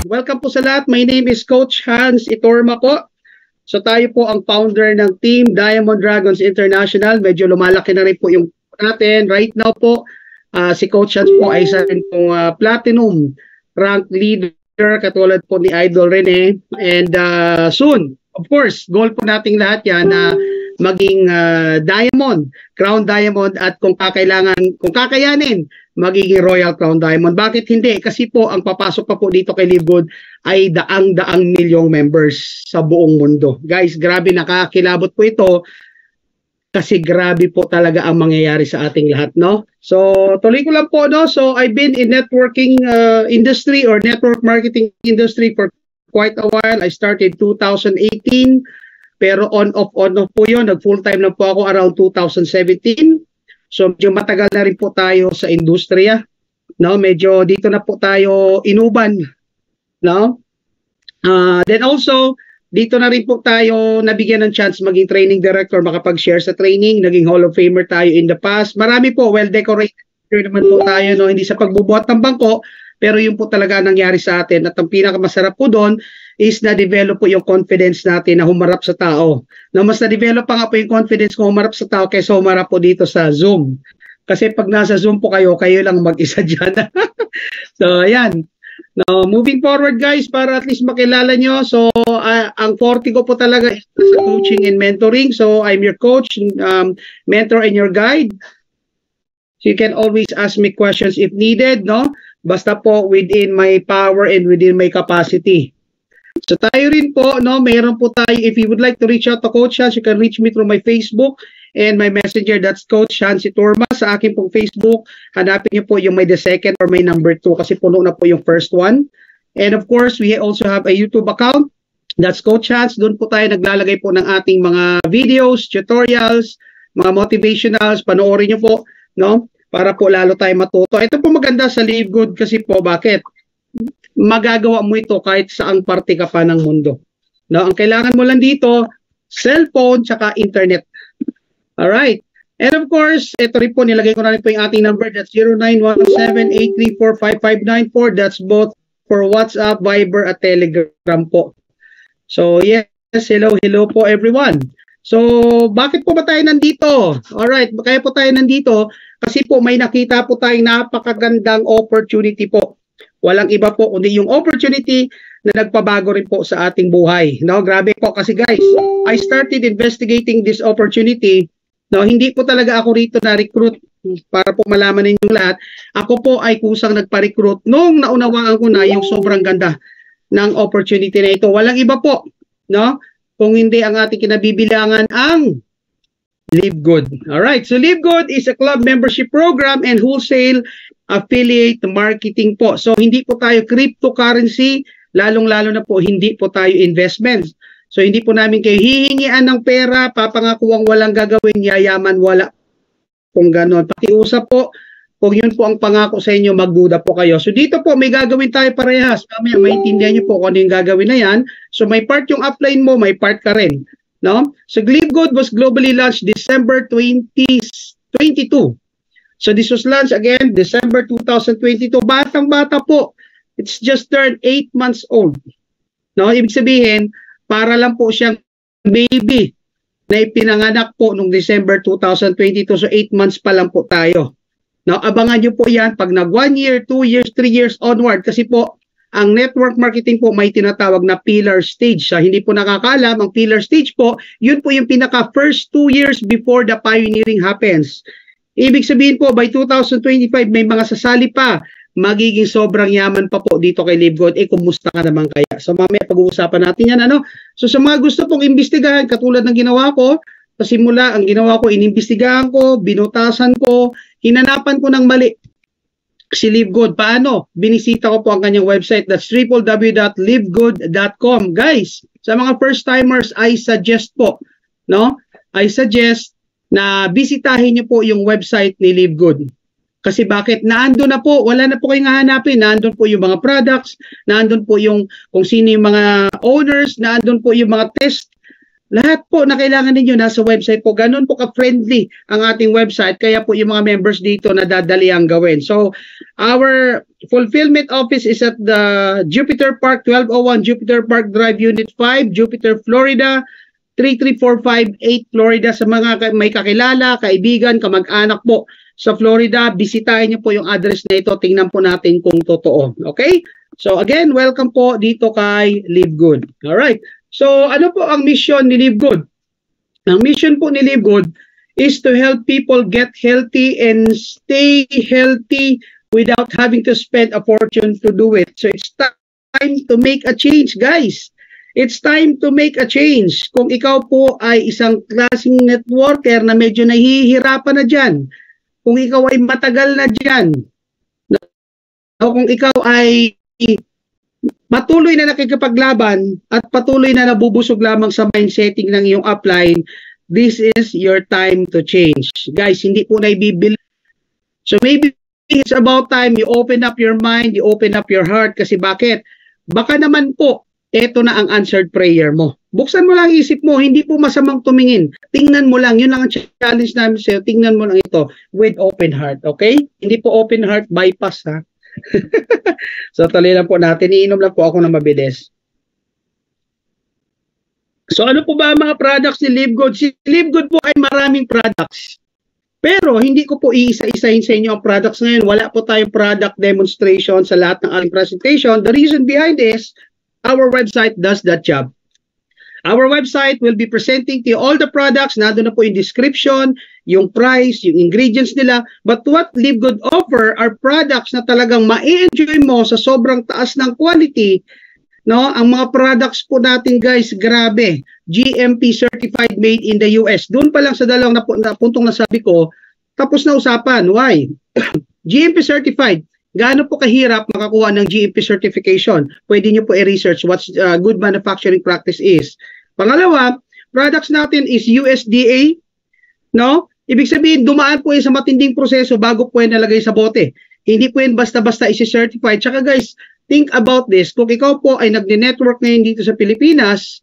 Welcome po sa lahat. My name is Coach Hans Itorma po. So tayo po ang founder ng Team Diamond Dragons International. Medyo lumalaki na rin po yung natin. Right now po, si Coach Hans po ay isa rin pong platinum rank leader katulad po ni Idol Rene. And soon, of course, goal po nating lahat yan na maging diamond, crown diamond at kung kakayanin, magiging Royal Crown Diamond. Bakit hindi? Kasi po ang papasok pa po dito kay Live Good ay daang-daang milyong members sa buong mundo. Guys, grabe nakakilabot po ito kasi grabe po talaga ang mangyayari sa ating lahat, no? So, tuloy ko lang po, no? So, I've been in networking industry or network marketing industry for quite a while. I started 2018, pero on-off po yun. Nag-full-time na po ako around 2017. So medyo matagal na rin po tayo sa industriya, no? Medyo dito na po tayo inuban, no? Then also dito na rin po tayo nabigyan ng chance maging training director, makapag-share sa training, naging Hall of Famer tayo in the past. Marami po, well decorated naman po tayo, no? Hindi sa pagbubuhat ng bangko, pero yun po talaga nangyari sa atin. At ang pinakamasarap po doon is na-develop po yung confidence natin na humarap sa tao. Na mas na-develop pa nga po yung confidence ko humarap sa tao kaysa humarap po dito sa Zoom. Kasi pag nasa Zoom po kayo lang mag-isa dyan. So, ayan. Now, moving forward guys, para at least makilala nyo. So, ang forte ko po talaga is sa coaching and mentoring. So, I'm your coach, mentor and your guide. So, you can always ask me questions if needed, no? Basta po within my power and within my capacity. So tayo rin po, no, mayroon po tayo, if you would like to reach out to Coach Hans, you can reach me through my Facebook and my messenger, that's Coach Hans Itorma. Sa akin pong Facebook, hanapin niyo po yung may the second or may number 2 kasi puno na po yung first one. And of course, we also have a YouTube account, that's Coach Hans. Doon po tayo naglalagay po ng ating mga videos, tutorials, mga motivationals, panoorin niyo po, no, para po lalo tayo matuto. Ito po maganda sa Live Good kasi po, bakit? Magagawa mo ito kahit saang parte ka pa ng mundo. No, ang kailangan mo lang dito, cellphone tsaka internet. All right. And of course, ito rin po, nilagay ko na rin po yung ating number. That's 0917-834-5594. That's both for WhatsApp, Viber, at Telegram po. So yes, hello po everyone. So bakit po ba tayo nandito? All right, kaya po tayo nandito kasi po may nakita po tayong napakagandang opportunity po. Walang iba po kundi yung opportunity na nagpabago rin po sa ating buhay. No, grabe po kasi guys, I started investigating this opportunity. No, hindi po talaga ako rito na recruit para po malaman ninyong lahat. Ako po ay kusang nagpa-recruit nung naunawaan ko na yung sobrang ganda ng opportunity na ito. Walang iba po, no? Kung hindi ang ating kinabibilangan ang Live Good. All right, so Live Good is a club membership program and wholesale affiliate marketing po. So hindi po tayo cryptocurrency, lalong-lalo na po hindi po tayo investments. So hindi po namin kayo hihingian ng pera, papangakuang walang gagawin, yayaman wala kung ganon. Pakiusap po, kung yun po ang pangako sa inyo, magduda po kayo. So dito po may gagawin tayo parehas. Mamaya maintindihan niyo po kung ano yung gagawin na yan. So may part yung upline mo, may part ka rin. No? So Live Good was globally launched December 2022. So this was launched again December 2022. Batang-bata po. It's just turned 8 months old. No, ibig sabihin, para lang po siyang baby na ipinanganak po nung December 2022. So 8 months pa lang po tayo. No, abangan niyo po 'yan pag nag 1 year, 2 years, 3 years onward kasi po ang network marketing po may tinatawag na pillar stage. Sa hindi po nakakaalam, ang pillar stage po, yun po yung pinaka first 2 years before the pioneering happens. Ibig sabihin po, by 2025, may mga sasali pa, magiging sobrang yaman pa po dito kay Live Good. Kumusta ka naman kaya? So mamaya pag-uusapan natin yan, ano? So sa mga gusto pong imbestigahan, katulad ng ginawa ko, pasimula, ang ginawa ko, inimbestigahan ko, binutasan ko, hinanapan ko ng mali si Live Good. Paano? Binisita ko po ang kanyang website, that's www.livegood.com. Guys, sa mga first-timers, I suggest po, no? I suggest na bisitahin niyo po yung website ni Live Good. Kasi bakit? Naandun na po, wala na po kayong hahanapin. Naandun po yung mga products, naandun po yung kung sino yung mga owners, naandun po yung mga test. Lahat po na kailangan ninyo nasa website po. Ganun po ka-friendly ang ating website. Kaya po yung mga members dito nadadali ang gawin. So, our fulfillment office is at the Jupiter Park, 1201 Jupiter Park Drive, Unit 5, Jupiter, Florida, 33458 Florida. Sa mga may kakilala, kaibigan, kamag-anak po sa Florida, bisitahin niyo po yung address na ito. Tingnan po natin kung totoo. Okay? So again, welcome po dito kay Live Good. Alright. So ano po ang mission ni Live Good? Ang mission po ni Live Good is to help people get healthy and stay healthy without having to spend a fortune to do it. So it's time to make a change, guys. It's time to make a change. Kung ikaw po ay isang klaseng networker na medyo nahihirapan na dyan, kung ikaw ay matagal na dyan, o kung ikaw ay patuloy na nakikipaglaban at patuloy na nabubusog lamang sa mindsetting ng iyong upline, this is your time to change. Guys, hindi po na ibibili. So maybe it's about time you open up your mind, you open up your heart. Kasi bakit? Baka naman po, eto na ang answered prayer mo. Buksan mo lang isip mo, hindi po masamang tumingin. Tingnan mo lang, yun lang ang challenge namin sa'yo. Tingnan mo lang ito with open heart, okay? Hindi po open heart bypass, ha? So tuloy lang po natin, iinom lang po ako ng mabilis. So ano po ba ang mga products ni Live Good? Si Live Good po ay maraming products. Pero hindi ko po iisa-isahin sa inyo ang products ngayon. Wala po tayong product demonstration sa lahat ng ating presentation. The reason behind this, our website does that job. Our website will be presenting to you all the products. Nandun na po yung description, yung price, yung ingredients nila. But what Live Good offer are products na talagang ma-enjoy mo sa sobrang taas ng quality. No, ang mga products po natin, guys, grabe. GMP certified, made in the US. Doon pa lang sa dalawang puntong nasabi ko, tapos na usapan. Why? GMP certified. Gaano po kahirap makakuha ng GMP certification? Pwede nyo po i-research what good manufacturing practice is. Pangalawa, products natin is USDA. No? Ibig sabihin, dumaan po yan sa matinding proseso bago po yan nalagay sa bote. Hindi po yan basta-basta isi-certified. Tsaka guys, think about this. Kung ikaw po ay nagne-network ngayon dito sa Pilipinas,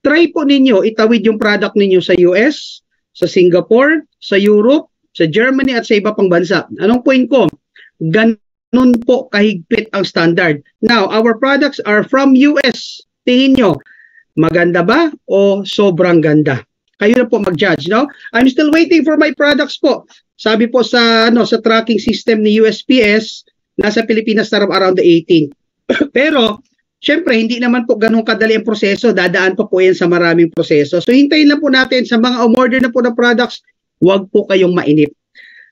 try po ninyo itawid yung product ninyo sa US, sa Singapore, sa Europe, sa Germany at sa iba pang bansa. Anong point ko? Ganun po kahigpit ang standard. Now, our products are from US. Tingin nyo, maganda ba o sobrang ganda? Kayo na po mag-judge, no? I'm still waiting for my products po. Sabi po sa sa tracking system ni USPS, nasa Pilipinas na around the 18th. Pero, syempre, hindi naman po ganun kadali ang proseso. Dadaan pa po yan sa maraming proseso. So, hintayin lang po natin sa mga umorder na po ng products, huwag po kayong mainip.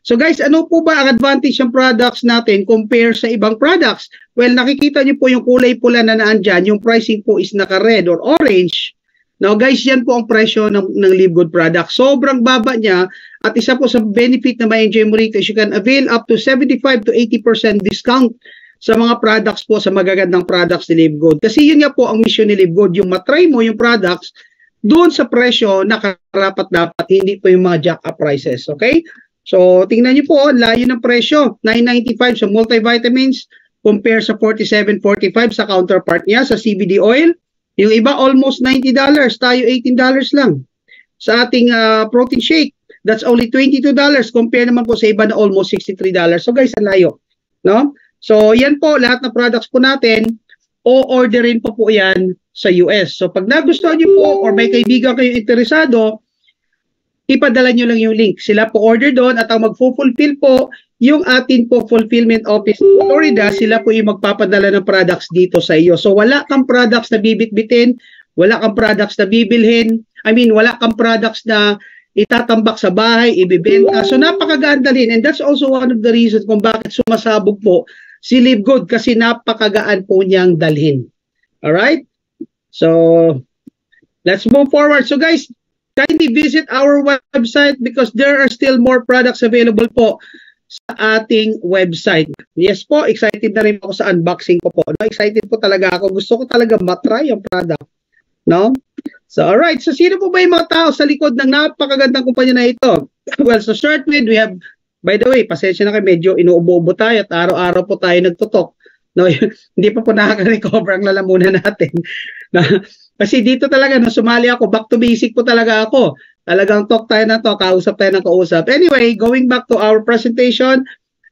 So guys, ano po ba ang advantage ng products natin compare sa ibang products? Well, nakikita niyo po yung kulay pula na naandyan, yung pricing po is naka-red or orange. Now guys, yan po ang presyo ng Live Good product. Sobrang baba niya at isa po sa benefit na ma-enjoy mo rito is you can avail up to 75 to 80% discount sa mga products po, sa magagandang products ni Live Good. Kasi yun nga po ang mission ni Live Good, yung matry mo yung products doon sa presyo na karapat-dapat, hindi po yung mga jack-up prices. Okay? So, tingnan niyo po, layo ng presyo, $9.95 sa multivitamins, compare sa $47.45 sa counterpart niya sa CBD oil. Yung iba, almost $90, tayo $18 lang. Sa ating protein shake, that's only $22, compare naman po sa iba na almost $63. So guys, ang layo. No? So, yan po, lahat ng products po natin, o-orderin po yan sa US. So, pag nagustuhan niyo po, or may kaibigan kayo interesado, ipadala nyo lang yung link. Sila po order doon at ang mag-fulfill po yung atin po fulfillment office in Florida, sila po yung magpapadala ng products dito sa iyo. So wala kang products na bibitbitin, wala kang products na bibilhin, wala kang products na itatambak sa bahay, ibibenta. So napakaganda rin, and that's also one of the reasons kung bakit sumasabog po si Live Good, kasi napakagaan po niyang dalhin. Alright? So let's move forward. So guys, kindly visit our website because there are still more products available po sa ating website. Yes po, excited na rin ako sa unboxing ko po. No? Excited po talaga ako. Gusto ko talaga matry yung product. No? So, alright. So, sino po ba yung mga tao sa likod ng napakagandang kumpanya na ito? Well, so start with, we have, by the way, pasensya na kayo, medyo inuubo-ubo tayo at araw-araw po tayo nagtutok. No? Hindi pa po nakaka-recover ang lalamunan natin. Kasi dito talaga, nung sumali ako, back to basic po talaga ako. Talagang talk tayo na to, kausap tayo ng kausap. Anyway, going back to our presentation,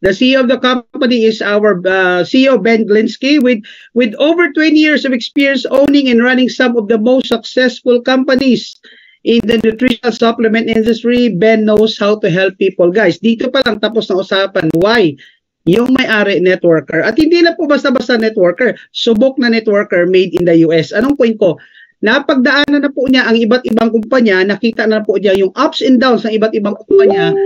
The CEO of the company is our CEO, Ben Glinsky, with over 20 years of experience owning and running some of the most successful companies in the nutritional supplement industry. Ben knows how to help people. Guys, dito pa lang tapos na usapan. Why? Yung may-ari networker. At hindi na po basta-basta networker. Subok na networker made in the US. Anong point ko? Napagdaanan na po niya ang iba't ibang kumpanya. Nakita na po niya yung ups and downs ng iba't ibang kumpanya.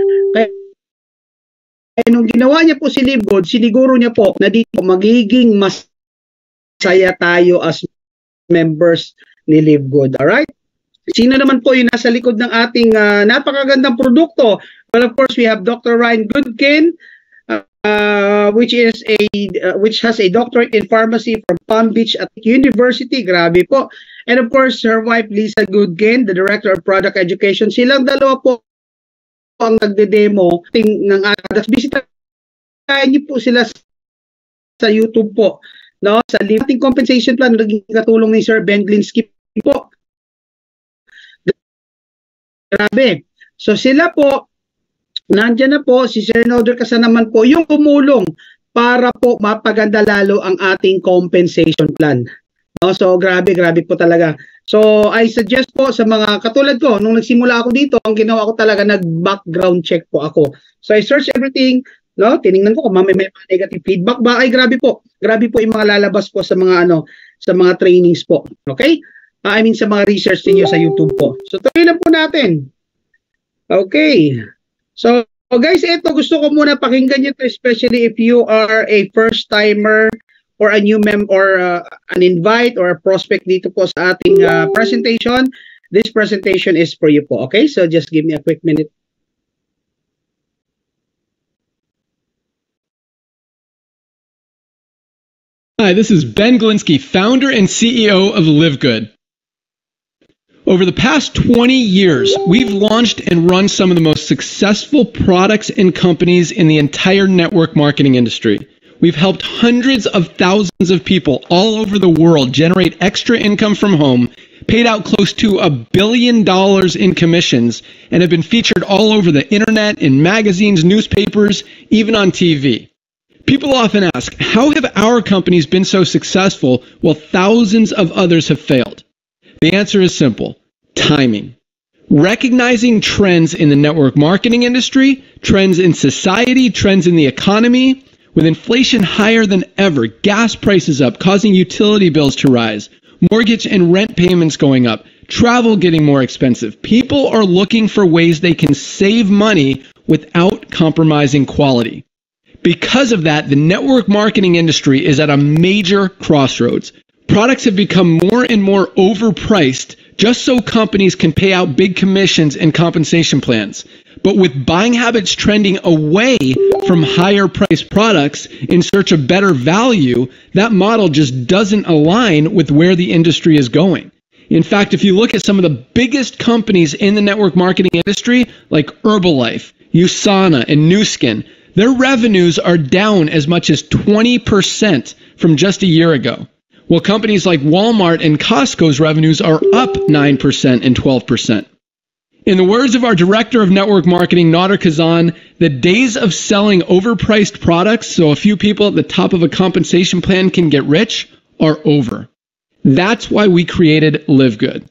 Kaya nung ginawa niya po si LiveGood, siniguro niya po na dito magiging masaya tayo as members ni LiveGood. Alright? Sino naman po yung nasa likod ng ating napakagandang produkto? Well, of course, we have Dr. Ryan Goodkin, which has a doctorate in pharmacy from Palm Beach University. Grabe po. And of course, her wife, Lisa Goodkin, the Director of Product Education. Silang dalawa po ang nagde-demo ng products. Bisitahin niyo po sila sa YouTube po. No? Sa ating compensation plan, naging katulong ni Sir Ben Glinsky po. Grabe. So sila po, nandyan na po, si Sir Noder Kasanaman po, yung tumulong para po mapaganda lalo ang ating compensation plan. No? So grabe po talaga. So I suggest po sa mga katulad ko, nung nagsimula ako dito, ang ginawa ko talaga, nag-background check po ako. So I search everything, no? Tiningnan ko kung may negative feedback ba. Ay grabe po yung mga lalabas po sa mga sa mga trainings po. Okay? I mean sa mga research niyo sa YouTube po. So tuloy na po natin. Okay. So guys, ito gusto ko muna pakinggan niyo to, especially if you are a first timer or a new or an invite or a prospect dito po sa ating presentation. This presentation is for you po. Okay? So just give me a quick minute. Hi, this is Ben Glinsky, founder and CEO of LiveGood. Over the past 20 years, we've launched and run some of the most successful products and companies in the entire network marketing industry. We've helped hundreds of thousands of people all over the world generate extra income from home, paid out close to $1 billion in commissions, and have been featured all over the internet, in magazines, newspapers, even on TV. People often ask, how have our companies been so successful while thousands of others have failed? The answer is simple: timing. Recognizing trends in the network marketing industry, trends in society, trends in the economy. With inflation higher than ever, gas prices up, causing utility bills to rise, mortgage and rent payments going up, travel getting more expensive, people are looking for ways they can save money without compromising quality. Because of that, the network marketing industry is at a major crossroads. Products have become more and more overpriced just so companies can pay out big commissions and compensation plans. But with buying habits trending away from higher priced products in search of better value, that model just doesn't align with where the industry is going. In fact, if you look at some of the biggest companies in the network marketing industry, like Herbalife, USANA, and Nu Skin, their revenues are down as much as 20% from just a year ago. While companies like Walmart and Costco's revenues are up 9% and 12%. In the words of our Director of Network Marketing, Nader Kazan, the days of selling overpriced products so a few people at the top of a compensation plan can get rich are over. That's why we created LiveGood.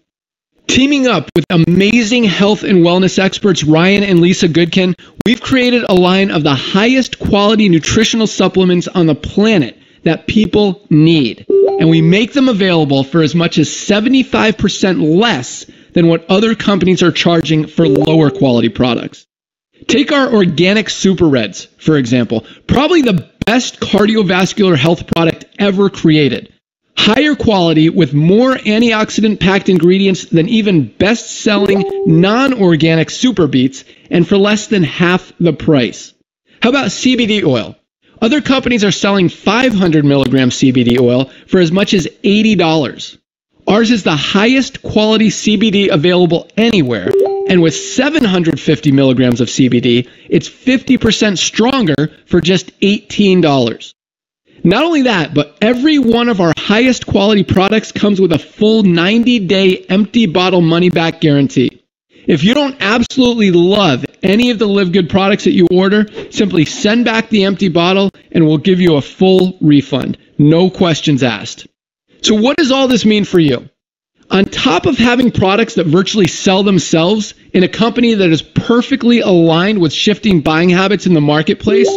Teaming up with amazing health and wellness experts Ryan and Lisa Goodkin, we've created a line of the highest quality nutritional supplements on the planet that people need. And we make them available for as much as 75% less than what other companies are charging for lower quality products. Take our organic Super Reds, for example, probably the best cardiovascular health product ever created. Higher quality with more antioxidant-packed ingredients than even best-selling non-organic Super Beets, and for less than half the price. How about CBD oil? Other companies are selling 500 milligram CBD oil for as much as $80. Ours is the highest quality CBD available anywhere, and with 750 milligrams of CBD, it's 50% stronger for just $18. Not only that, but every one of our highest quality products comes with a full 90-day empty bottle money-back guarantee. If you don't absolutely love any of the Live Good products that you order, simply send back the empty bottle and we'll give you a full refund. No questions asked. So what does all this mean for you? On top of having products that virtually sell themselves in a company that is perfectly aligned with shifting buying habits in the marketplace,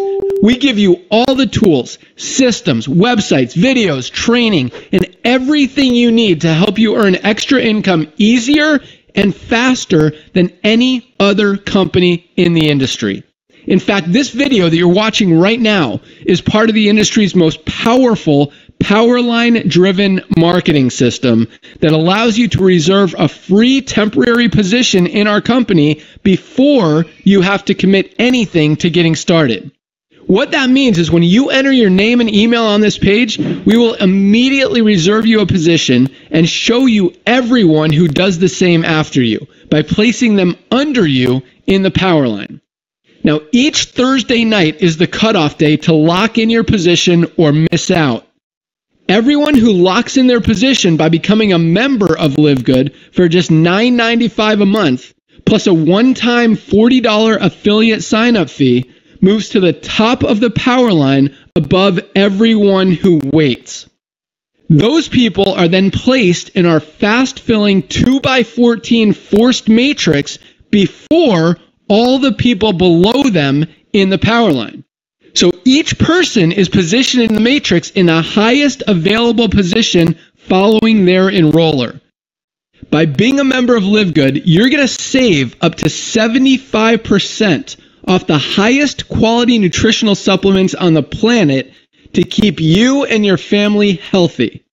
we give you all the tools, systems, websites, videos, training, and everything you need to help you earn extra income easier and faster than any other company in the industry. In fact, this video that you're watching right now is part of the industry's most powerful Powerline-driven marketing system that allows you to reserve a free temporary position in our company before you have to commit anything to getting started. What that means is when you enter your name and email on this page, we will immediately reserve you a position and show you everyone who does the same after you by placing them under you in the Powerline. Now, each Thursday night is the cutoff day to lock in your position or miss out. Everyone who locks in their position by becoming a member of Live Good for just $9.95 a month, plus a one-time $40 affiliate sign-up fee, moves to the top of the Powerline above everyone who waits. Those people are then placed in our fast-filling 2x14 forced matrix before all the people below them in the Powerline. So each person is positioned in the matrix in the highest available position following their enroller. By being a member of Live Good, you're going to save up to 75% off the highest quality nutritional supplements on the planet to keep you and your family healthy.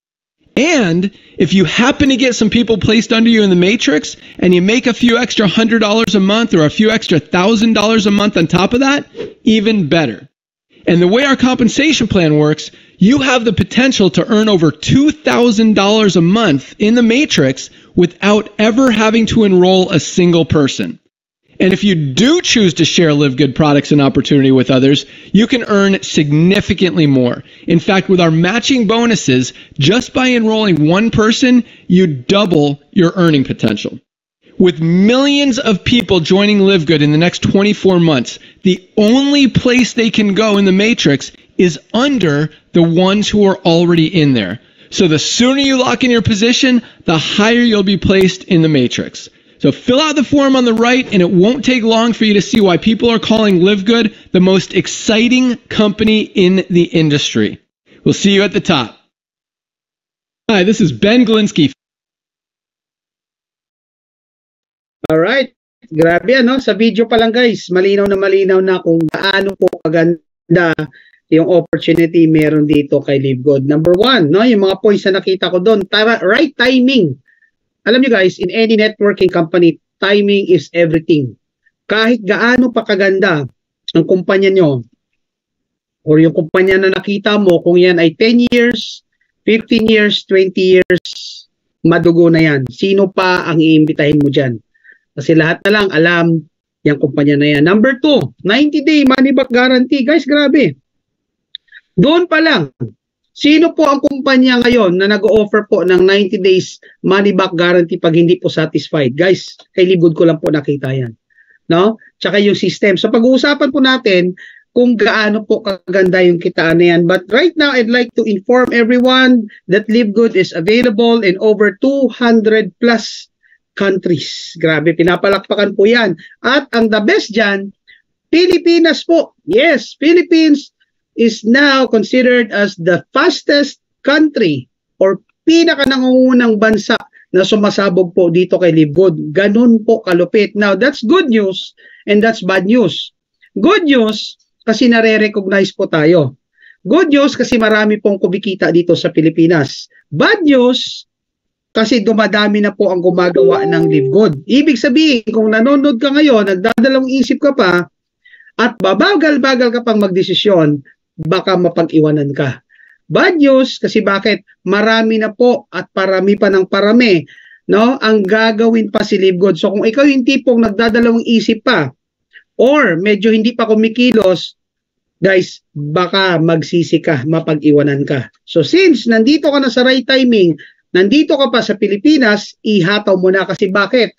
And if you happen to get some people placed under you in the matrix and you make a few extra $100 a month or a few extra $1,000 a month on top of that, even better. And the way our compensation plan works, you have the potential to earn over $2,000 a month in the matrix without ever having to enroll a single person. And if you do choose to share Live Good products and opportunity with others, you can earn significantly more. In fact, with our matching bonuses, just by enrolling one person, you double your earning potential. With millions of people joining Live Good in the next 24 months, the only place they can go in the matrix is under the ones who are already in there. So the sooner you lock in your position, the higher you'll be placed in the matrix. So fill out the form on the right, and it won't take long for you to see why people are calling Live Good the most exciting company in the industry. We'll see you at the top. Hi, this is Ben Glinsky. Alright, grabe ano, sa video pa lang guys, malinaw na kung gaano po kaganda yung opportunity meron dito kay Live Good. Number one, no, yung mga points na nakita ko doon, right timing. Alam nyo guys, in any networking company, timing is everything. Kahit gaano pa kaganda ang kumpanya nyo, or yung kumpanya na nakita mo, kung yan ay 10 years, 15 years, 20 years, madugo na yan. Sino pa ang iimbitahin mo dyan? Kasi lahat na lang alam yung kumpanya na yan. Number 2, 90-day money back guarantee. Guys, grabe. Doon pa lang, sino po ang kumpanya ngayon na nag-o-offer po ng 90 days money back guarantee pag hindi po satisfied? Guys, kay Live Good ko lang po nakita yan. No? Tsaka yung system. So pag-uusapan po natin kung gaano po kaganda yung kitaan na yan. But right now, I'd like to inform everyone that Live Good is available in over 200 plus countries. Grabe, pinapalakpakan po yan. At ang the best dyan, Pilipinas po. Yes, Philippines is now considered as the fastest country or pinaka-nangungunang bansa na sumasabog po dito kay Live Good. Ganun po kalupit. Now, that's good news and that's bad news. Good news kasi nare-recognize po tayo. Good news kasi marami pong kumikita dito sa Pilipinas. Bad news kasi dumadami na po ang gumagawa ng Live Good. Ibig sabihin, kung nanonood ka ngayon, nagdadalawang isip ka pa, at babagal-bagal ka pang magdesisyon, baka mapag-iwanan ka. Bad news, kasi bakit? Marami na po at parami pa ng parami, no? Ang gagawin pa si Live Good. So kung ikaw yung tipong nagdadalawang isip pa, or medyo hindi pa kumikilos, guys, baka magsisi ka, mapag-iwanan ka. So since nandito ka na sa right timing, nandito ka pa sa Pilipinas, ihataw mo na kasi bakit?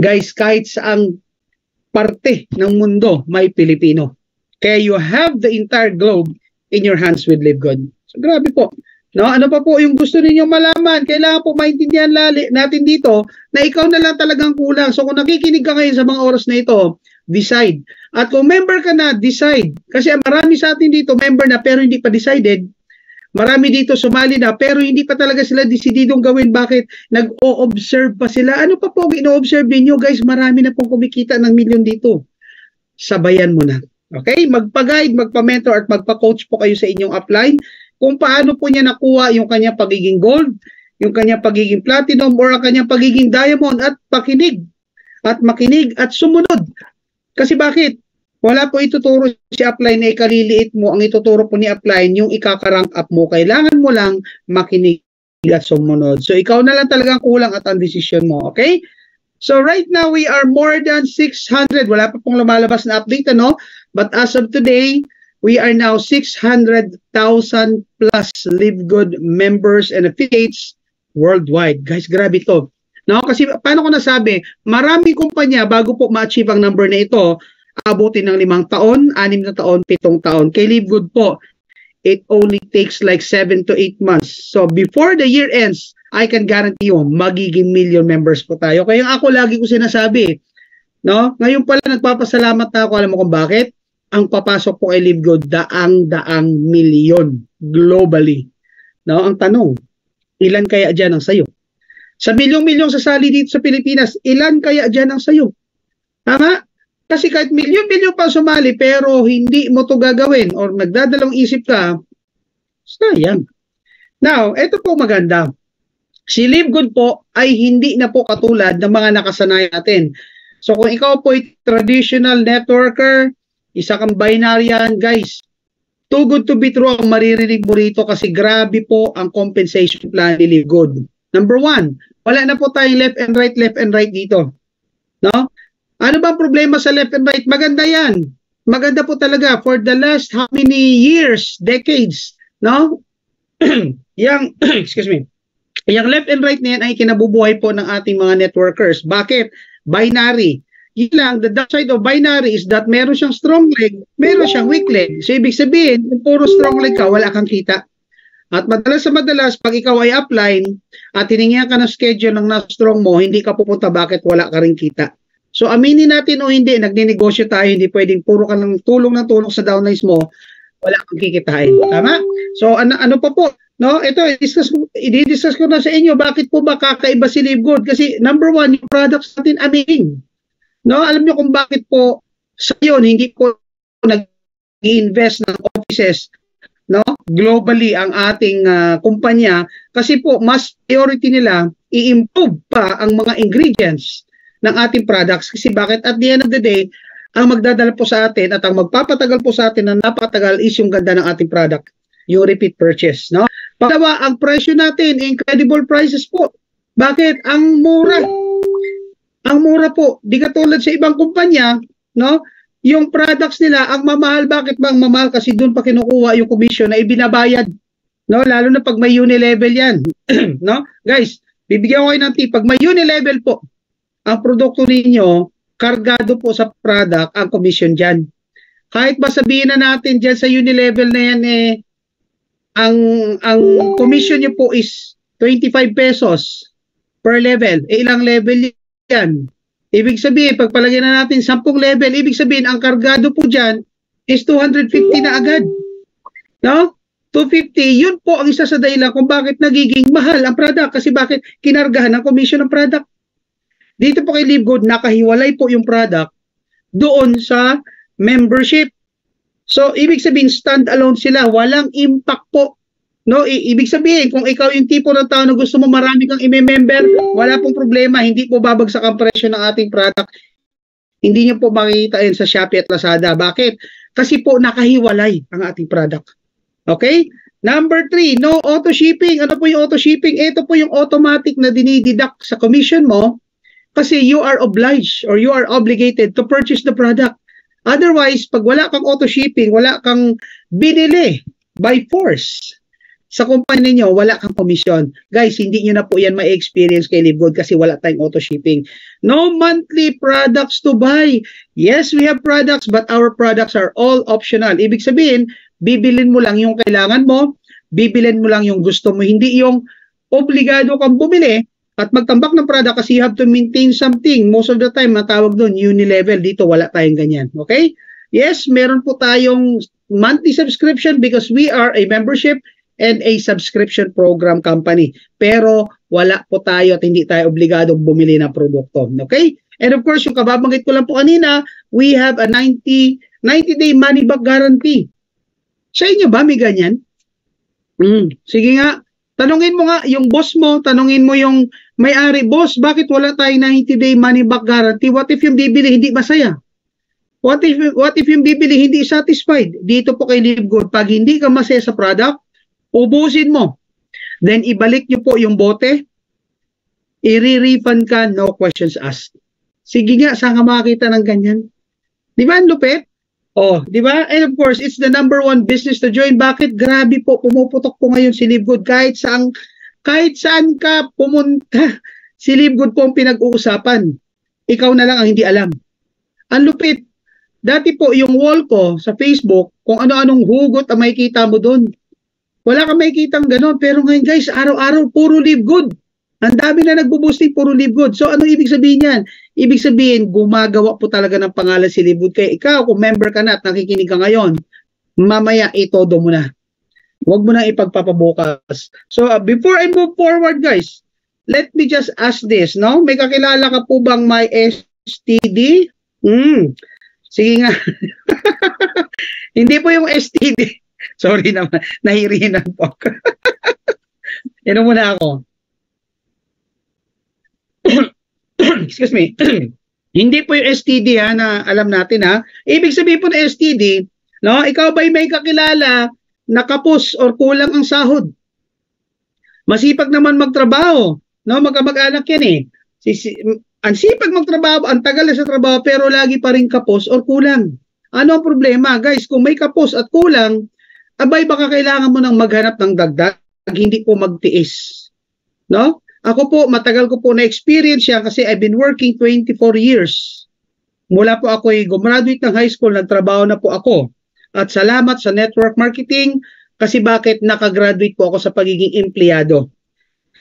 Guys, kahit saang parte ng mundo may Pilipino. Kaya you have the entire globe in your hands with Live Good. So, grabe po. No, ano pa po yung gusto ninyong malaman? Kailangan po maintindihan natin dito na ikaw na lang talagang kulang. So kung nakikinig ka ngayon sa mga oras na ito, decide. At kung member ka na, decide. Kasi marami sa atin dito member na pero hindi pa decided. Marami dito sumali na pero hindi pa talaga sila desididong gawin. Bakit? Nag-o-observe pa sila. Ano pa po ino-observe ninyo? Guys, marami na pong kumikita ng milyon dito. Sabayan mo na. Okay? Magpa-guide, magpa-mentor at magpa-coach po kayo sa inyong upline kung paano po niya nakuha yung kanyang pagiging gold, yung kanyang pagiging platinum, or ang kanyang pagiging diamond, at makinig at sumunod. Kasi bakit? Wala po ituturo si upline na ikaliliit mo. Ang ituturo po ni upline yung ikaka-rank up mo. Kailangan mo lang makinig at sumunod. So ikaw na lang talagang kulang at ang decision mo. Okay? So right now we are more than 600. Wala pa pong lumalabas na update, ano? But as of today, we are now 600,000 plus Live Good members and affiliates worldwide. Guys, grabe ito. No, kasi paano ko nasabi, maraming kumpanya bago po ma-achieve ang number na ito, abutin ng 5 taon, 6 na taon, 7 taon. Kay Live Good po, it only takes like 7 to 8 months. So before the year ends, I can guarantee you, magiging million members po tayo. Kaya ako lagi ko sinasabi, no? Ngayon pala nagpapasalamat na ako, alam mo kung bakit? Ang papasok po kay Live Good, daang milyon globally. No? Ang tanong, ilan kaya dyan ang sayo? Sa milyong-milyong sasali dito sa Pilipinas, ilan kaya dyan ang sayo? Tama? Kasi kahit milyon-milyon pa sumali, pero hindi mo to gagawin or nagdadalawang isip ka, sayang. Now, ito po maganda. Si Live Good po ay hindi na po katulad ng mga nakasanayan natin. So kung ikaw po ay traditional networker, isa kang binaryan, guys, too good to be true ang maririnig mo rito kasi grabe po ang compensation plan ni Live Good. Number 1, wala na po tayong left and right dito. No? Ano ba ang problema sa left and right? Maganda yan. Maganda po talaga for the last how many years, decades, no? Yang, excuse me, yung left and right na yan ay kinabubuhay po ng ating mga networkers. Bakit? Binary. Yun lang, the downside of binary is that meron siyang strong leg, meron siyang weak leg. So, ibig sabihin, kung puro strong leg ka, wala kang kita. At madalas, pag ikaw ay upline at hiningyan ka ng schedule ng na-strong mo, hindi ka pupunta, bakit wala ka rin kita. So, aminin natin o hindi, nagninegosyo tayo, hindi pwedeng puro ka ng tulong sa downlines mo, wala kang kikitain. Tama? So, ano pa po? No, ito, i-discuss ko na sa inyo, bakit po ba kakaiba si Live Good? Kasi, number 1, yung products natin amazing. No, alam niyo kung bakit po sa yun hindi po nag-invest ng offices, no, globally ang ating kumpanya kasi po mas priority nila i-improve pa ang mga ingredients ng ating products kasi bakit at the end of the day ang magdadala po sa atin at ang magpapatagal po sa atin ng napakatagal is yung ganda ng ating product, yung repeat purchase, no. Pangalawa, ang presyo natin, incredible prices po. Bakit? Ang mura po, di katulad sa ibang kumpanya, no? Yung products nila, ang mamahal, bakit ba ang mamahal? Kasi doon pa kinukuha yung commission na ibinabayad, no? Lalo na pag may uni-level yan, no? Guys, bibigyan ko kayo ng tip, pag may uni-level po, ang produkto ninyo, kargado po sa product, ang commission dyan. Kahit ba sabihin na natin dyan sa uni-level na yan, ang commission nyo po is 25 pesos per level. Ilang level yan. Ibig sabihin, pagpalagyan na natin 10 level, ibig sabihin, ang kargado po dyan is 250 na agad. No? 250, yun po ang isa sa dahilan kung bakit nagiging mahal ang product. Kasi bakit kinargahan ng commission ng product. Dito po kay Live Good, nakahiwalay po yung product doon sa membership. So, ibig sabihin, stand-alone sila. Walang impact po. No, ibig sabihin, kung ikaw yung tipo ng tao na gusto mo marami kang i-member, wala pong problema, hindi po babagsak ang presyo ng ating product. Hindi niyo po makikita yun sa Shopee at Lazada. Bakit? Kasi po nakahiwalay ang ating product. Okay? Number 3, no auto shipping. Ano po yung auto shipping? Ito po yung automatic na dinideduct sa commission mo kasi you are obliged or you are obligated to purchase the product. Otherwise, pag wala kang auto shipping, wala kang binili by force sa kumpanya niyo, wala kang komisyon. Guys, hindi nyo na po yan ma-experience kay Livegood kasi wala tayong auto shipping. No monthly products to buy. Yes, we have products but our products are all optional. Ibig sabihin, bibilin mo lang yung kailangan mo, bibilin mo lang yung gusto mo, hindi yung obligado kang bumili at magtambak ng product kasi you have to maintain something. Most of the time, matawag doon, uni-level. Dito, wala tayong ganyan. Okay? Yes, meron po tayong monthly subscription because we are a membership and a subscription program company. Pero wala po tayo at hindi tayo obligadong bumili ng produkto. Okay? And of course, yung kababanggit ko lang po kanina, we have a 90-day money back guarantee. Sa inyo ba may ganyan? Sige nga, tanungin mo nga yung boss mo, tanungin mo yung may-ari, boss, bakit wala tayong 90-day money back guarantee? What if yung bibili hindi masaya? What if yung bibili hindi satisfied? Dito po kay Livegood, pag hindi ka masaya sa product, ubusin mo. Then ibalik nyo po yung bote, i-refund ka, no questions asked. Sige nga, saan ka makakita ng ganyan? Di ba, ang lupit? Oh, di ba? And of course, it's the number one business to join. Bakit? Grabe po, pumuputok po ngayon si Livegood. Kahit saan ka pumunta, si Livegood po ang pinag-uusapan. Ikaw na lang ang hindi alam. Ang lupit. Dati po, yung wall ko sa Facebook, kung ano-anong hugot ang makikita mo doon. Wala kang makikitang gano'n. Pero ngayon guys, araw-araw, puro Livegood. Ang dami na nagbo-boosting, puro Livegood. So, ano ibig sabihin yan? Ibig sabihin, gumagawa po talaga ng pangalan si Livegood. Kaya ikaw, kung member ka na at nakikinig ka ngayon, mamaya itodo mo na. Huwag mo na ipagpapabukas. So, before I move forward, guys, let me just ask this, no? May kakilala ka po bang may STD? Sige nga. Hindi po yung STD. Sorry naman, nahirinan po. Inom muna ako. Excuse me. Hindi po yung STD na alam natin Ibig sabihin po ng STD, no? Ikaw ba'y may kakilala na kapos or kulang ang sahod? Masipag naman magtrabaho, no? Magkamag-anak yan ang sipag magtrabaho, ang tagal na sa trabaho pero lagi pa rin kapos or kulang. Ano ang problema? Guys, kung may kapos at kulang, abay baka kailangan mo nang maghanap ng dagdag, hindi po magtiis. No? Ako po, matagal ko po na-experience yan kasi I've been working 24 years. Mula po ako gumraduate ng high school, nagtrabaho na po ako. At salamat sa network marketing kasi bakit nakagraduate po ako sa pagiging empleyado.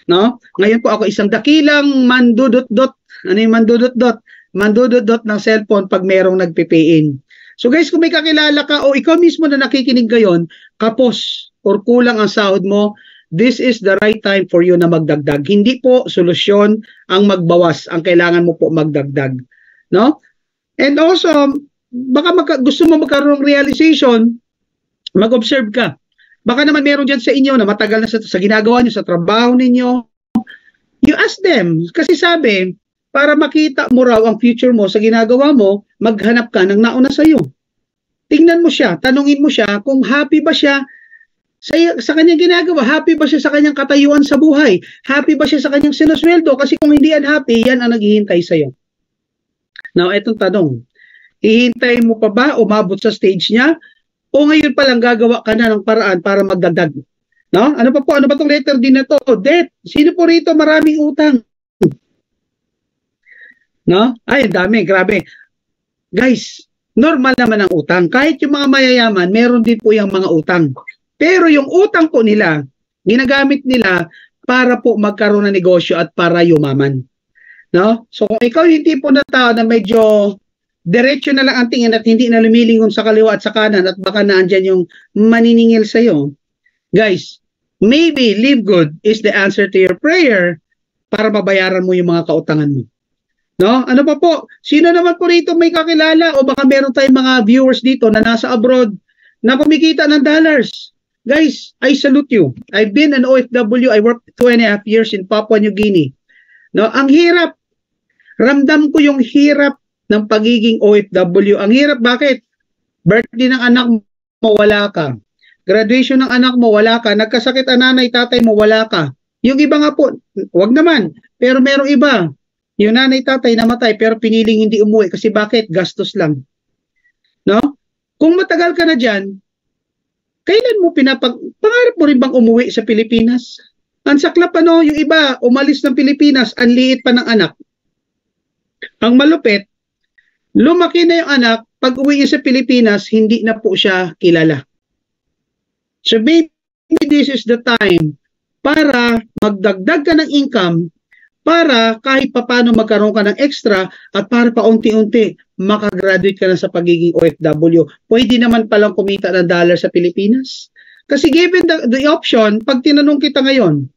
No? Ngayon po ako isang dakilang mandudot-dot. Ano yung mandudot-dot? Mandudot-dot ng cellphone pag merong nagpipayin. So guys, kung may kakilala ka o ikaw mismo na nakikinig ngayon, kapos or kulang ang sahod mo, this is the right time for you na magdagdag. Hindi po solusyon ang magbawas. Ang kailangan mo po magdagdag. No? And also, baka gusto mo magkaroon ng realization, mag-observe ka. Baka naman meron dyan sa inyo na matagal na sa ginagawa nyo, sa trabaho ninyo. You ask them. Kasi sabi, para makita mo raw ang future mo sa ginagawa mo, maghanap ka ng nauna sa iyo. Tingnan mo siya, tanungin mo siya kung happy ba siya sa kanyang ginagawa, happy ba siya sa kanyang katayuan sa buhay, happy ba siya sa kanyang sinusweldo, kasi kung hindi unhappy, yan ang naghihintay sa iyo. Now, etong tanong, hihintay mo pa ba umabot sa stage niya o ngayon pa lang gagawa ka na ng paraan para magdagdag? No? Ano ba itong letter D na to? Debt. Sino po rito maraming utang? No? Ay, dami, grabe. Guys, normal naman ang utang. Kahit yung mga mayayaman, meron din po yung mga utang. Pero yung utang po nila, ginagamit nila para po magkaroon ng negosyo at para yumaman. No? So kung ikaw yung tipo na tao na medyo diretso na lang ang tingin at hindi na lumilingon sa kaliwa at sa kanan at baka naandyan yung maniningil sa'yo, guys, maybe Livegood is the answer to your prayer para mabayaran mo yung mga kautangan mo. No? Ano pa po? Sino naman po rito may kakilala o baka meron tayong mga viewers dito na nasa abroad na kumikita ng dollars? Guys, I salute you. I've been an OFW. I worked 2.5 years in Papua New Guinea. No? Ang hirap. Ramdam ko yung hirap ng pagiging OFW. Ang hirap, bakit? Birthday ng anak mo, wala ka. Graduation ng anak mo, wala ka. Nagkasakit ang nanay, tatay mo, wala ka. Yung iba nga po, wag naman. Pero merong iba. Yung nanay, tatay namatay pero piniling hindi umuwi kasi bakit? Gastos lang. No? Kung matagal ka na dyan, Kailan mo pangarap mo rin bang umuwi sa Pilipinas? Ang saklap yung iba umalis ng Pilipinas, ang liit pa ng anak. Ang malupit, lumaki na yung anak, pag uwi niya sa Pilipinas, hindi na po siya kilala. So maybe this is the time para magdagdag ka ng income, para kahit papano magkaroon ka ng extra at para paunti-unti makagraduate ka na sa pagiging OFW. Pwede naman palang kumita ng dollar sa Pilipinas. Kasi given the option, pag tinanong kita ngayon,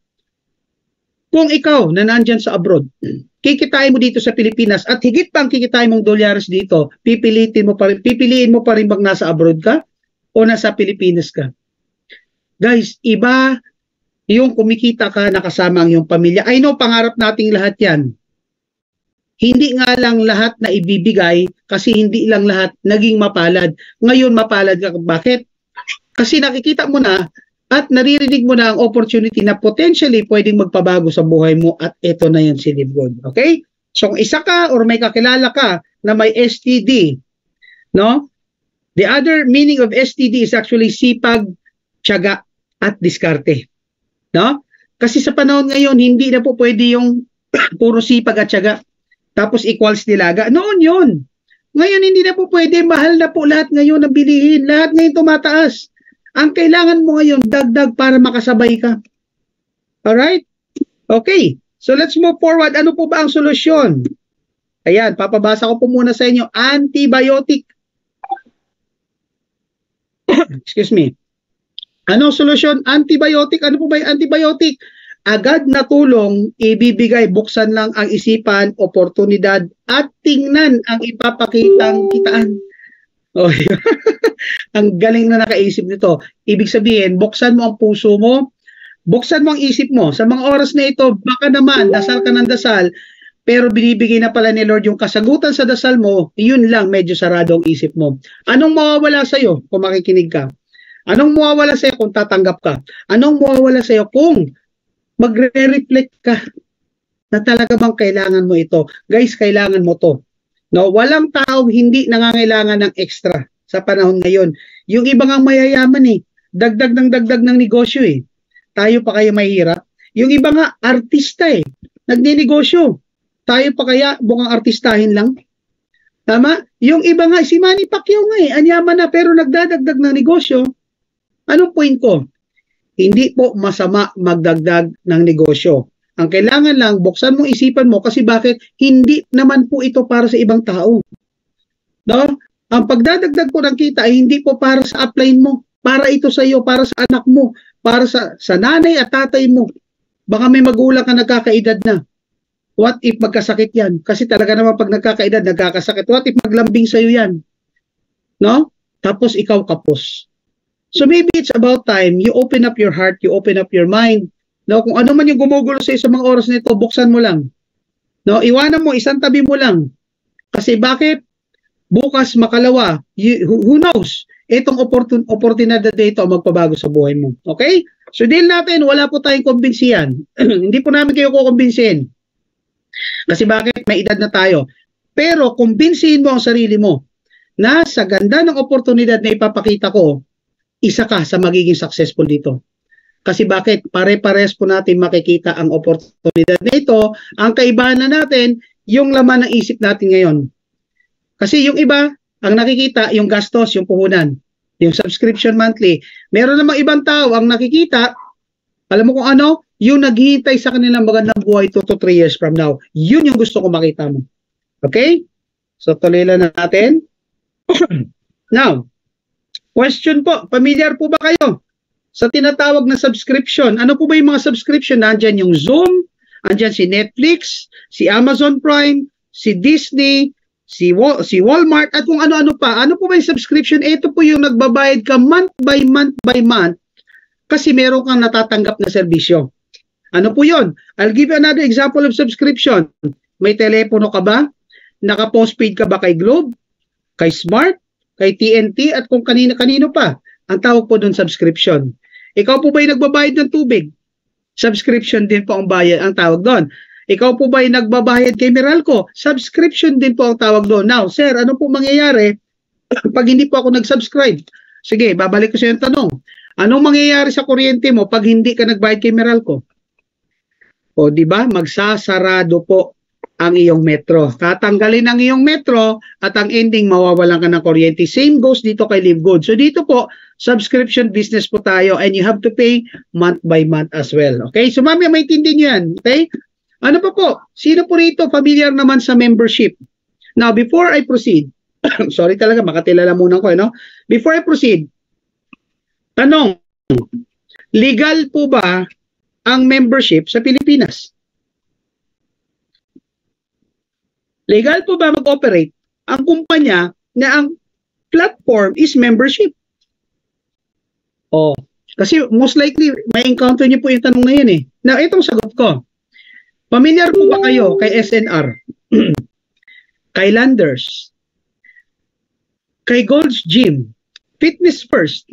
kung ikaw na nandyan sa abroad, kikitain mo dito sa Pilipinas at higit pang kikitain mong dolyares dito, pipiliin mo pa rin bang nasa abroad ka o nasa Pilipinas ka? Guys, iba yung kumikita ka nakasama ang iyong pamilya. I know, pangarap nating lahat yan. Hindi nga lang lahat na ibibigay kasi hindi lang lahat naging mapalad. Ngayon mapalad ka. Bakit? Kasi nakikita mo na at naririnig mo na ang opportunity na potentially pwedeng magpabago sa buhay mo at ito na yun si Live Good. Okay? So kung isa ka or may kakilala ka na may STD, no? The other meaning of STD is actually sipag, tiyaga at diskarte. No? Kasi sa panahon ngayon, hindi na po pwede yung puro sipag at tiyaga. Tapos equals nilaga. Noon yun. Ngayon hindi na po pwede. Mahal na po lahat ngayon ang bilihin. Lahat ngayon tumataas. Ang kailangan mo ngayon, dagdag para makasabay ka. Alright? Okay. So let's move forward. Ano po ba ang solusyon? Ayan, papabasa ko po muna sa inyo. Antibiotic. Excuse me. Anong solusyon? Antibiotic. Ano po ba yung antibiotic? Agad na tulong, ibibigay, buksan lang ang isipan, oportunidad, at tingnan ang ipapakitang kitaan. Oh, ang galing na nakaisip nito. Ibig sabihin, buksan mo ang puso mo, buksan mo ang isip mo. Sa mga oras na ito, baka naman, dasal ka ng dasal, pero binibigay na pala ni Lord yung kasagutan sa dasal mo, yun lang, medyo sarado ang isip mo. Anong mawawala sa'yo kung makikinig ka? Anong mawawala sa'yo kung tatanggap ka? Anong mawawala sa'yo kung magre-reflect ka na talaga bang kailangan mo ito? Guys, kailangan mo to. No, walang taong hindi nangangailangan ng extra sa panahon ngayon. Yung iba ngang mayayaman dagdag ng negosyo Tayo pa kaya mahirap? Yung iba nga artista nagninegosyo. Tayo pa kaya bukang artistahin lang? Tama? Yung iba nga, si Manny Pacquiao nga anyaman na pero nagdadagdag ng negosyo. Anong point ko? Hindi po masama magdagdag ng negosyo. Ang kailangan lang, buksan mo isipan mo kasi bakit? Hindi naman po ito para sa ibang tao. No? Ang pagdadagdag po ng kita ay hindi po para sa upline mo. Para ito sa iyo, para sa anak mo, para sa nanay at tatay mo. Baka may magulang ka nagkakaedad na. What if magkasakit yan? Kasi talaga naman pag nagkakaedad, nagkakasakit. What if maglambing sa iyo yan? No? Tapos ikaw kapos. So maybe it's about time you open up your heart, you open up your mind. No, kung ano man yung gumugulo sa mga oras nito, buksan mo lang. No, iwanan mo, isang tabi mo lang. Kasi bakit? Bukas makalawa, who knows? Itong oportunidad na ito magpabago sa buhay mo. Okay? So deal natin, wala po tayong kumbinsiyan. Hindi po namin kayo kukumbinsin. Kasi bakit? May edad na tayo. Pero kumbinsihin mo ang sarili mo na sa ganda ng oportunidad na ipapakita ko, isa ka sa magiging successful dito. Kasi bakit? Pare-pares po natin makikita ang oportunidad na ito. Ang kaibahan na natin, yung laman ng isip natin ngayon. Kasi yung iba, ang nakikita, yung gastos, yung puhunan, yung subscription monthly. Meron namang ibang tao, ang nakikita, alam mo kung ano? Yung naghihintay sa kanilang magandang buhay 2 to 3 years from now. Yun yung gusto ko makita mo. Okay? So, tuloy lang natin. Now, question po, familiar po ba kayo sa tinatawag na subscription? Ano po ba yung mga subscription? Nandyan yung Zoom, andyan si Netflix, si Amazon Prime, si Disney, si Walmart, at kung ano-ano pa. Ano po ba yung subscription? Ito po yung nagbabayad ka month by month kasi meron kang natatanggap na serbisyo. Ano po yun? I'll give you another example of subscription. May telepono ka ba? Naka-postpaid ka ba kay Globe? Kay Smart? Kay TNT? At kung kanino pa? Ang tawag po doon subscription. Ikaw po ba yung nagbabayad ng tubig? Subscription din po ang bayad, ang tawag doon. Ikaw po ba yung nagbabayad kay Meralco? Subscription din po ang tawag doon. Now, sir, ano po mangyayari pag hindi po ako nag-subscribe? Sige, babalik ko sa yung tanong. Anong mangyayari sa kuryente mo pag hindi ka nagbayad kay Meralco? O di ba? Magsasarado po ang iyong metro. Tatanggalin ang iyong metro at ang ending mawawalan ka ng kuryente. Same goes dito kay LiveGood. So dito po, subscription business po tayo and you have to pay month by month as well. Okay? So mamaya maintindihan nyo yan. Okay? Ano pa po? Sino po rito familiar naman sa membership? Now, before I proceed, sorry talaga, makatilala muna ko, no? Before I proceed, tanong, legal po ba ang membership sa Pilipinas? Legal po ba mag-operate ang kumpanya na ang platform is membership? Oh, kasi most likely may encounter niyo po yung tanong na yan eh. Now, itong sagot ko. Familiar po ba kayo kay SNR? Kay Landers? Kay Gold's Gym? Fitness First?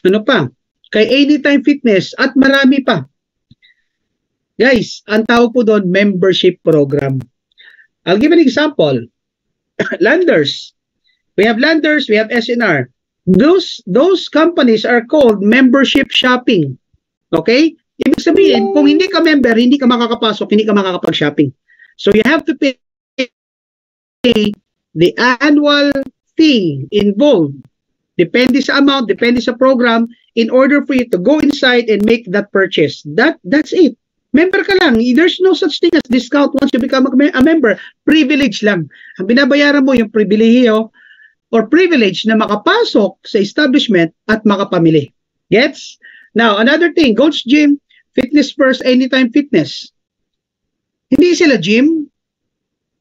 Ano pa? Kay Anytime Fitness at marami pa. Guys, ang tawag po doon membership program. I'll give an example. Landers. We have Landers, we have SNR. Those companies are called membership shopping. Okay? Ibig sabihin, kung hindi ka member, hindi ka makakapasok, hindi ka makakapag-shopping. So you have to pay the annual fee involved. Depende sa amount, depende sa program, in order for you to go inside and make that purchase. That's it. Member ka lang. There's no such thing as discount once you become a member. Privilege lang. Ang binabayaran mo yung pribilehiyo or privilege na makapasok sa establishment at makapamili. Gets? Now, another thing, Gold's Gym, Fitness First, Anytime Fitness. Hindi sila gym.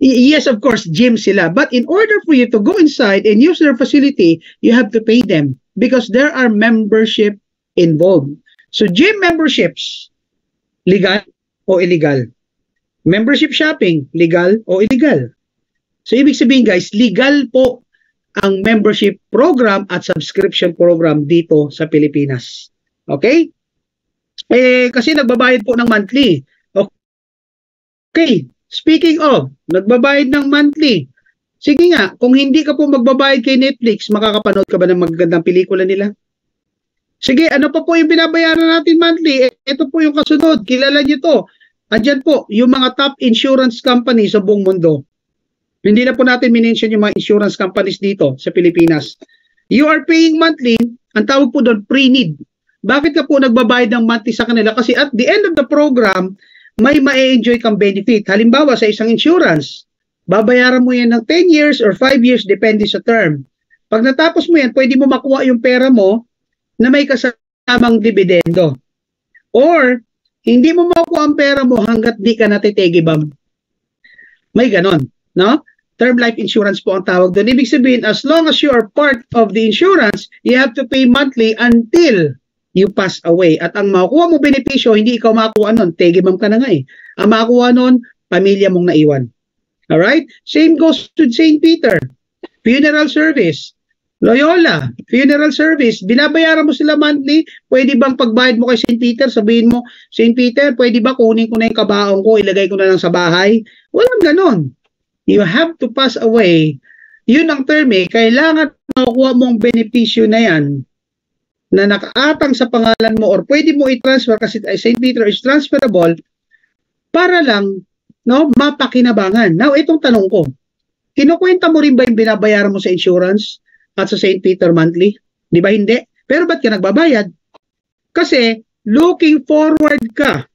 Yes, of course, gym sila. But in order for you to go inside and use their facility, you have to pay them because there are membership involved. So, gym memberships, legal o illegal? Membership shopping, legal o illegal? So, ibig sabihin guys, legal po ang membership program at subscription program dito sa Pilipinas. Okay? Kasi nagbabayad po ng monthly. Okay, speaking of, nagbabayad ng monthly. Sige nga, kung hindi ka po magbabayad kay Netflix, makakapanood ka ba ng magagandang pelikula nila? Sige, ano pa po yung binabayaran natin monthly? Ito po yung kasunod. Kilala nyo to. Andyan po, yung mga top insurance companies sa buong mundo. Hindi na po natin minention yung mga insurance companies dito sa Pilipinas. You are paying monthly, ang tawag po doon, pre-need. Bakit ka po nagbabayad ng monthly sa kanila? Kasi at the end of the program, may ma-enjoy kang benefit. Halimbawa, sa isang insurance, babayaran mo yan ng 10 years or 5 years, depende sa term. Pag natapos mo yan, pwede mo makuha yung pera mo na may kasamang dividendo. Or, hindi mo makuha ang pera mo hanggat di ka natitigibam. May ganon, no? Term life insurance po ang tawag doon. Ibig sabihin, as long as you are part of the insurance, you have to pay monthly until you pass away. At ang makuha mo benepisyo, hindi ikaw makuha nun. Tigibam ka na nga eh. Ang makuha nun, pamilya mong naiwan. Alright? Same goes to St. Peter. Funeral service. Loyola, funeral service, binabayaran mo sila monthly, pwede bang pagbayad mo kay St. Peter, sabihin mo, St. Peter, pwede ba kunin ko na yung kabaong ko, ilagay ko na lang sa bahay? Walang ganon. You have to pass away. Yun ang term eh, kailangan makuha mo ang benepisyo na yan, na nakaatang sa pangalan mo, or pwede mo i-transfer kasi St. Peter is transferable, para lang, no, mapakinabangan. Now, itong tanong ko, kinukwenta mo rin ba yung binabayaran mo sa insurance at sa St. Peter monthly? Di ba hindi? Pero ba't ka nagbabayad? Kasi looking forward ka.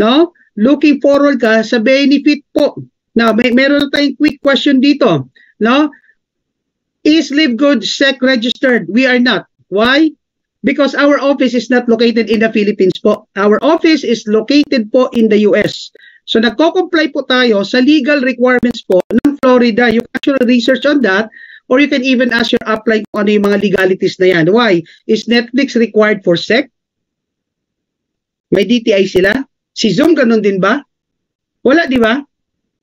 No? Looking forward ka sa benefit po. Now, meron na tayong quick question dito. No? Is LiveGood SEC registered? We are not. Why? Because our office is not located in the Philippines po. Our office is located po in the US. So nagko-comply po tayo sa legal requirements po ng Florida. You can actually research on that. Or you can even ask your upline kung ano yung mga legalities na yan. Why? Is Netflix required for SEC? May DTI sila? Si Zoom ganun din ba? Wala, di ba?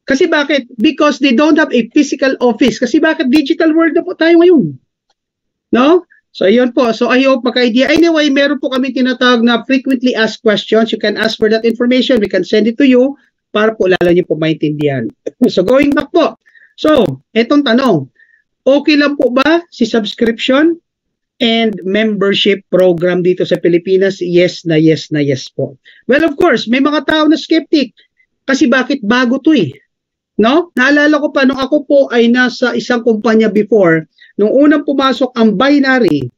Kasi bakit? Because they don't have a physical office. Kasi bakit? Digital world na po tayo ngayon. No? So, yun po. So, I hope maka-idea. Anyway, meron po kami tinatawag na frequently asked questions. You can ask for that information. We can send it to you para po lalo niyo po maintindihan. So, going back po. So, etong tanong. Okay lang po ba si subscription? and membership program dito sa Pilipinas? Yes na yes na yes po. Well, of course, may mga tao na skeptic. Kasi bakit bago to eh? No? Naalala ko pa nung ako po ay nasa isang kumpanya before, nung unang pumasok ang binary,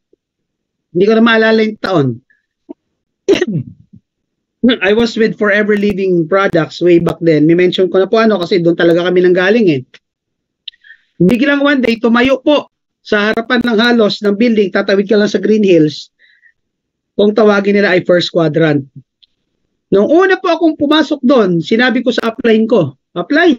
hindi ko na maalala yung taon. I was with Forever Living Products way back then. May mention ko na po kasi doon talaga kami nanggaling eh. Biglang one day, tumayo po sa harapan ng halos ng building, tatawid ka lang sa Green Hills, kung tawagin nila ay first quadrant. Nung una po akong pumasok doon, sinabi ko sa upline ko, apply.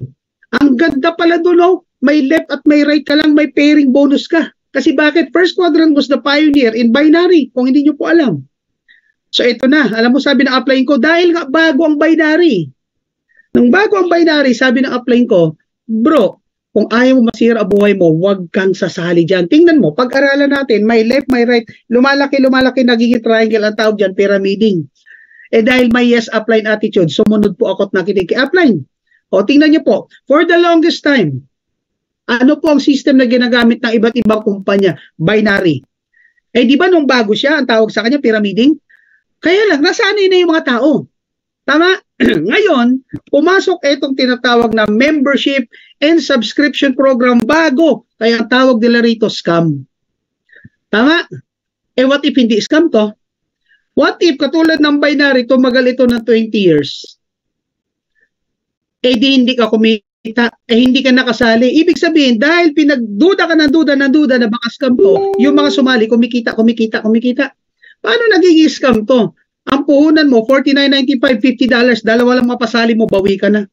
Ang ganda pala doon, oh. May left at may right ka lang, may pairing bonus ka. Kasi bakit? First quadrant was the pioneer in binary, kung hindi nyo po alam. So ito na, alam mo sabi ng upline ko, dahil nga bago ang binary. Nung bago ang binary, sabi ng upline ko, bro, kung ayaw mo masira ang buhay mo, huwag kang sasali dyan. Tingnan mo, pag-aralan natin, may left, may right, lumalaki, nagiging triangle ang tawag dyan, pyramiding. Eh dahil may yes upline attitude, sumunod po ako at nakinig kay upline. O tingnan niyo po, for the longest time, ano po ang system na ginagamit ng iba't ibang kumpanya? Binary. Eh di ba nung bago siya, ang tawag sa kanya, pyramiding? Kaya lang, nasanay na yung mga tao. Tama? Ngayon, pumasok itong tinatawag na membership and subscription program bago. Kaya ang tawag nila rito, scam. Tama? Eh what if hindi scam to? What if katulad ng binary, tumagal ito ng 20 years? Eh di hindi ka kumita, eh hindi ka nakasali. Ibig sabihin, dahil pinagduda ka ng duda na baka scam to, yung mga sumali, kumikita. Paano nagiging scam to? Ang puhunan mo, $49.95, $50, dalawa lang mapasali mo, bawi ka na.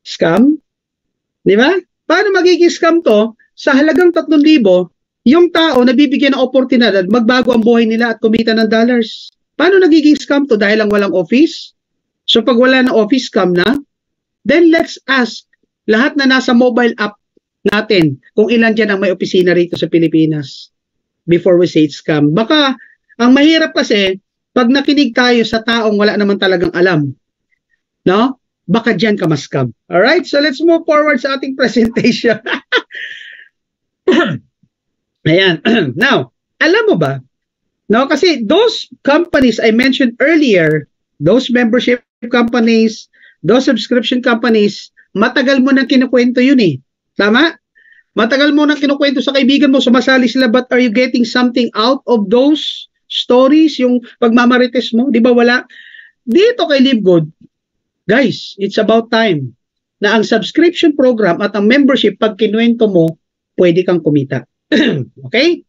Scam? Di ba? Paano magiging scam to? Sa halagang 3,000, yung tao nabibigyan ng oportunidad, magbago ang buhay nila at kumita ng dollars. Paano nagiging scam to? Dahil lang walang office? So pag wala na office, scam na? Then let's ask lahat na nasa mobile app natin kung ilan dyan ang may opisina rito sa Pilipinas before we say it's scam. Baka ang mahirap kasi pag nakinig tayo sa taong wala naman talagang alam, no? Baka dyan ka mas-scam. Alright? So let's move forward sa ating presentation. Ayan. Now, alam mo ba? No, kasi those companies I mentioned earlier, those membership companies, those subscription companies, matagal mo nang kinukwento yun eh. Tama? Matagal mo nang kinukwento sa kaibigan mo, sumasali sila, but are you getting something out of those stories? Yung pagmamarites mo, di ba wala? Dito kay Live Good, guys, it's about time na ang subscription program at ang membership, pag kinuwento mo, pwede kang kumita. Okay?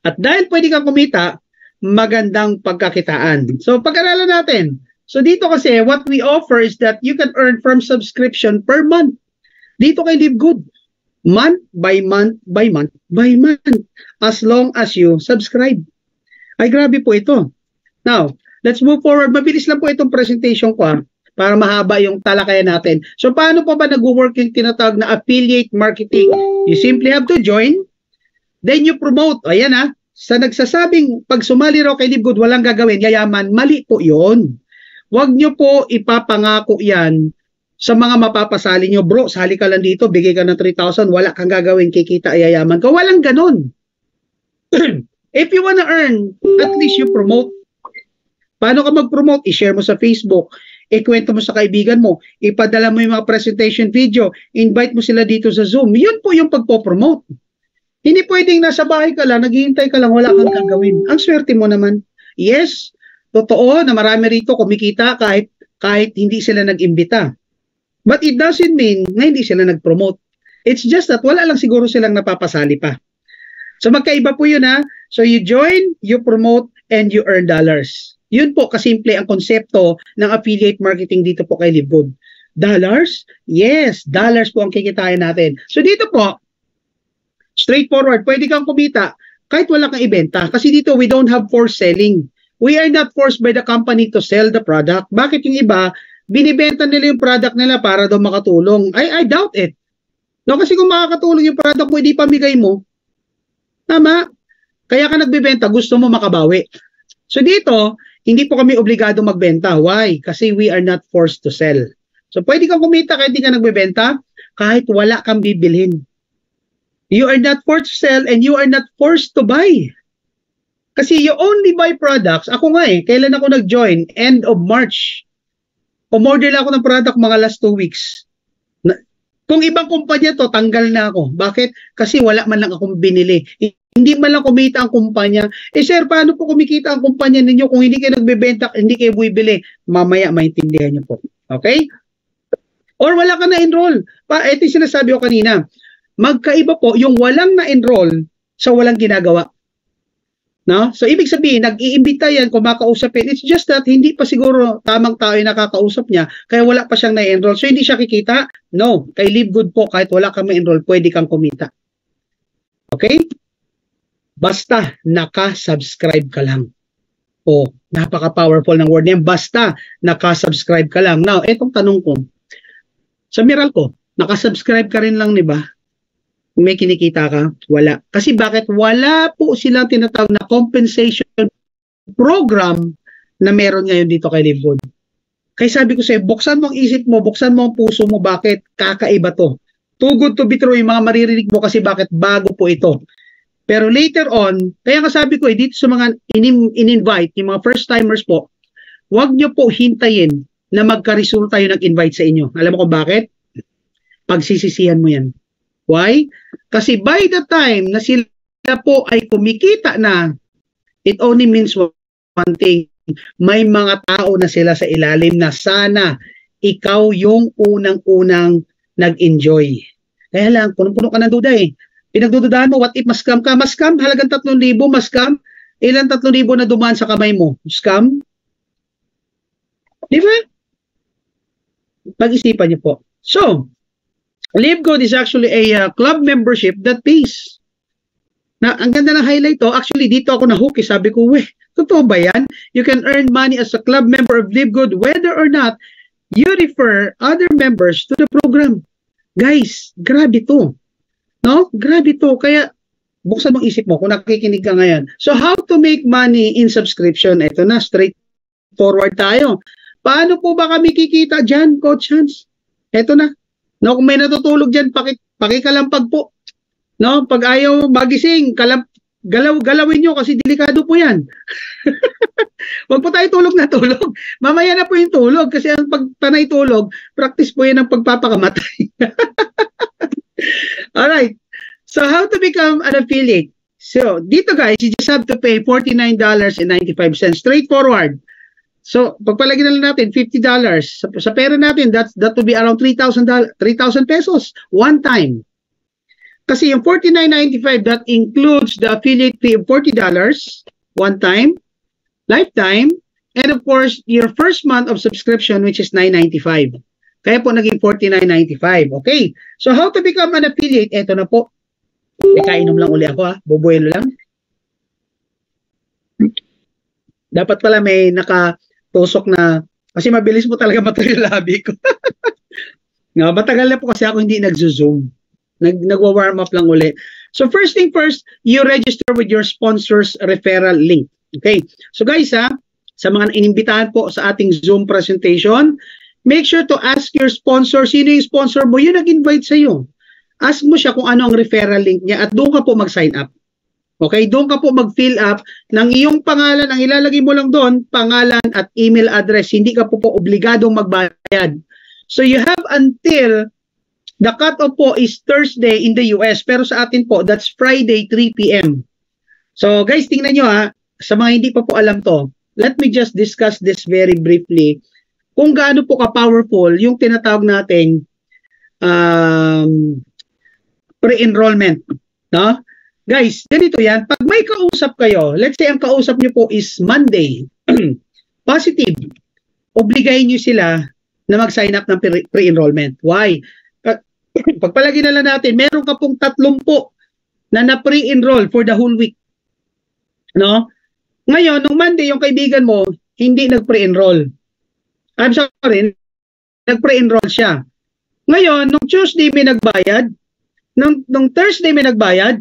At dahil pwede kang kumita, magandang pagkakitaan. So, pag-aralan natin. So, dito kasi, what we offer is that you can earn from subscription per month. Dito kay Live Good. Month by month by month by month. As long as you subscribe. Ay, grabe po ito. Now, let's move forward. Mabilis lang po itong presentation ko para mahaba yung talakayan natin. So, paano pa ba nag-work yung tinatawag na affiliate marketing? You simply have to join. Then you promote. Ayan sa nagsasabing pag sumali raw kay Live Good, walang gagawin, yayaman, mali po yun. Huwag nyo po ipapangako yan sa mga mapapasali nyo. Bro, sali ka lang dito, bigay ka ng 3,000, wala kang gagawin, kikita, yayaman ka. Walang ganon. If you wanna earn, at least you promote. Paano ka mag-promote? I-share mo sa Facebook, ikwento mo sa kaibigan mo, ipadala mo yung mga presentation video, invite mo sila dito sa Zoom. Yun po yung pagpo-promote. Hindi pwedeng nasa bahay ka lang, naghihintay ka lang, wala kang gagawin. Ang swerte mo naman. Yes, totoo na marami rito kumikita kahit hindi sila nag-imbita. But it doesn't mean na hindi sila nag-promote. It's just that wala lang siguro silang napapasali pa. So magkaiba po yun So you join, you promote, and you earn dollars. Yun po kasimple ang konsepto ng affiliate marketing dito po kay Live Good. Dollars? Yes, dollars po ang kikitain natin. So dito po, straightforward, pwede kang kumita kahit wala kang ibenta. Kasi dito we don't have forced selling. We are not forced by the company to sell the product. Bakit yung iba, binibenta nila yung product nila para daw makatulong? I doubt it. No, kasi kung makakatulong yung product mo, hindi pamigay mo. Tama? Kaya ka nagbebenta, gusto mo makabawi. So dito, hindi po kami obligado magbenta. Why? Kasi we are not forced to sell. So pwede kang kumita kahit hindi ka nagbebenta, kahit wala kang bibilhin. You are not forced to sell and you are not forced to buy. Kasi you only buy products. Ako nga kailan ako nag-join? End of March. Umorder lang ako ng product mga last 2 weeks. Kung ibang kumpanya to, tanggal na ako. Bakit? Kasi wala man lang akong binili. Hindi man lang kumita ang kumpanya. Sir, paano po kumikita ang kumpanya ninyo kung hindi kayo nagbebenta, hindi kayo bibili? Mamaya maintindihan niyo po. Okay? Or wala ka na-enroll. Ito yung sinasabi ko kanina. Magkaiba po yung walang na-enroll sa walang ginagawa. No? So, ibig sabihin, nag-iimbita yan, kumakausapin. It's just that, hindi pa siguro tamang tao yung nakakausap niya, kaya wala pa siyang na-enroll. So, hindi siya kikita? No. Kay Live Good po, kahit wala kang ma-enroll, pwede kang kumita. Okay? Basta, naka-subscribe ka lang. O, napaka-powerful ng word niyan. Basta, naka-subscribe ka lang. Now, etong tanong ko. Sa Meralco, naka-subscribe ka rin lang, di ba? May kinikita ka? Wala. Kasi bakit? Wala po silang tinatawag na compensation program na meron ngayon dito kay Live Good. Kaya sabi ko sa'yo, buksan mo ang isip mo, buksan mo ang puso mo, bakit? Kakaiba to. Too good to be true, yung mga maririnig mo kasi bakit bago po ito. Pero later on, kaya nga sabi ko dito sa mga in-invite, yung mga first-timers po, huwag nyo po hintayin na magka-resulta yung nag-invite sa inyo. Alam mo kung bakit? Pagsisisihan mo yan. Why? Kasi by the time na sila po ay kumikita na, it only means one thing. May mga tao na sila sa ilalim na sana ikaw yung unang-unang nag-enjoy. Kaya lang, punong-puno ka ng duda Pinagdududahan mo, what if ma-scam ka? Ma-scam, halagang 3,000, ma-scam. Ilan 3,000 na dumaan sa kamay mo? Scam? Di ba? Pag-isipan niyo po. So, Live Good is actually a club membership that pays. Na ang ganda ng highlight to, actually dito ako na-hook sabi ko, totoo ba yan? You can earn money as a club member of Live Good whether or not you refer other members to the program. Guys, grabe to. No? Grabe to. Kaya buksan mong isip mo kung nakikinig ka ngayon. So how to make money in subscription? Ito na, straightforward tayo. Paano po ba kami kikita dyan, Coach Hans? Ito na. No, kung may natutulog dyan, pakikalampag po. No, pag ayaw magising, galawin nyo kasi delikado po yan. Huwag po tayo tulog na tulog. Mamaya na po yung tulog kasi ang pagtanay tulog, practice po yan ng pagpapakamatay. Alright. So, how to become an affiliate? So, dito guys, you just have to pay $49.95. Straightforward. So, pagpalagyan na lang natin, $50. Sa pera natin, that would be around 3,000 pesos one time. Kasi yung $49.95, that includes the affiliate fee of $40 one time, lifetime, and of course, your first month of subscription, which is $9.95. Kaya po naging $49.95. Okay. So, how to become an affiliate? Ito na po. Kainom lang uli ako Bubuelo lang. Dapat pala may nakatusok na, kasi mabilis po talaga matuloy yung labi ko. No, matagal na po kasi ako hindi nagzo-zoom. Nagwa-warm up lang uli. So first thing first, you register with your sponsor's referral link. Okay. So guys sa mga inimbitahan po sa ating Zoom presentation, make sure to ask your sponsor, sino yung sponsor mo, yung nag-invite sa'yo. Ask mo siya kung ano ang referral link niya at doon ka po mag-sign up. Okay, doon ka po mag-fill up ng iyong pangalan, ang ilalagay mo lang doon, pangalan at email address. Hindi ka po obligadong magbayad. So you have until, the cutoff po is Thursday in the US, pero sa atin po, that's Friday 3 p.m. So guys, tingnan nyo sa mga hindi pa po alam to, let me just discuss this very briefly. Kung gaano po ka-powerful yung tinatawag nating pre-enrollment. No? Guys, ganito yan. Pag may kausap kayo, let's say ang kausap nyo po is Monday, positive, obligayin nyo sila na mag-sign up ng pre-enrollment. Why? Pagpalagay na lang natin, meron ka pong 30 na na-pre-enroll for the whole week. No? Ngayon, nung Monday, yung kaibigan mo, hindi nag-pre-enroll. I'm sorry, nag-pre-enroll siya. Ngayon, nung Tuesday may nagbayad, nung Thursday may nagbayad,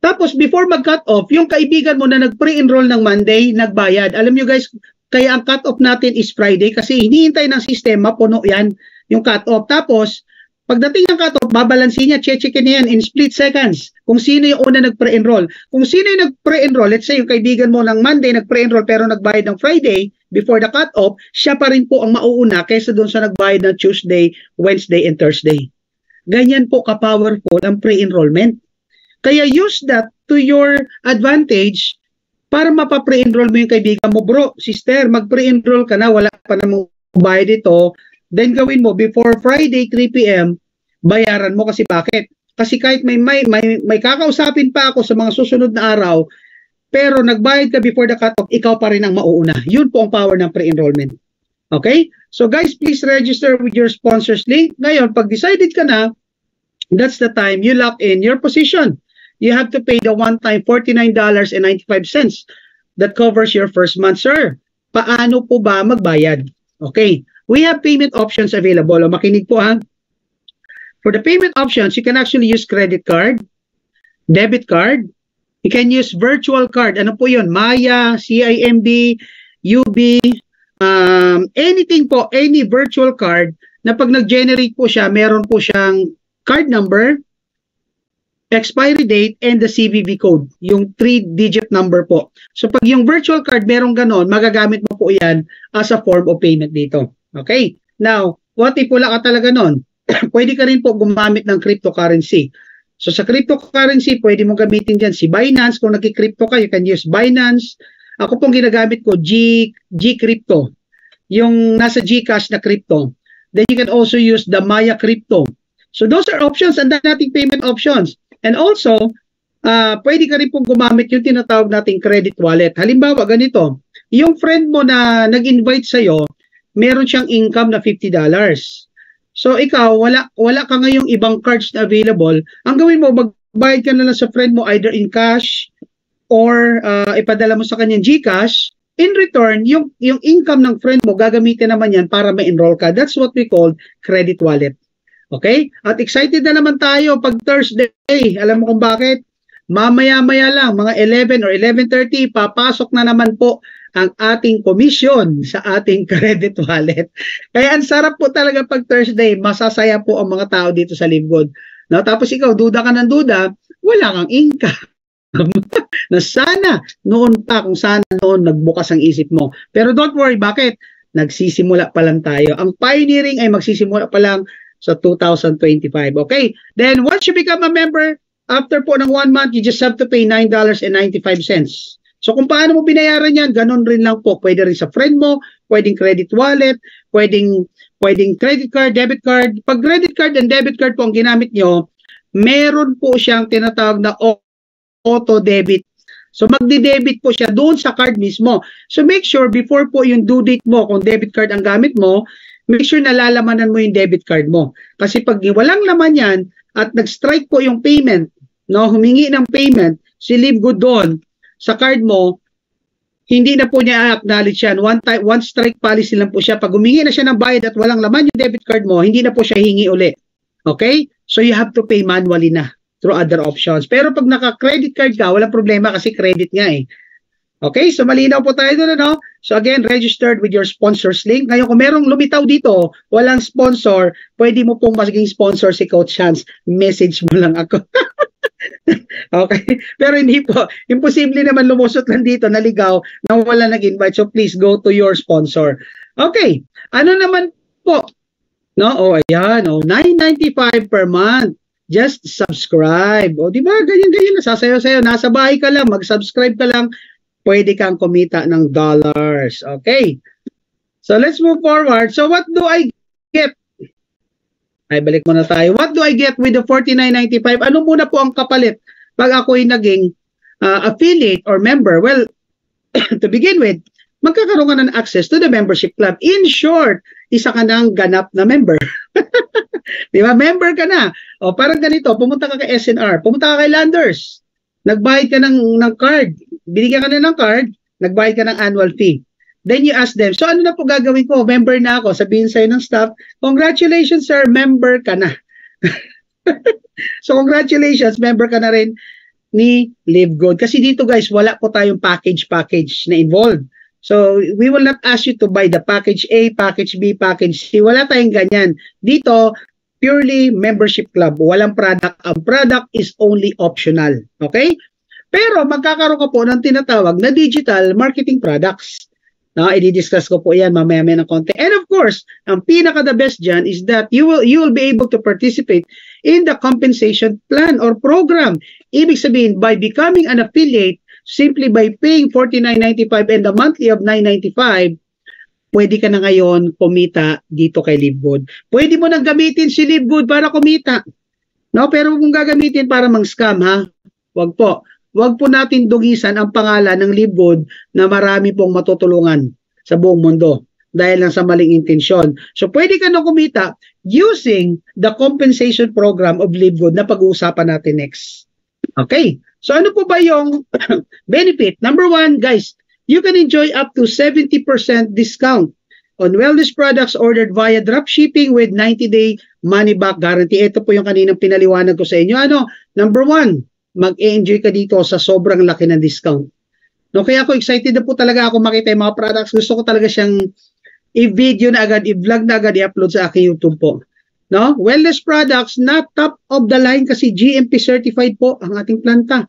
tapos before mag-cut off, yung kaibigan mo na nag-pre-enroll ng Monday, nagbayad. Alam nyo guys, kaya ang cut off natin is Friday kasi hinihintay ng sistema, puno yan, yung cut off. Tapos, Pagdating ng cut-off, babalansin niya, check-checkin niya yan in split seconds. Kung sino yung una nag-pre-enroll. Kung sino yung nag-pre-enroll, let's say yung kaibigan mo ng Monday nag-pre-enroll pero nagbayad ng Friday before the cut-off, siya pa rin po ang mauuna kaysa doon sa nagbayad ng Tuesday, Wednesday, and Thursday. Ganyan po ka-powerful ang pre-enrollment. Kaya use that to your advantage para mapa-pre-enroll mo yung kaibigan mo. Bro, sister, mag-pre-enroll ka na, wala pa namang bayad ito. Then gawin mo before Friday 3 p.m. bayaran mo kasi bakit? Kasi kahit may kakausapin pa ako sa mga susunod na araw, pero nagbayad ka before the cutoff, ikaw pa rin ang mauuna. Yun po ang power ng pre-enrollment. Okay? So guys, please register with your sponsors link. Ngayon, pag decided ka na, that's the time you lock in your position. You have to pay the one-time $49.95 that covers your first month, sir. Paano po ba magbayad? Okay. We have payment options available. O, makinig po ha. For the payment options, you can actually use credit card, debit card. You can use virtual card. Ano po yun? Maya, CIMB, UB, anything po, any virtual card na pag nag-generate po siya, meron po siyang card number, expiry date, and the CVV code. Yung 3-digit number po. So pag yung virtual card meron ganon, magagamit mo po yan as a form of payment dito. Okay. Now, what if wala ka talaga nun? Pwede ka rin po gumamit ng cryptocurrency. So sa cryptocurrency, pwede mo gamitin dyan si Binance. Kung nagki-crypto ka, you can use Binance. Ako pong ginagamit ko, G-Crypto. Yung nasa Gcash na crypto. Then you can also use the Maya Crypto. So those are options, and nating payment options. And also, pwede ka rin pong gumamit yung tinatawag nating credit wallet. Halimbawa, ganito. Yung friend mo na nag-invite sa'yo, meron siyang income na $50. So ikaw, wala ka ngayong ibang cards na available. Ang gawin mo, magbayad ka na lang sa friend mo either in cash or ipadala mo sa kanyang Gcash. In return, yung income ng friend mo, gagamitin naman yan para ma-enroll ka. That's what we call credit wallet. Okay? At excited na naman tayo pag Thursday. Alam mo kung bakit? Mamaya-maya lang, mga 11 or 11:30, papasok na naman po ang ating commission sa ating credit wallet. Kaya ang sarap po talaga pag Thursday, masasaya po ang mga tao dito sa Live Good. No? Tapos ikaw, duda ka ng duda, wala kang income. Na sana noon pa, kung sana noon nagbukas ang isip mo. Pero don't worry, bakit? Nagsisimula pa lang tayo. Ang pioneering ay magsisimula pa lang sa 2025. Okay? Then once you become a member, after po ng 1 month, you just have to pay $9.95. So kung paano mo binayaran yan, ganun rin lang po. Pwede rin sa friend mo, pwedeng credit wallet, pwedeng credit card, debit card. Pag credit card and debit card po ang ginamit nyo, meron po siyang tinatawag na auto-debit. So magdi-debit po siya doon sa card mismo. So make sure before po yung due date mo, kung debit card ang gamit mo, make sure nalalaman mo yung debit card mo. Kasi pag walang laman yan at nag-strike po yung payment, no, humingi ng payment, si Live Good doon sa card mo, hindi na po niya acknowledge yan. One strike policy lang po siya. Pag humingi na siya ng bayad at walang laman yung debit card mo, hindi na po siya hingi uli. Okay? So you have to pay manually na through other options. Pero pag naka-credit card ka, walang problema kasi credit nga eh. Okay? So malinaw po tayo doon, ano? So again, registered with your sponsors link. Ngayon, kung merong lumitaw dito, walang sponsor, pwede mo pong maging sponsor si Coach Hans. Message mo lang ako. Okay? Pero hindi po. Imposible naman lumusot lang dito, naligaw, na wala nag-invite. So please go to your sponsor. Okay. Ano naman po? No? Oh, ayan. Oh, $9.95 per month. Just subscribe. O, di ba? Ganyan-ganyan. Nasasayo-sayo. Nasa bahay ka lang. Mag-subscribe ka lang. Pwede kang kumita ng dollars. Okay. So let's move forward. So what do I get? Ay, balik muna tayo. What do I get with the $49.95? Ano muna po ang kapalit pag ako'y naging affiliate or member? Well, to begin with, magkakaroon ka ng access to the membership club. In short, isa ka ng ganap na member. Di ba? Member ka na. O, parang ganito, pumunta ka kay SNR, pumunta ka kay Landers, nagbayad ka ng card, binigyan ka na ng card, nagbayad ka ng annual fee. Then you ask them, so ano na po gagawin ko? Member na ako. Sabihin sa'yo ng staff, congratulations sir, member ka na. So congratulations, member ka na rin ni Live Good. Kasi dito guys, wala po tayong package na involved. So we will not ask you to buy the package A, package B, package C. Wala tayong ganyan. Dito, purely membership club. Walang product. Ang product is only optional. Okay? Pero magkakaroon ka po ng tinatawag na digital marketing products. I-discuss ko po yan mamaya-maya ng konti. And of course, ang pinaka-the best dyan is that you will be able to participate in the compensation plan or program. Ibig sabihin, by becoming an affiliate, simply by paying $49.95 and the monthly of $9.95, pwede ka na ngayon kumita dito kay LiveGood. Pwede mo nang gamitin si LiveGood para kumita. No? Pero kung gagamitin para mang-scam, ha? Wag po. Wag po natin dugisan ang pangalan ng LiveGood na marami pong matutulungan sa buong mundo dahil lang sa maling intensyon. So pwede ka na kumita using the compensation program of LiveGood na pag-uusapan natin next. Okay. So ano po ba yung benefit? Number one, guys, you can enjoy up to 70% discount on wellness products ordered via dropshipping with 90-day money-back guarantee. Ito po yung kaninang pinaliwanag ko sa inyo. Number one, mag-enjoy ka dito sa sobrang laki ng discount. No, kaya ako excited na po talaga ako makita yung mga products. Gusto ko talaga siyang i-video na agad, i-vlog na agad, i-upload sa aking YouTube po. No? Wellness products, not top of the line kasi GMP certified po ang ating planta.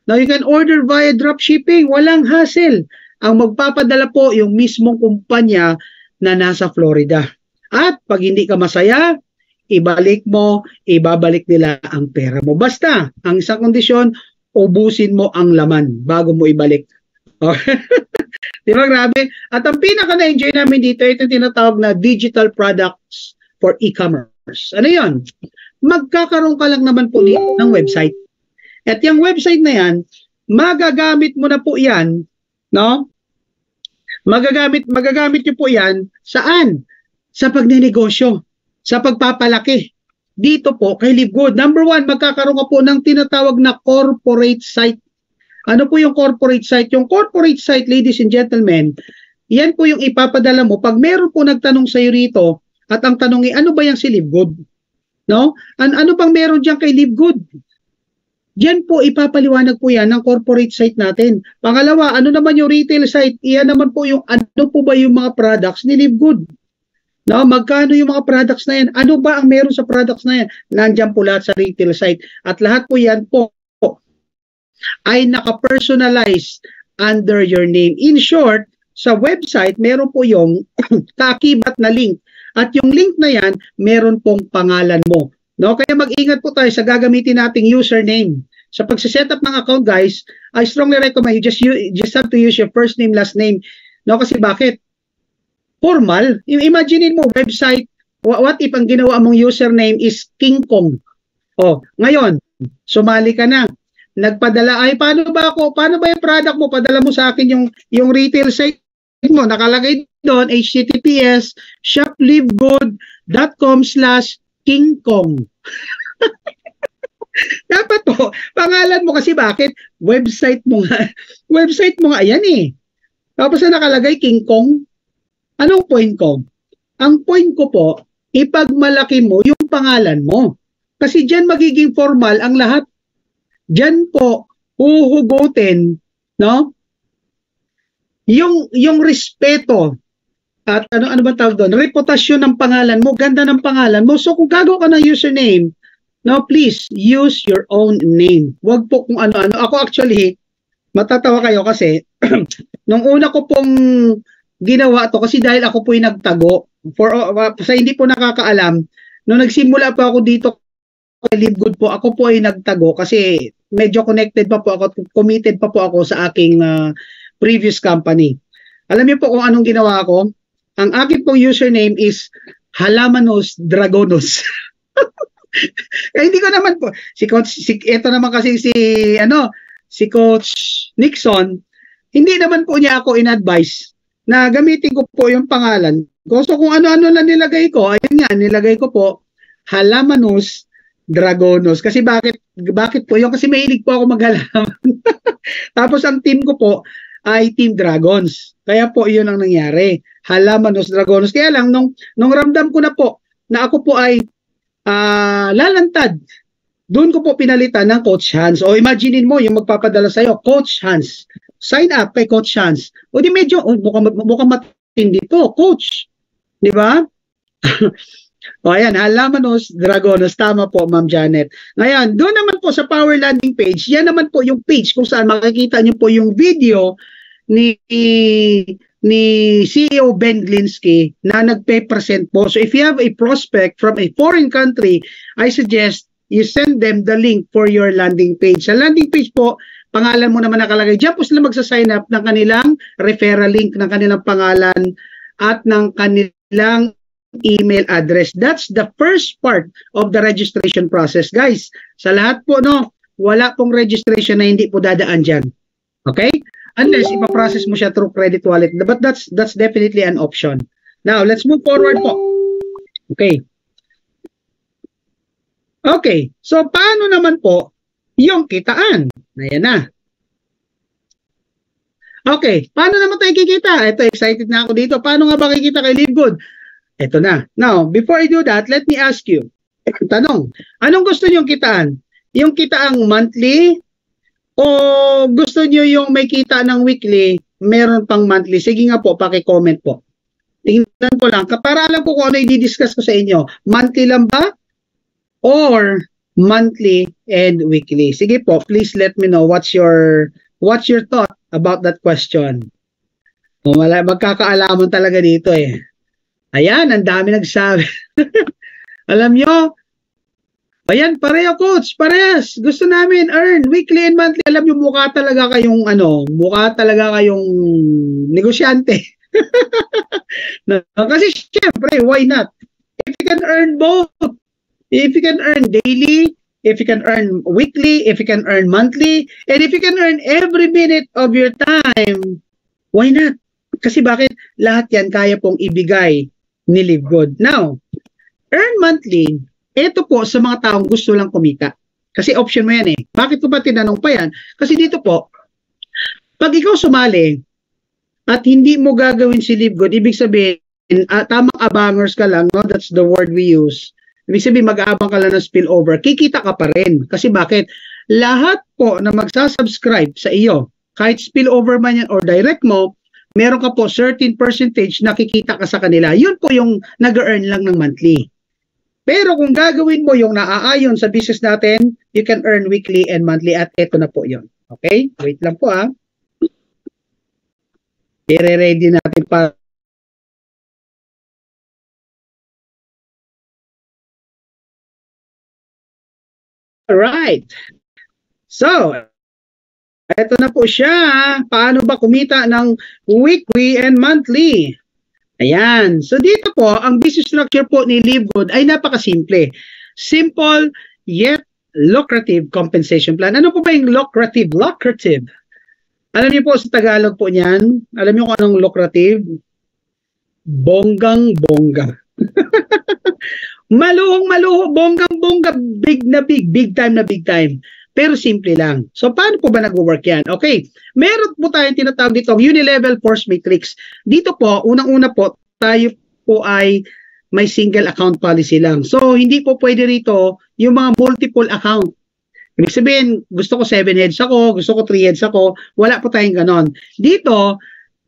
Now, you can order via dropshipping. Walang hassle. Ang magpapadala po yung mismong kumpanya na nasa Florida. At pag hindi ka masaya, ibalik mo, ibabalik nila ang pera mo. Basta, ang isang kondisyon, ubusin mo ang laman bago mo ibalik. Di ba, grabe? At ang pinaka na-enjoy namin dito, ito tinatawag na digital products for e-commerce. Ano yun? Magkakaroon ka lang naman po ng website. At yung website na yan, magagamit mo na po yan, no? Magagamit nyo po yan, saan? Sa pagnenegosyo. Sa pagpapalaki. Dito po kay LiveGood. Number one, magkakaroon ka po ng tinatawag na corporate site. Ano po yung corporate site? Yung corporate site, ladies and gentlemen, yan po yung ipapadala mo. Pag meron po nagtanong sa iyo rito, at ang tanong ano ba yung si LiveGood? No? Ano bang meron dyan kay LiveGood? Diyan po ipapaliwanag po yan ng corporate site natin. Pangalawa, ano naman yung retail site? Iyan naman po yung ano po ba yung mga products ni LiveGood? No, magkano yung mga products na yan? Ano ba ang meron sa products na yan? Nandiyan po lahat sa retail site. At lahat po yan po ay naka-personalize under your name. In short, sa website, meron po yung kaakibat na link. At yung link na yan, meron pong pangalan mo. No? Kaya mag-ingat po tayo sa gagamitin nating username. Sa pagsiset up ng account, guys, I strongly recommend you just have to use your first name, last name. No? Kasi bakit? Formal. Imagine mo, website, what if ang ginawa mong username is King Kong? Ngayon, sumali ka na. Nagpadala, paano ba yung product mo? Padala mo sa akin yung retail site mo. Nakalagay doon, https shoplivgood.com/kingkong. Dapat po, pangalan mo kasi bakit? Website mo nga, yan eh. Tapos na nakalagay King Kong. Anong point ko? Ang point ko po, ipagmalaki mo yung pangalan mo. Kasi diyan magiging formal ang lahat. Diyan po huhugutin, no? Yung respeto at ano ba tawag doon? Reputasyon ng pangalan mo, ganda ng pangalan mo. So kung gagawa ka ng username, no, please use your own name. Huwag po kung ano-ano. Ako actually, matatawa kayo kasi nung una ko pong ginawa to kasi dahil ako po yung nagtago sa hindi po nakakaalam nung nagsimula po ako dito kay LiveGood po, ako po ay nagtago kasi medyo connected pa po ako, committed pa po ako sa aking previous company. Alam niyo po kung anong ginawa ko? Ang aking pong username is Halamanos Dragonos. Kaya hindi ko naman po ito naman kasi si Coach Nixon, hindi naman po niya ako in-advise na gamitin ko po yung pangalan. So kung ano-ano lang nilagay ko, ayun nga, nilagay ko po, Halamanos Dragonos. Kasi bakit po yun? Kasi mahilig po ako maghalaman. Tapos ang team ko po ay Team Dragons. Kaya po yun ang nangyari. Halamanos Dragonos. Kaya lang, nung ramdam ko na po, na ako po ay lalantad, doon ko po pinalitan ng Coach Hans. O imaginein mo, yung magpapadala sa'yo, Coach Hans. Sign up kay Coach Hans. O di medyo, mukhang matindi to, Coach. Di ba? O ayan, Alamanos Dragonos, tama po Ma'am Janet. Ngayon, doon naman po sa Power Landing page, yan naman po yung page kung saan makikita nyo po yung video ni CEO Ben Glinsky na nagpe-present po. So if you have a prospect from a foreign country, I suggest you send them the link for your landing page. Sa landing page po, pangalan mo naman nakalagay. Diyan po sila magsa-sign up ng kanilang referral link, ng kanilang pangalan at ng kanilang email address. That's the first part of the registration process. Guys, sa lahat po, no, wala pong registration na hindi po dadaan dyan. Okay? Unless ipaprocess mo siya through credit wallet. But that's definitely an option. Now, let's move forward po. Okay. Okay. So, paano naman po yung kitaan? Ayan na. Okay. Paano naman tayo kikita? Ito, excited na ako dito. Paano nga ba kikita kay LiveGood? Ito na. Now, before I do that, let me ask you. Tanong, anong gusto niyong kitaan? Yung kitaang monthly o gusto niyo yung may kita ng weekly, meron pang monthly? Sige nga po, paki-comment po. Tingnan ko lang. Para alam ko kung ano i-discuss ko sa inyo. Monthly lang ba? Or monthly and weekly? Sige po, please let me know what's your thought about that question. Magkakaalaman talaga dito eh. Ayan, ang dami nagsabi. Alam nyo, ayan, pareho coach, parehas. Gusto namin earn weekly and monthly. Alam nyo, mukha talaga kayong negosyante. Kasi syempre, why not? If you can earn both, if you can earn daily, if you can earn weekly, if you can earn monthly, and if you can earn every minute of your time, why not? Kasi bakit? Lahat yan kaya pong ibigay ni LiveGood. Now, earn monthly, ito po sa mga taong gusto lang kumita. Kasi option mo yan eh. Bakit ko ba tinanong pa yan? Kasi dito po, pag ikaw sumali at hindi mo gagawin si LiveGood, ibig sabihin, tamang abangers ka lang, no? That's the word we use. Ibig sabihin, mag-aabang ka lang ng spillover, kikita ka pa rin. Kasi bakit? Lahat po na magsasubscribe sa iyo, kahit spillover man yan or direct mo, meron ka po certain percentage na kikita ka sa kanila. Yun po yung nag-earn lang ng monthly. Pero kung gagawin mo yung naaayon sa business natin, you can earn weekly and monthly at eto na po yun. Okay? Wait lang po I-ready natin pa. Alright. So, ito na po siya. Paano ba kumita ng weekly and monthly? Ayan. So dito po, ang business structure po ni LiveGood ay napakasimple. Simple yet lucrative compensation plan. Ano po ba yung lucrative? Lucrative. Alam niyo po sa Tagalog po niyan? Alam niyo kung anong lucrative? Bonggang-bongga. Maluhong-maluho, bonggang-bongga, big na big, big time na big time. Pero simple lang. So, paano po ba nag-work yan? Okay. Meron po tayong tinatawag dito, unilevel force matrix. Dito po, unang-una po, tayo po ay may single account policy lang. So, hindi po pwede rito yung mga multiple account. Ibig sabihin, gusto ko 7 heads ako, gusto ko 3 heads ako. Wala po tayong ganon. Dito,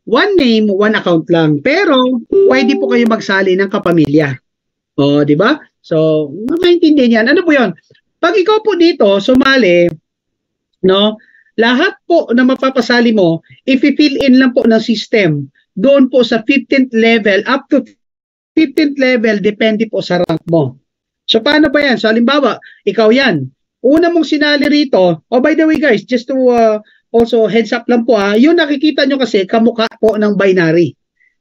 one name, one account lang. Pero, pwede po kayo magsali ng kapamilya. O, di ba? So, maintindihan yan. Ano po yun? Pag ikaw po dito, sumali, no, lahat po na mapapasali mo, i-fill in lang po ng system. Doon po sa 15th level, up to 15th level, depende po sa rank mo. So, paano ba yan? So, halimbawa, ikaw yan. Una mong sinali rito, oh, by the way guys, just to also heads up lang po yung nakikita nyo kasi, kamukha po ng binary.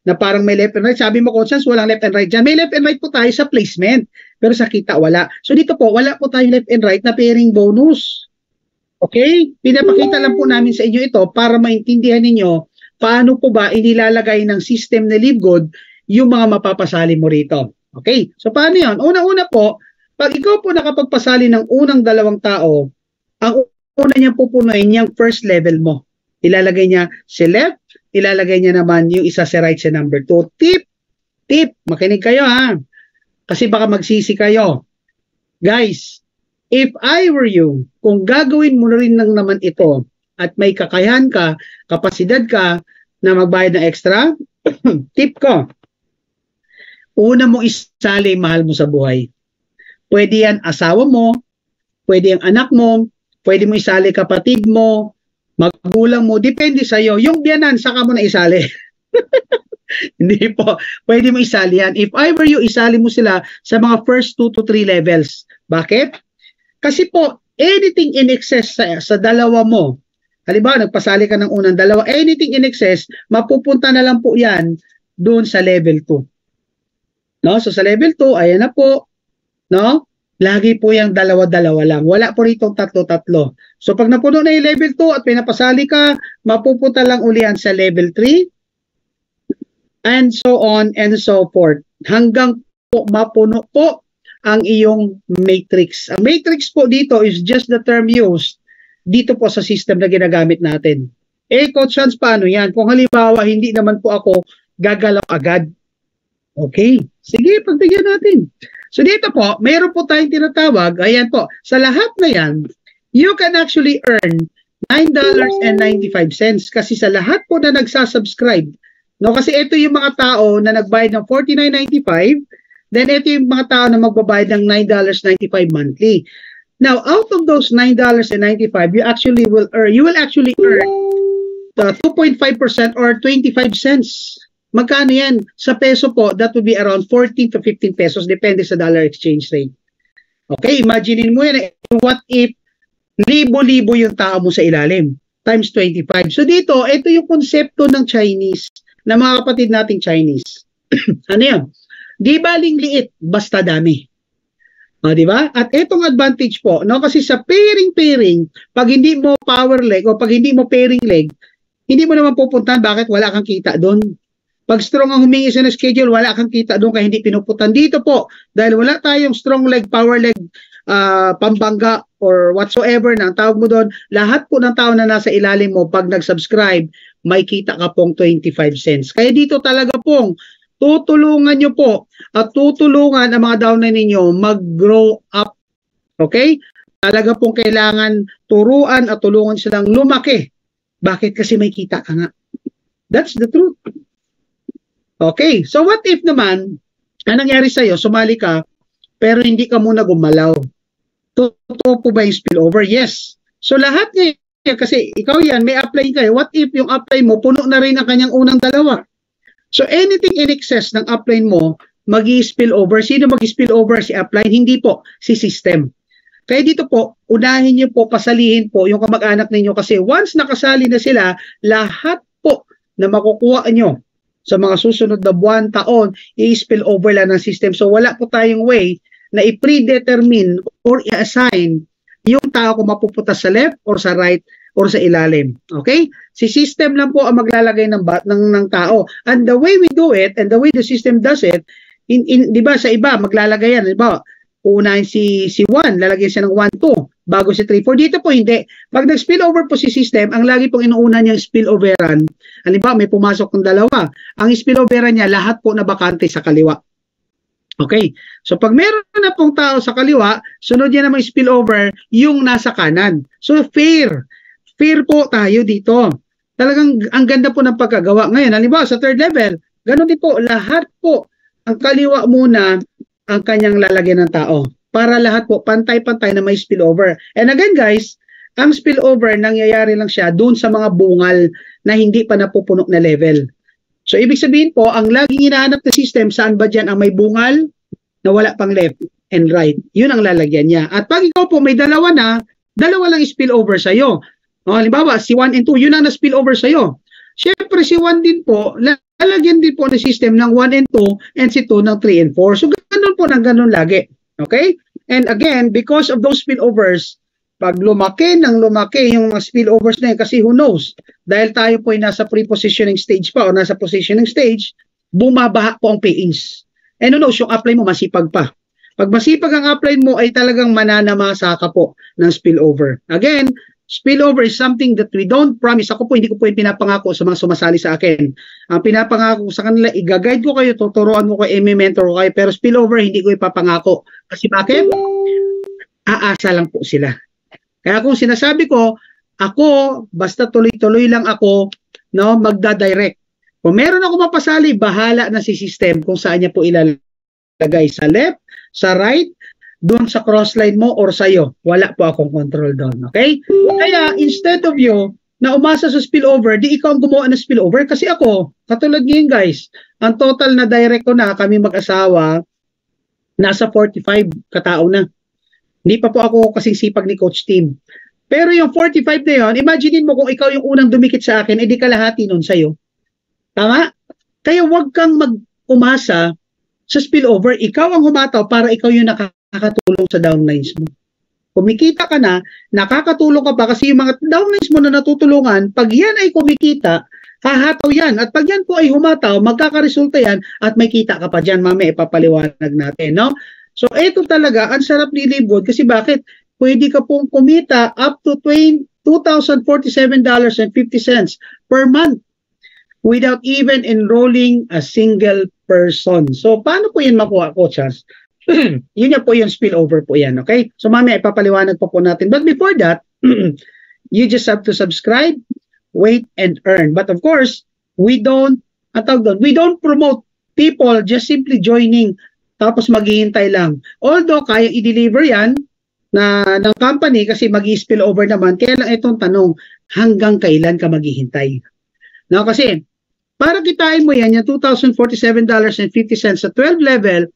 Na parang may left and right. Sabi mo, Coach Hans, walang left and right dyan. May left and right po tayo sa placement. Pero sa kita, wala. So dito po, wala po tayong left and right na pairing bonus. Okay? Pinapakita lang po namin sa inyo ito para maintindihan ninyo paano po ba inilalagay ng system na LiveGood yung mga mapapasali mo rito. Okay? So paano yan? Una-una po, pag ikaw po nakapagpasali ng unang 2 tao, ang una niya pupunuin yung first level mo. Ilalagay niya si left, ilalagay niya naman yung isa sa right sa number 2. Tip, makinig kayo Kasi baka magsisi kayo. Guys, if I were you, kung gagawin mo rin lang naman ito at may kakayahan ka, kapasidad ka na magbayad ng extra, tip ko, una mong isali mahal mo sa buhay. Pwede yan asawa mo, pwede yung anak mo, pwede mo isali kapatid mo, magulang mo, depende sa'yo. Yung biyanan, saka mo na isali. Hindi po. Pwede mo isali yan. If I were you, isali mo sila sa mga first 2 to 3 levels. Bakit? Kasi po, anything in excess sa dalawa mo, halimbawa, nagpasali ka ng unang dalawa, anything in excess, mapupunta na lang po yan doon sa level 2. No? So sa level 2, ayan na po, no? Lagi po yung dalawa-dalawa lang. Wala po rito tatlo-tatlo. So pag napuno na yung level 2 at pinapasali ka, mapupunta lang uli yan sa level 3 and so on and so forth. Hanggang po mapuno po ang iyong matrix. Ang matrix po dito is just the term used dito po sa system na ginagamit natin. Coach Hans, paano yan? Kung halimbawa, hindi naman po ako gagalaw agad. Okay. Sige, pagbigyan natin. So dito po, mayroon po tayong tinatawag, ayan po, sa lahat na yan, you can actually earn $9.95 kasi sa lahat po na nagsasubscribe, no, kasi ito yung mga tao na nagbayad ng $49.95, then ito yung mga tao na magbabayad ng $9.95 monthly. Now, out of those $9.95, you will actually earn 2.5% or 25 cents. Magkano yan? Sa peso po, that would be around 14 to 15 pesos, depende sa dollar exchange rate. Okay, imaginein mo yan. What if libo-libo yung tao mo sa ilalim? Times 25. So dito, ito yung konsepto ng Chinese, na mga kapatid nating Chinese. Ano yan? Di baling liit, basta dami. O, di ba? At itong advantage po, no? Kasi sa pairing, pag hindi mo power leg o pag hindi mo pairing leg, hindi mo naman pupuntahan, bakit wala kang kita doon? Pag strong ang humingi sa schedule, wala kang kita doon kaya hindi pinuputan. Dito po, dahil wala tayong strong leg, power leg, pambangga, or whatsoever na ang tawag mo doon, lahat po ng tao na nasa ilalim mo, pag nag-subscribe, may kita ka pong 25 cents. Kaya dito talaga pong, tutulungan nyo po at tutulungan ang mga downline ninyo mag-grow up. Okay? Talaga pong kailangan turuan at tulungan silang lumaki. Bakit? Kasi may kita ka nga. That's the truth. Okay, so what if naman, ang nangyari sa'yo, sumali ka, pero hindi ka muna gumalaw? Totoo po ba yung spillover? Yes. So lahat ngayon, kasi ikaw yan, may apply kayo. What if yung apply mo, puno na rin ang kanyang unang dalawa? So anything in excess ng upline mo, mag-i-spill over. Sino mag-i-spill over? Si upline? Hindi po, si system. Kaya dito po, unahin nyo po, pasalihin po yung kamag-anak ninyo kasi once nakasali na sila, lahat po na makukuha nyo sa mga susunod na buwan, taon, i-spill over lang ng system. So wala po tayong way na i-predetermine or i-assign yung tao kung mapupunta sa left or sa right or sa ilalim. Okay? Si system lang po ang maglalagay ng tao. And the way we do it and the way the system does it, di ba sa iba maglalagay yan, di ba? Uunahin si 1, lalagyan siya ng 1, 2, bago si 3, 4. Dito po hindi. Pag nag-spillover po si system, ang lagi pong inuuna niyang spilloveran, halimbawa may pumasok ng dalawa, ang spilloveran niya lahat po na bakante sa kaliwa. Okay. So pag meron na pong tao sa kaliwa, sunod niya namang spillover yung nasa kanan. So fair. Fair po tayo dito. Talagang ang ganda po ng pagkagawa. Ngayon, halimbawa sa third level, ganun din po, lahat po ang kaliwa muna ang kanyang lalagyan ng tao. Para lahat po, pantay-pantay na may spillover. And again guys, ang spillover, nangyayari lang siya doon sa mga bungal na hindi pa napupuno na level. So ibig sabihin po, ang laging hinahanap na system, saan ba dyan ang may bungal na wala pang left and right? Yun ang lalagyan niya. At pag ikaw po may dalawa na, dalawa lang spillover sa'yo. Halimbawa, si 1 and 2, yun ang na-spillover sa'yo. Siyempre, si 1 din po, lalagyan din po ng system ng 1 and 2 and si 2 ng 3 and 4. So, ganun po ng ganun lagi. Okay? And again, because of those spillovers, pag lumaki yung mga spillovers na yun, kasi who knows, dahil tayo po ay nasa pre-positioning stage pa o nasa positioning stage, bumabaha po ang pay-ins. And who knows, yung upline mo masipag pa. Pag masipag ang upline mo ay talagang mananamasa ka po ng spillover. Again, spillover is something that we don't promise. Ako po, hindi ko po yung pinapangako sa mga sumasali sa akin. Ang pinapangako sa kanila, i-guide ko kayo, tuturuan ko kayo, i-mentor ko kayo. Pero spillover, hindi ko ipapangako. Kasi bakit? Aasa lang po sila. Kaya kung sinasabi ko, ako, basta tuloy-tuloy lang ako, no, magda-direct. Kung meron ako mapasali, bahala na si system kung saan niya po ilalagay sa left, sa right, doon sa crossline mo or sa'yo. Wala po akong control doon. Okay? Kaya instead of you na umasa sa spillover, di ikaw ang gumawa ng spillover. Kasi ako, katulad ngayon guys, ang total na direct ko na, kami mag-asawa, nasa 45 katao na. Hindi pa po ako kasing sipag ni Coach Tim. Pero yung 45 na yun, imaginein mo kung ikaw yung unang dumikit sa akin, edi kalahati nun sa'yo. Tama? Kaya huwag kang mag-umasa sa spillover. Ikaw ang humataw para ikaw yung nakakatulong sa downlines mo. Kumikita ka na, nakakatulong ka pa kasi yung mga downlines mo na natutulungan, pag yan ay kumikita, hahataw yan. At pag yan po ay humataw, magkakaresulta yan at may kita ka pa dyan. Mamaya ipapaliwanag natin, no? So, ito talaga, ang sarap ni Livgood kasi bakit? Pwede ka pong kumita up to $2,047.50 per month without even enrolling a single person. So, paano po yan makuha, coaches? Yun yan po yung spillover po yan, okay? So, mamaya ipapaliwanag po natin. But before that, you just have to subscribe, wait, and earn. But of course, we don't promote people just simply joining tapos maghihintay lang. Although, kaya i-deliver yan ng company kasi mag-spill over naman. Kaya lang itong tanong, hanggang kailan ka maghihintay? No, kasi, para kitain mo yan, yung $2,047.50 sa 12 level,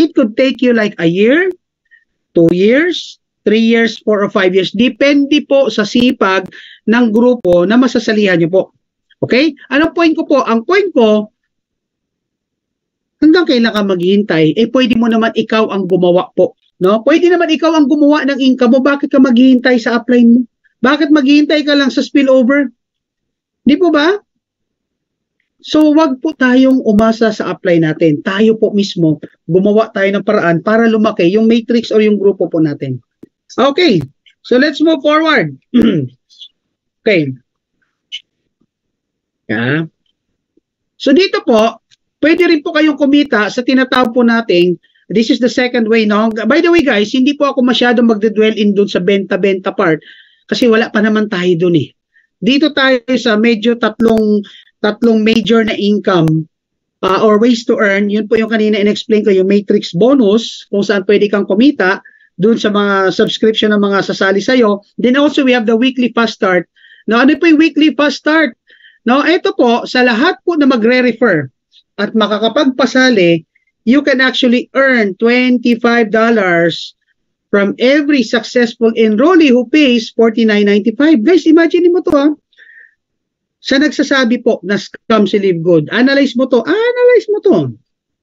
it could take you like a year, 2 years, 3 years, 4 or 5 years. Depende po sa sipag ng grupo na masasalihan nyo po. Okay? Anong point ko po? Ang point ko, hanggang kailan ka maghihintay, pwede mo naman ikaw ang gumawa po. No? Pwede naman ikaw ang gumawa ng income mo. Bakit ka maghihintay sa upline mo? Bakit maghihintay ka lang sa spillover? Di po ba? So, wag po tayong umasa sa upline natin. Tayo po mismo, gumawa tayo ng paraan para lumaki yung matrix o yung grupo po natin. Okay. So, let's move forward. Okay. Yeah. So, dito po, pwede rin po kayong kumita sa tinatawag po nating, this is the second way, no? By the way, guys, hindi po ako masyadong magde-dwell in dun sa benta-benta part kasi wala pa naman tayo dun eh. Dito tayo sa medyo tatlong major na income or ways to earn. Yun po yung kanina in-explain ko, yung matrix bonus, kung saan pwede kang kumita dun sa mga subscription ng mga sasali sa'yo. Then also, we have the weekly fast start. Now, ano po yung weekly fast start? Now, ito po, sa lahat po na magre-refer at makakapagpasali, you can actually earn $25 from every successful enrollee who pays $49.95. Guys, imagine mo to ha. Sa nagsasabi po na scam si Livgood, analyze mo to.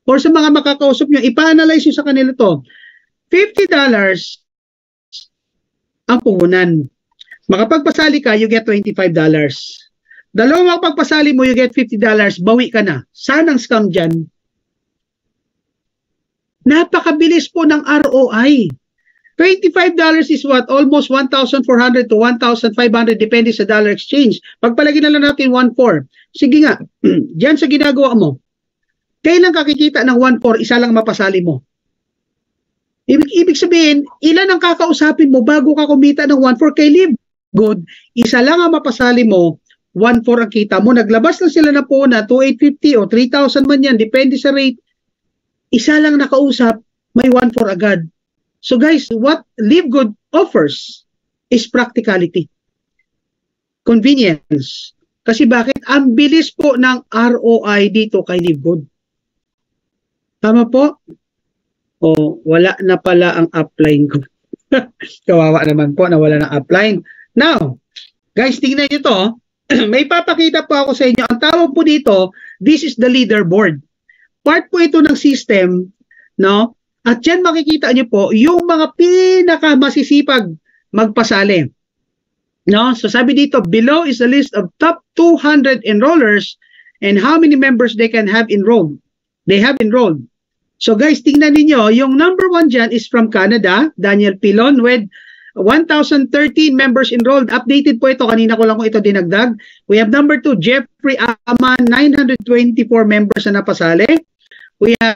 Or sa mga makakausap nyo, ipa-analyze nyo sa kanila to. $50 ang puhunan. Makapagpasali ka, you get $25. Dalawang makapagpasali mo, you get $50. Bawi ka na. Saan ang scam dyan? Napakabilis po ng ROI. $25 is what? Almost 1,400 to 1,500 depende sa dollar exchange. Pagpalagay na lang natin 1,400. Sige nga, dyan sa ginagawa mo, kailan kakikita ng 1,400, isa lang mapasali mo? Ibig sabihin, ilan ang kakausapin mo bago ka kumita ng 1,400 kay Livgood? Isa lang ang mapasali mo, 1,400 ang kita mo. Naglabas lang sila na po na 2,850 o 3,000 man yan, depende sa rate. Isa lang nakausap, may 1,400 agad. So guys, what Livgood offers is practicality. Convenience. Kasi bakit? Ang bilis po ng ROI dito kay Livgood. Tama po? O, wala na pala ang upline ko. Kawawa naman po na wala ng upline. Now, guys, tingnan nyo to. May papakita po ako sa inyo. Ang tawag po dito, this is the leaderboard. Part po ito ng system, no? At yan makikita nyo po yung mga pinakamasisipag magpasali. No? So sabi dito, below is a list of top 200 enrollers and how many members they can have enrolled. They have enrolled. So guys, tingnan niyo, yung number 1 dyan is from Canada, Daniel Pilon with 1,013 members enrolled. Updated po ito, kanina ko lang ito dinagdag. We have number 2, Jeffrey Aman, 924 members na napasali. We have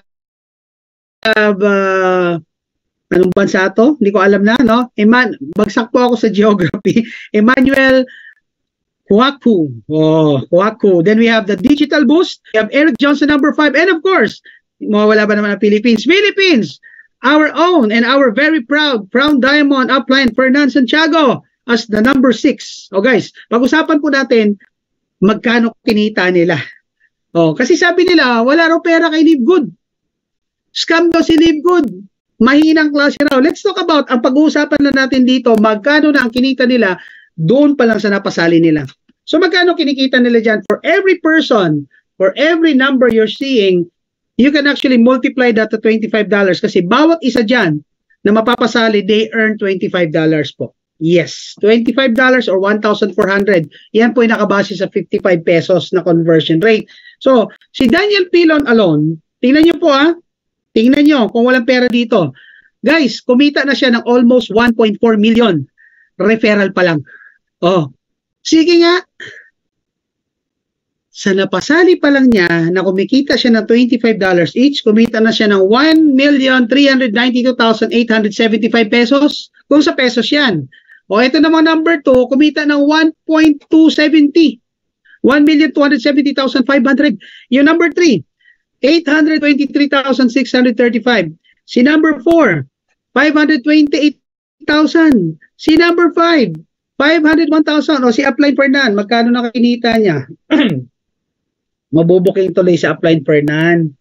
anong bansa to? Hindi ko alam na, no? Bagsak po ako sa geography. Emmanuel Huaku. Huaku. Then we have the Digital Boost. We have Eric Johnson, number 5. And of course, mawawala ba naman ang Philippines? Philippines! Our own and our very proud Crown Diamond upline Fernan Santiago as the number 6. O guys, pag-usapan po natin magkano kinita nila. O, kasi sabi nila, wala raw pera kay Live Good. Scam daw si Live Good. Mahinang klase raw. Let's talk about, ang pag-uusapan na natin dito, magkano na ang kinita nila doon pa lang sa napasali nila. So magkano kinikita nila dyan? For every person, for every number you're seeing, you can actually multiply that to $25 kasi bawat isa dyan na mapapasali, they earn $25 po. Yes, $25 or 1,400. Yan po yung nakabase sa 55 pesos na conversion rate. So, si Daniel Pilon alone, tingnan nyo po tingnan nyo kung walang pera dito. Guys, kumita na siya ng almost 1.4 million. Referral pa lang. Oh, sige nga. Sa napasali pa lang niya na kumikita siya ng $25 each, kumita na siya ng 1,392,875 pesos. Kung sa pesos yan. O ito namang number 2, kumita ng 1.270. 1,270,500. Yung number 3, 823,635. Si number 4, 528,000. Si number 5, 501,000. O si Upline Fernan, magkano nakakinita niya? Mabubuking tuloy sa Upline Fernan.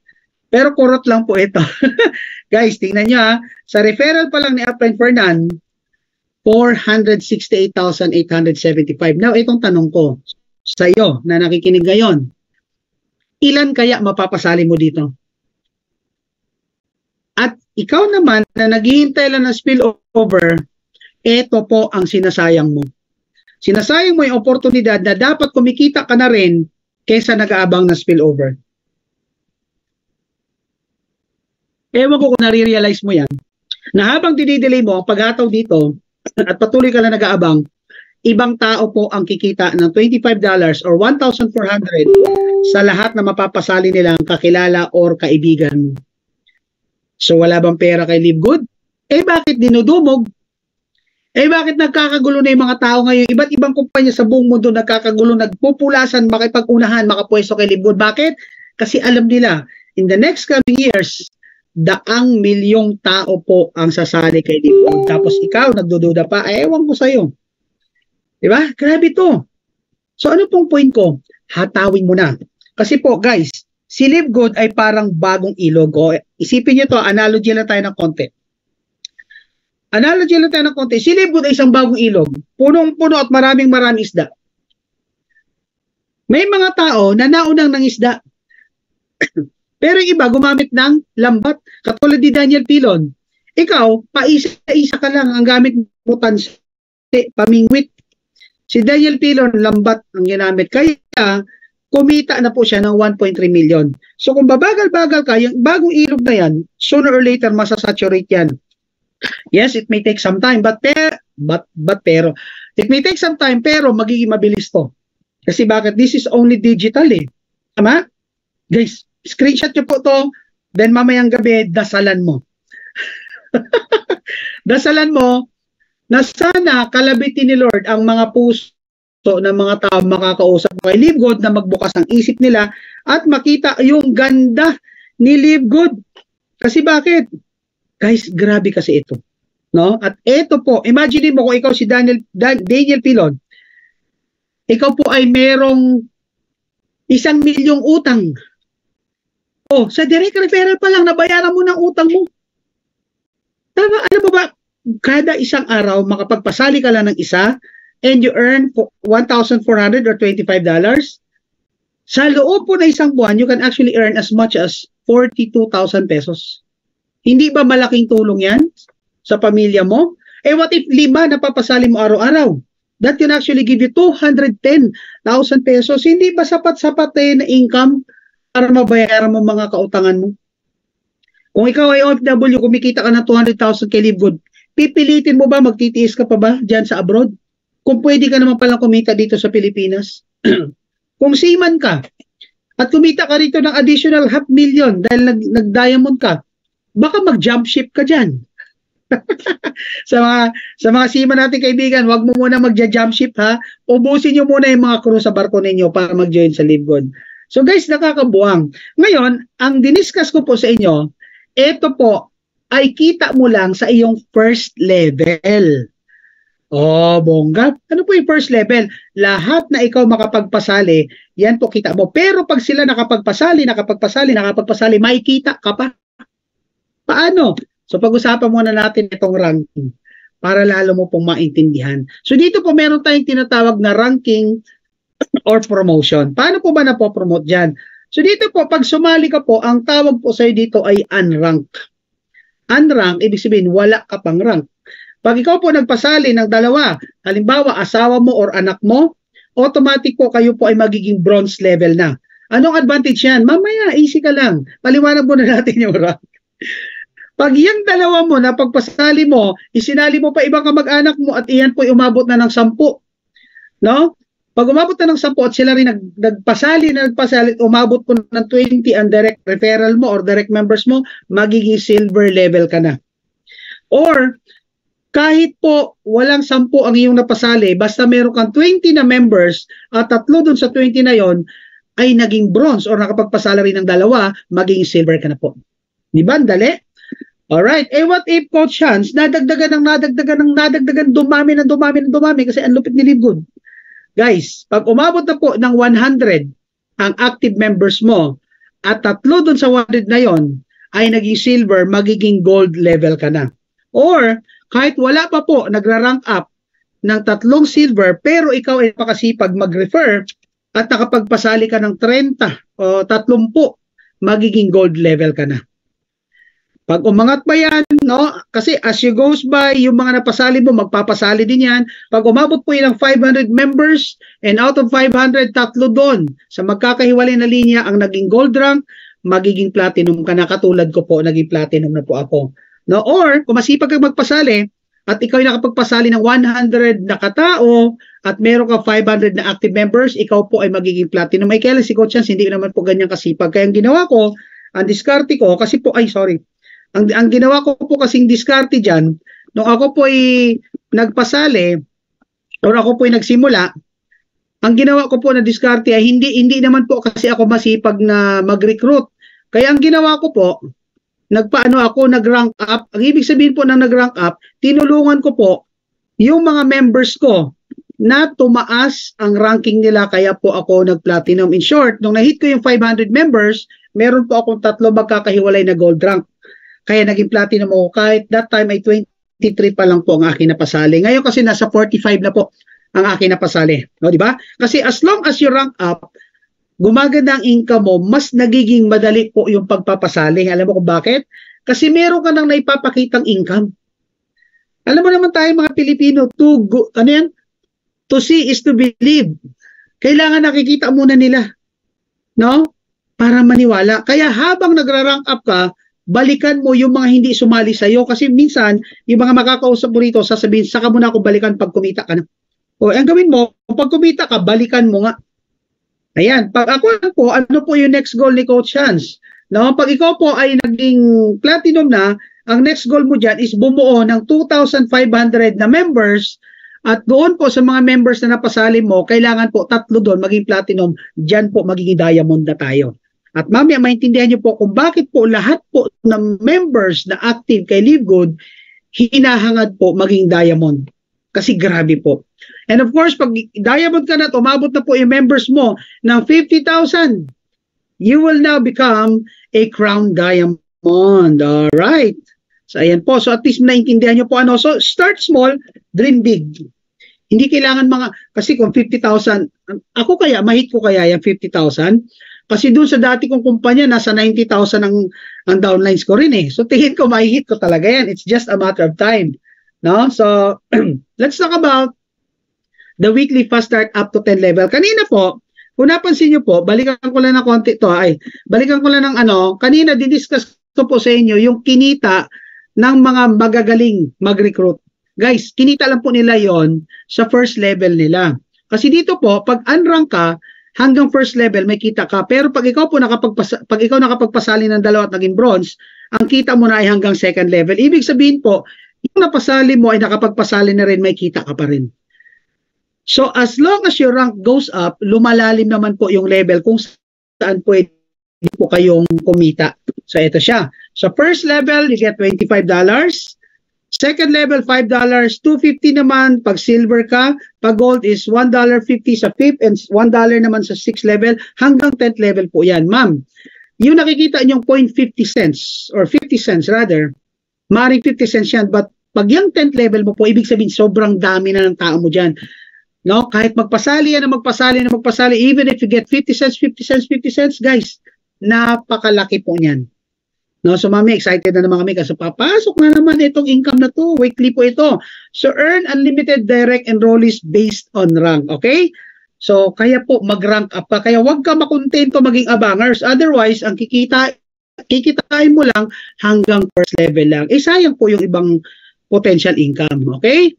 Pero kurot lang po ito. Guys, tingnan nyo sa referral pa lang ni Upline Fernan, 468,875. Now, itong tanong ko sa iyo na nakikinig ngayon, ilan kaya mapapasali mo dito? At ikaw naman na naghihintay lang ng spillover, ito po ang sinasayang mo. Sinasayang mo yung oportunidad na dapat kumikita ka na rin kaysa nag-aabang na spillover. Ewan ko kung nare-realize mo yan, na habang dinidelay mo ang paghataw dito, at patuloy ka lang nag-aabang, ibang tao po ang kikita ng $25 or 1,400 sa lahat na mapapasali nilang kakilala or kaibigan. So wala bang pera kay Live Good? Eh bakit dinudumog? Eh bakit nagkakagulo na yung mga tao ngayon? Iba't ibang kumpanya sa buong mundo nagkakagulo, nagpupulasan, makipag-unahan, makapwesto kay Live Good. Bakit? Kasi alam nila, in the next coming years, daang milyong tao po ang sasali kay Live Good. Tapos ikaw, nagdududa pa, ewan ko sa'yo. Diba? Grabe to. So ano pong point ko? Hatawin mo na. Kasi po guys, si Live Good ay parang bagong ilog. O, isipin nyo to, analogy lang tayo ng konti. Analogy lang tayo ng konti. Si Live Good ay isang bagong ilog. Punong-puno at maraming isda. May mga tao na naunang ng isda. Pero yung iba, gumamit ng lambat. Katulad ni Daniel Pilon. Ikaw, paisa-isa ka lang ang gamit mo tansi, pamingwit. Si Daniel Pilon, lambat ang ginamit. Kaya, kumita na po siya ng 1.3 million. So, kung babagal-bagal ka, yung bagong ilog na yan, sooner or later, masasaturate yan. Yes, it may take some time, but it may take some time, pero magiging mabilis to. Kasi bakit? This is only digital eh. Tama? Guys, screenshot nyo po to, then mamayang gabi, dasalan mo. Dasalan mo na sana kalabitin ni Lord ang mga puso ng mga tao makakausap kay Live Good na magbukas ang isip nila at makita yung ganda ni Live Good. Kasi bakit? Guys, grabe kasi ito. No? At ito po, imagine mo kung ikaw si Daniel Pilon, ikaw po ay merong 1 milyong utang. Oh, sa direct referral pa lang, nabayaran mo ng utang mo. Tama, alam mo ba, kada isang araw, makapagpasali ka lang ng isa, and you earn 1,400 or $25, sa loob po na isang buwan, you can actually earn as much as 42,000 pesos. Hindi ba malaking tulong yan sa pamilya mo? Eh what if 5 napapasali mo araw-araw? That can actually give you 210,000 pesos. Hindi ba sapat-sapat na income para mabayaran mo mga kautangan mo? Kung ikaw ay OFW, kumikita ka ng 200,000 kay Live Good, pipilitin mo ba, magtitiis ka pa ba dyan sa abroad? Kung pwede ka naman palang kumita dito sa Pilipinas. Kung seaman ka, at kumita ka rito ng additional 500,000 dahil nag-diamond ka, baka mag-jump ship ka dyan. sa mga seaman natin kaibigan, wag mo muna mag-jump ship ha. Ubusin nyo muna yung mga crew sa barko ninyo para mag-join sa Live Good. So guys, nakakabuwang. Ngayon, ang diniscuss ko po sa inyo, ito po ay kita mo lang sa iyong first level. Oh, bongga. Ano po yung first level? Lahat na ikaw makapagpasali, yan po kita mo. Pero pag sila nakapagpasali, makikita ka pa. Paano? So pag-usapan muna natin itong ranking para lalo mo pong maintindihan. So dito po meron tayong tinatawag na ranking or promotion. Paano po ba napopromote dyan? So dito po, pag sumali ka po, ang tawag po sa'yo dito ay unranked. Unranked, ibig sabihin, wala ka pang rank. Pag ikaw po nagpasali ng dalawa, halimbawa asawa mo or anak mo, automatic po kayo po ay magiging bronze level na. Anong advantage yan? Mamaya, easy ka lang. Paliwanag muna natin yung rank. Pag yung dalawa mo na pagpasali mo, isinali mo pa ibang kamag-anak mo at iyan po umabot na ng 10. No? Pag umabot na ng 10 at sila rin nagpasali, umabot po ng 20 ang direct referral mo or direct members mo, magiging silver level ka na. Or, kahit po walang 10 ang iyong napasali, basta meron kang 20 na members at 3 dun sa 20 na yon ay naging bronze or nakapagpasali rin ng dalawa, magiging silver ka na po. Di ba? Dali? Alright. Eh what if, Coach Hans, nadagdagan, dumami kasi ang lupit ni Livgood. Guys, pag umabot na po ng 100 ang active members mo at 3 dun sa 100 na yon ay naging silver, magiging gold level ka na. Or, kahit wala pa po, nagra-rank up ng 3 silver, pero ikaw ay pakasipag mag-refer at nakapagpasali ka ng 30 o 30, magiging gold level ka na. Pag umangat pa yan, no? Kasi as you goes by, yung mga napasali mo, magpapasali din yan. Pag umabot po yun ng 500 members, and out of 500, 3 doon, sa magkakahiwalay na linya, ang naging gold rank, magiging platinum ka na. Katulad ko po, naging platinum na po ako. No? Or, kung masipag kang magpasali, at ikaw ay nakapagpasali ng 100 na katao, at meron ka 500 na active members, ikaw po ay magiging platinum. May kailan si Coach Chance, hindi naman po ganyan kasipag. Kaya ang ginawa ko, ang diskarte ko, kasi po, ang ginawa ko po kasing diskarte dyan, nung ako po ay nagpasali, or ako po ay nagsimula, ang ginawa ko po na diskarte ay hindi naman po kasi ako masipag na mag-recruit. Kaya ang ginawa ko po, nag-rank up. Ang ibig sabihin po ng nag-rank up, tinulungan ko po yung mga members ko na tumaas ang ranking nila, kaya po ako nag-platinum. In short, nung na-hit ko yung 500 members, meron po akong 3 magkakahiwalay na gold rank. Kaya naging platinum ako. Kahit that time ay 23 pa lang po ang aking napasali. Ngayon kasi nasa 45 na po ang aking napasali. No, di ba? Kasi as long as you rank up, gumaganda ang income mo, mas nagiging madali po yung pagpapasali. Alam mo kung bakit? Kasi meron ka nang naipapakitang income. Alam mo naman tayo mga Pilipino, to see is to believe. Kailangan nakikita muna nila. No? Para maniwala. Kaya habang nagra-rank up ka, balikan mo yung mga hindi sumali sa'yo. Kasi minsan, yung mga makakausap mo rito, sasabihin, saka mo na ako balikan pag kumita ka na. O, ang gawin mo, pag kumita ka, balikan mo nga. Ayan, pag ako po, ano po yung next goal ni Coach Hans? No, pag ikaw po ay naging platinum na, ang next goal mo dyan is bumuo ng 2,500 na members at doon po sa mga members na napasali mo, kailangan po 3 doon maging platinum, dyan po magiging diamond na tayo. At mamaya maintindihan niyo po kung bakit po lahat po ng members na active kay Live Good, hinahangad po maging diamond. Kasi grabe po. And of course, pag diamond ka na at umabot na po yung members mo ng 50,000, you will now become a crown diamond. Alright. So, ayan po. So, at least naintindihan nyo po ano. So, start small, dream big. Hindi kailangan kasi kung 50,000, mahit ko kaya yung 50,000? Kasi doon sa dati kong kumpanya, nasa 90,000 ang downlines ko rin eh. So, tingin ko, mahihit ko talaga yan. It's just a matter of time. No? So, let's talk about the weekly fast start up to 10 level. Kanina po, kung napansin nyo po, balikan ko lang ng konti to. Balikan ko lang ng kanina didiscuss ko po sa inyo yung kinita ng mga magagaling mag-recruit. Guys, kinita lang po nila yon sa first level nila. Kasi dito po, pag unrank ka, hanggang first level may kita ka. Pero pag ikaw nakapagpasali ng 2 at naging bronze, ang kita mo na ay hanggang second level. Ibig sabihin po, yung napasali mo ay nakapagpasali na rin, may kita ka pa rin. So as long as your rank goes up, lumalalim naman po yung level kung saan pwede po kayong kumita. So ito siya. So first level, you get $25. Second level, $5. $2.50 naman pag silver ka. Pag gold is $1.50 sa 5th and $1 naman sa 6th level. Hanggang 10th level po yan. Ma'am, yung nakikita nyong 0.50 cents or 50 cents rather, maring 50 cents yan. But pag yung 10th level mo po, ibig sabihin sobrang dami na ng tao mo dyan. No? Kahit magpasali yan na magpasali, even if you get 50 cents, 50 cents, 50 cents, guys, napakalaki po niyan. No, so mami, excited na naman kami kasi papasok na naman itong income na to. Weekly po ito. So earn unlimited direct enrollees based on rank. Okay? So kaya po mag-rank up ka. Kaya wag ka makontento maging abangers. Otherwise, ang kikitain mo lang hanggang first level lang. Eh sayang po yung ibang potential income. Okay?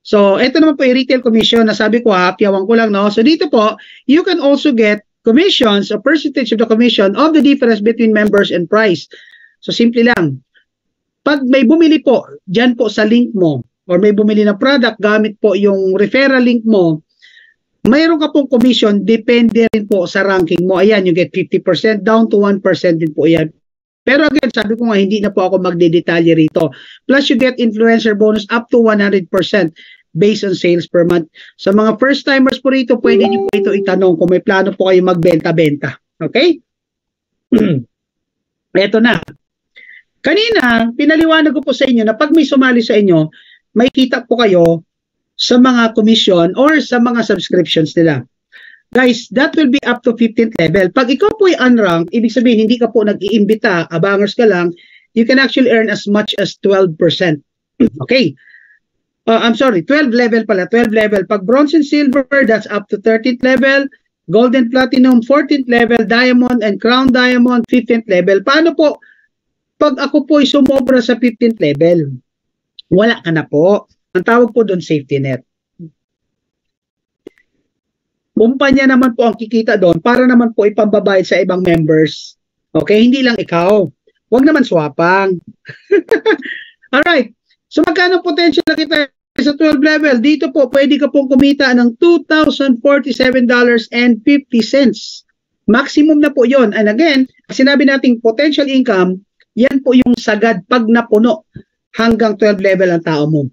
So ito naman po yung retail commission na sabi ko piyawan ko lang. No? So dito po, you can also get commissions, a percentage of the commission of the difference between members and price. So, simple lang. Pag may bumili po, dyan po sa link mo, or may bumili na product, gamit po yung referral link mo, mayroon ka pong commission, depende rin po sa ranking mo. Ayan, you get 50% down to 1% din po yan. Pero again, sabi ko nga, hindi na po ako magdedetalye rito. Plus, you get influencer bonus up to 100% based on sales per month. Sa mga first-timers po rito, pwede nyo po ito itanong kung may plano po kayo magbenta-benta. Okay? Ito na. Kanina, pinaliwanag ko po sa inyo na pag may sumali sa inyo, may kita po kayo sa mga commission or sa mga subscriptions nila. Guys, that will be up to 15th level. Pag ikaw po ay unranked, ibig sabihin hindi ka po nag-iimbita, abangers ka lang, you can actually earn as much as 12%. Okay. I'm sorry, 12 level pala, 12 level. Pag bronze and silver, that's up to 13th level. Gold and platinum, 14th level. Diamond and crown diamond, 15th level. Paano po? Pag ako po ay sumobra sa 15th level, wala ka na po. Ang tawag po doon, safety net. Kumpanya naman po ang kikita doon para naman po ipambabayad sa ibang members. Okay? Hindi lang ikaw. Huwag naman swapang. Alright. So magkano potential na kita sa 12 level? Dito po, pwede ka pong kumita ng $2,047.50. Maximum na po yon. And again, sinabi nating potential income, yan po yung sagad pag napuno hanggang 12 level ang tao mo.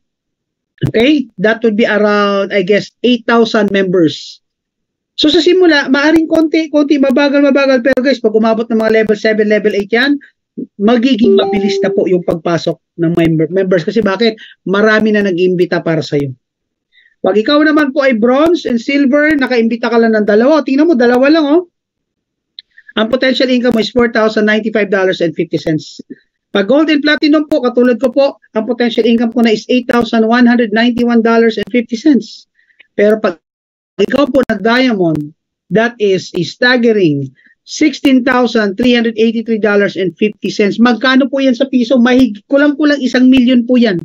Okay? That would be around, I guess, 8,000 members. So sa simula, maaring konti, mabagal. Pero guys, pag umabot ng mga level 7, level 8 yan, magiging mabilis na po yung pagpasok ng members. Kasi bakit? Marami na nag-iimbita para sa'yo. Pag ikaw naman po ay bronze and silver, nakaimbita ka lang ng dalawa. Tingnan mo, dalawa lang oh. Ang potential income mo is $4,095.50. Pag gold and platinum po, katulad ko po, ang potential income ko na is $8,191.50. Pero pag ikaw po nag-diamond, that is a staggering $16,383.50. Magkano po yan sa piso? Kulang-kulang 1 million po yan.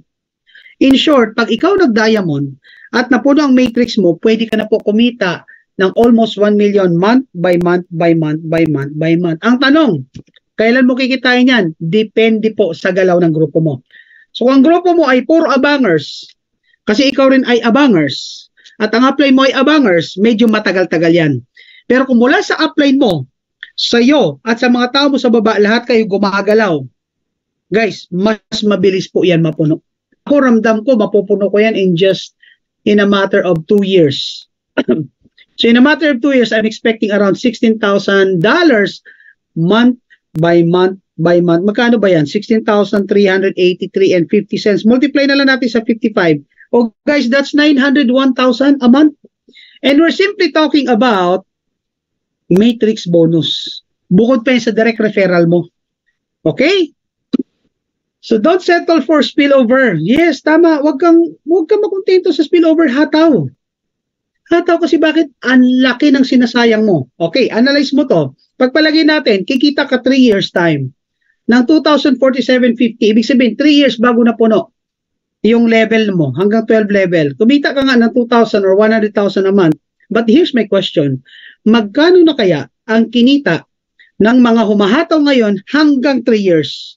In short, pag ikaw nag-diamond at napuno ang matrix mo, pwede ka na po kumita ng almost 1 million month by month. Ang tanong, kailan mo kikitain yan? Depende po sa galaw ng grupo mo. So kung ang grupo mo ay puro abangers, kasi ikaw rin ay abangers, at ang upline mo ay abangers, medyo matagal-tagal yan. Pero kung mula sa upline mo, sa'yo at sa mga tao mo sa baba, lahat kayo gumagalaw, guys, mas mabilis po yan mapuno. Ako ramdam ko, mapupuno ko yan in a matter of 2 years. So in a matter of 2 years, I'm expecting around $16,000 month by month. Magkano ba yan? $16,383.50. Multiply na lang natin sa 55. Oh guys, that's $901,000 a month. And we're simply talking about matrix bonus. Bukod pa yun sa direct referral mo. Okay? So don't settle for spillover. Yes, tama. Huwag kang makontento sa spillover. Hataw kasi bakit? Ang laki ng sinasayang mo. Okay, analyze mo to. Pagpalagay natin, kikita ka 3 years time ng $2,047.50. Ibig sabihin, 3 years bago na puno yung level mo hanggang 12 level. Kumita ka nga ng 2,000 or 100,000 a month. But here's my question. Magkano na kaya ang kinita ng mga humahataw ngayon hanggang 3 years?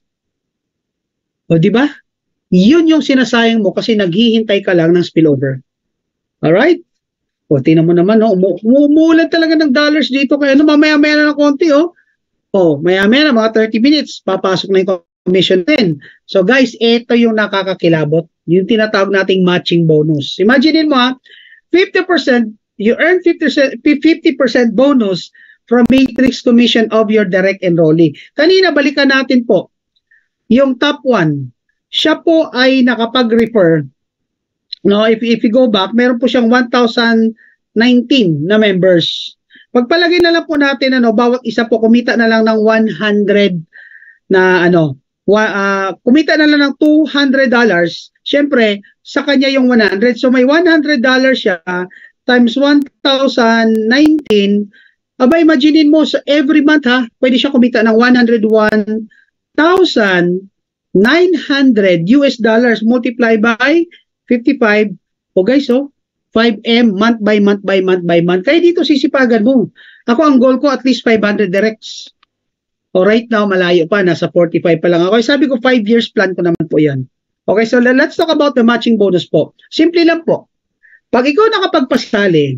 O di ba? Yun yung sinasayang mo kasi naghihintay ka lang ng spillover. Alright? O, tingnan mo naman, no? Umuulan talaga ng dollars dito. Kaya ano, mamaya-maya na ng konti, oh. O, maya-maya na, mga 30 minutes, papasok na yung commission din. So, guys, ito yung nakakakilabot. Yung tinatawag nating matching bonus. Imagine mo, ha, 50%, you earn 50% bonus from matrix commission of your direct enrollee. Kanina, balikan natin po. Yung top 1, siya po ay nakapag-refer. No, if you go back, meron po siyang 1,019 na members. Pagpalagay na lang po natin, bawat isa po kumita na lang ng 100 na kumita na lang ng $200. Siyempre, sa kanya yung 100. So may $100 siya times 1,019. Aba, imaginein mo, so every month pwede siya kumita ng $101,900 multiply by 55. O guys, 5M month by month by month by month. Kaya dito sisipagan mo. Ako, ang goal ko at least 500 directs. O right now, malayo pa. Nasa 45 pa lang ako. Sabi ko, 5 years plan ko naman po yan. Okay, so let's talk about the matching bonus po. Simple lang po. Pag ikaw nakapagpasali,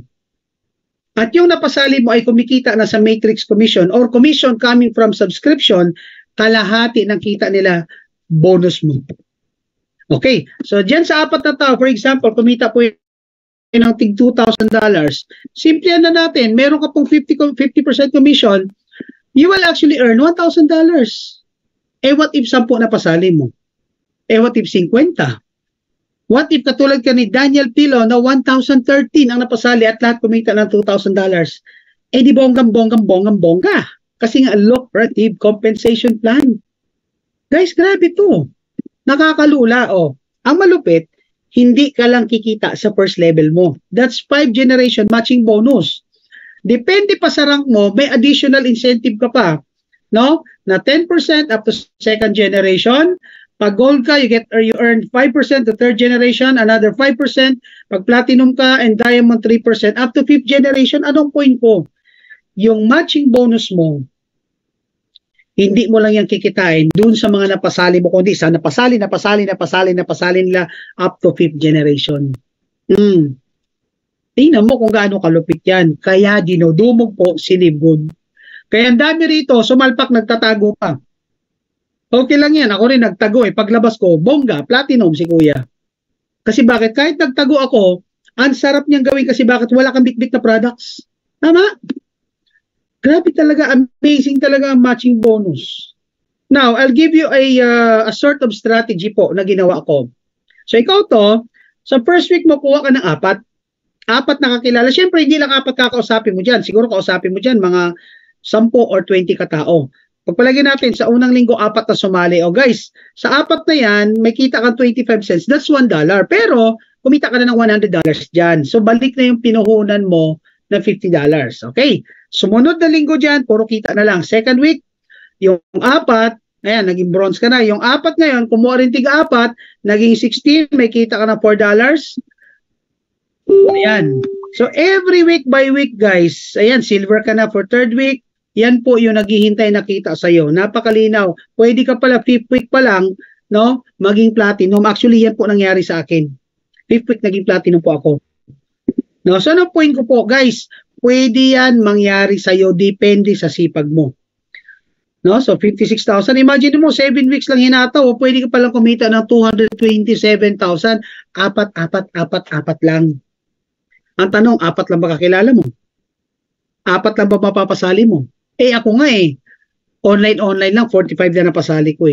at yung napasali mo ay kumikita na sa matrix commission or commission coming from subscription, kalahati ng kita nila, bonus mo. Okay, so dyan sa 4 na tao, for example, kumita po ng tig $2,000. Simple na natin, meron ka pong 50% commission, you will actually earn $1,000. Eh what if 10 na pasali mo? Eh what if 50? What if katulad ka ni Daniel Pilo na 1,013 ang napasali at lahat kumita ng $2,000? Eh di bonggang-bongga. Kasi nga lucrative compensation plan. Guys, grabe to. Nakakalula, Ang malupit, hindi ka lang kikita sa first level mo. That's 5 generation matching bonus. Depende pa sa rank mo, may additional incentive ka pa, no? Na 10% up to second generation. Pag gold ka, you earn 5% to third generation, another 5%. Pag platinum ka and diamond 3% up to fifth generation. Anong point ko? Yung matching bonus mo, hindi mo lang yan kikitain dun sa mga napasali mo, kundi sa napasali nila up to 5th generation. Tingnan mo kung gaano kalupit yan. Kaya dinudumog po si Livgood. Kaya ang dami rito, sumalpak, nagtatago pa. Okay lang yan, ako rin nagtago Paglabas ko, bongga, platinum si kuya. Kasi bakit? Kahit nagtago ako, ang sarap niyang gawin kasi bakit wala kang bitbit na products. Tama? Grabe talaga, amazing talaga ang matching bonus. Now, I'll give you a sort of strategy po na ginawa ko. So, ikaw to, sa first week mo, kuha ka ng 4 nakakilala. Siyempre, hindi lang 4 kakausapin mo dyan. Siguro kausapin mo dyan mga 10 or 20 katao. Pagpalagay natin, sa unang linggo, 4 na sumali. O guys, sa 4 na yan, may kita kang 25 cents. That's $1. Pero, kumita ka na ng $100 dyan. So, balik na yung pinuhunan mo na $50. Okay? Sumunod na linggo dyan, puro kita na lang. Second week, yung 4, ayan, naging bronze ka na. Yung 4 ngayon, kumuha rin tig-4, naging 16, may kita ka na $4. Ayan. So, every week by week, guys, ayan, silver ka na for third week. Yan po yung naghihintay na kita sa'yo. Napakalinaw. Pwede ka pala, 5th week pa lang, no, maging platinum. Actually, yan po nangyari sa akin. 5th week, naging platinum po ako. No, so, ano point ko po, guys, pwede yan mangyari sa'yo, depende sa sipag mo. No? So, 56,000. Imagine mo, 7 weeks lang hinataw, pwede ka palang kumita ng 227,000. 4 lang. Ang tanong, 4 lang ba kakilala mo? 4 lang ba mapapasali mo? Ako nga online lang, 45 na napasali ko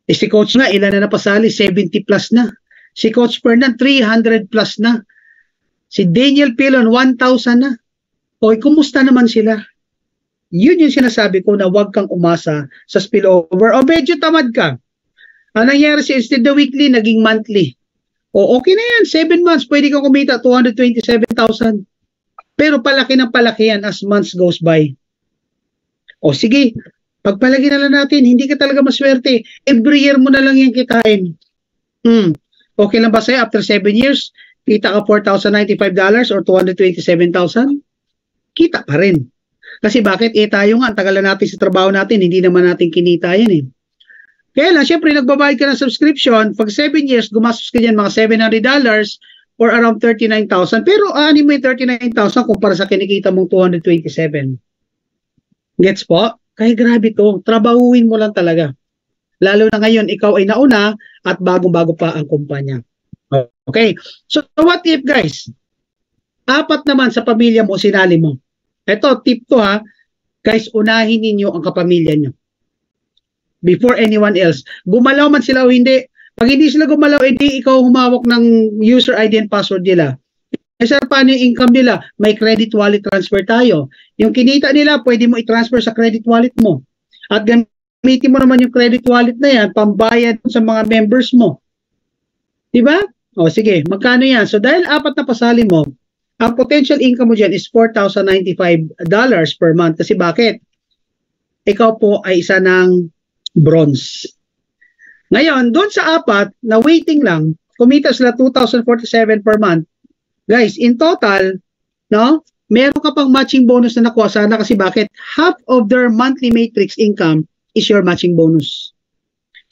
si Coach nga, ilan na napasali? 70 plus na. Si Coach Fernan, 300 plus na. Si Daniel Pilon, 1,000 na. Kumusta naman sila? Yun yung sinasabi ko na huwag kang umasa sa spillover. Medyo tamad ka. Ang nangyari instead the weekly, naging monthly. Okay na yan. 7 months, pwede kang kumita 227,000. Pero palaki ng palaki yan as months goes by. Sige. Pagpalagi na lang natin, hindi ka talaga maswerte. Every year mo na lang yung kitain. Okay lang ba sa'yo after 7 years? Kita ka $4,095 or $227,000? Kita pa rin. Kasi bakit? Tayo nga, ang tagal na natin sa trabaho natin, hindi naman natin kinita yan Kaya lang, syempre, nagbabayad ka ng subscription. Pag 7 years, gumastos ka dyan mga $700, or around 39,000. Pero ano mo yung 39,000 kumpara sa kinikita mong 227? Gets po? Kaya grabe to. Trabahuin mo lang talaga. Lalo na ngayon, ikaw ay nauna at bagong-bago pa ang kumpanya. Okay. So, what if guys? Apat naman sa pamilya mo, sinali mo. Ito, tip to ha. Guys, unahin ninyo ang kapamilya nyo. Before anyone else. Gumalaw man sila o hindi. Pag hindi sila gumalaw, hindi ikaw humawak ng user ID and password nila. Sir, paano yung income nila? May credit wallet transfer tayo. Yung kinita nila, pwede mo i-transfer sa credit wallet mo. At gamitin mo naman yung credit wallet na yan, pambayad sa mga members mo. Diba? O sige, magkano yan? So dahil apat na pasali mo, ang potential income mo dyan is $4,095 per month. Kasi bakit? Ikaw po ay isa ng bronze. Ngayon, doon sa apat, na waiting lang, kumita sila $2,047 per month. Guys, in total, no, meron ka pang matching bonus na nakuha sana kasi bakit? Half of their monthly matrix income is your matching bonus.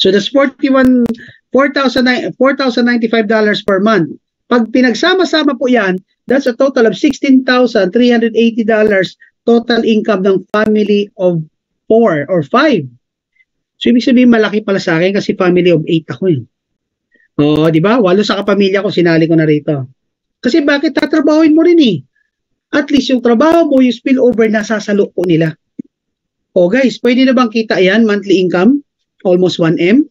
So that's $4,095 per month. Pag pinagsama-sama po yan, that's a total of $16,380 total income ng family of 4 or 5. So ibig sabihin malaki pala sa akin kasi family of 8 ako eh. O, di ba? 8 sa kapamilya ko, sinali ko na rito. Kasi bakit tatrabahuin mo rin eh? At least yung trabaho mo, yung spillover, nasasalo po nila. O guys, pwede na bang kita yan? Monthly income? Almost 1M?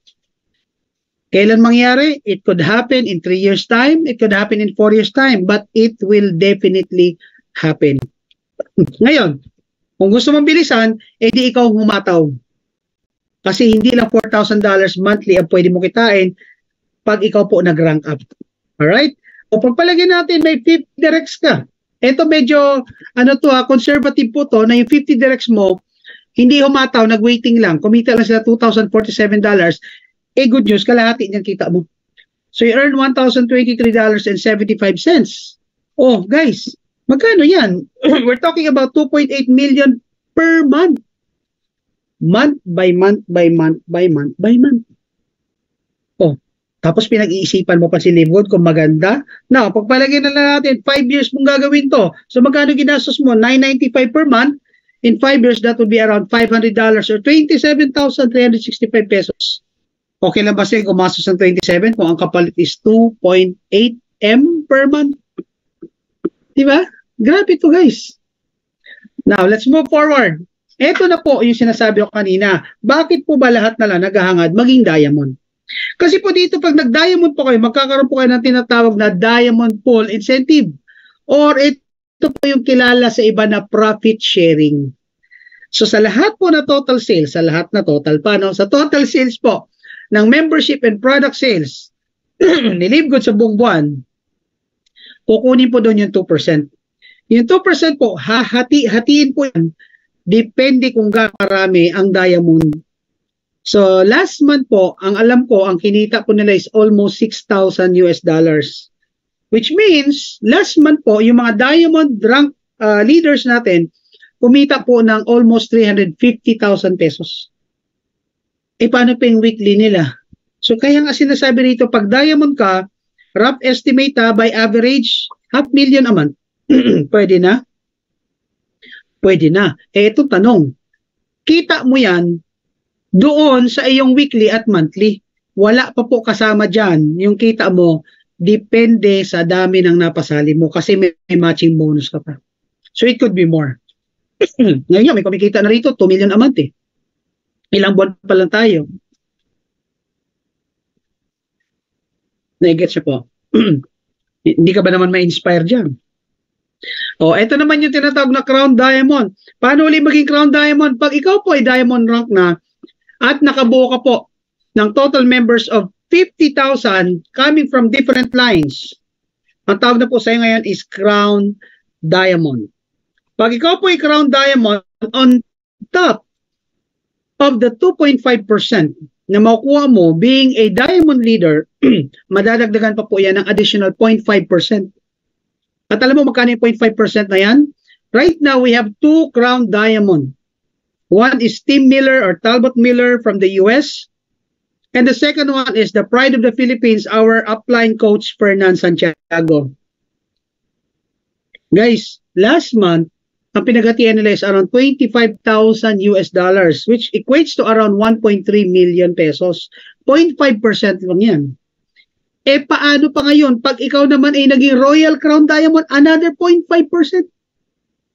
Kailan mangyari? It could happen in 3 years time. It could happen in 4 years time. But it will definitely happen. Ngayon, kung gusto mong bilisan, edi ikaw humataw. Kasi hindi lang $4,000 monthly ang pwede mo kitain pag ikaw po nag-rank up. Alright? O pagpalagyan natin may 50 directs ka. Ito medyo conservative po to na yung 50 directs mo hindi humataw, nag-waiting lang. Kumita lang sila $2,047. Good news, kalahati niyan kita mo. So you earn $1,023.75. Oh, guys, magkano yan? We're talking about 2.8 million per month. Month by month by month by month by month. Oh, tapos pinag-iisipan mo pa si Livgood kung maganda. Now, pagpalagyan na lang natin, 5 years mong gagawin to. So, magkano ginastos mo? $995 per month. In 5 years, that would be around $500 or 27,365 pesos. Okay lang ba sa'yo gumastos ng 27 kung ang kapalit is 2.8 M per month? Diba? Grabe to guys. Now, let's move forward. Ito na po yung sinasabi ko kanina. Bakit po ba lahat na lang naghahangad maging diamond? Kasi po dito pag nag-diamond po kayo, magkakaroon po kayo ng tinatawag na diamond pool incentive. Or ito po yung kilala sa iba na profit sharing. So sa lahat po na total sales, sa lahat na total paano? Sa total sales po ng membership and product sales ni Livgood sa buong buwan, kukunin po doon yung 2%. Yung 2% po, hatiin po yan. Depende kung gaano ang diamond. So last month po, ang alam ko, ang kinita po nila is almost $6,000 US. Which means, last month po, yung mga diamond rank leaders natin, kumita po ng almost 350,000 pesos. Paano pa yung weekly nila? So kaya nga sinasabi rito, pag diamond ka, rough estimate by average, $500,000 a month. Pwede na? Pwede na. Ito tanong, kita mo yan doon sa iyong weekly at monthly. Wala pa po kasama dyan. Yung kita mo, depende sa dami ng napasali mo kasi may matching bonus ka pa. So it could be more. Ngayon, may kumikita na rito, 2 million a month eh. Ilang buwan pa lang tayo. Nai-get siya po. Hindi ka ba naman ma-inspire dyan? O, ito naman yung tinatawag na Crown Diamond. Paano ulit maging Crown Diamond? Pag ikaw po ay Diamond rank na at nakabuo ka po ng total members of 50,000 coming from different lines, ang tawag na po sa'yo ngayon is Crown Diamond. Pag ikaw po ay Crown Diamond, on top of the 2.5% na makukuha mo being a Diamond leader, madadagdagan pa po yan ng additional 0.5%. At alam mo magkano yung 0.5% na yan? Right now, we have 2 Crown Diamond. One is Tim Miller or Talbot Miller from the US. And the second one is the pride of the Philippines, our upline coach, Fernan Santiago. Guys, last month, ang pinaghatian nila is around 25,000 US dollars, which equates to around 1.3 million pesos. 0.5% lang yan. Eh, paano pa ngayon? Pag ikaw naman ay naging Royal Crown Diamond, another 0.5%.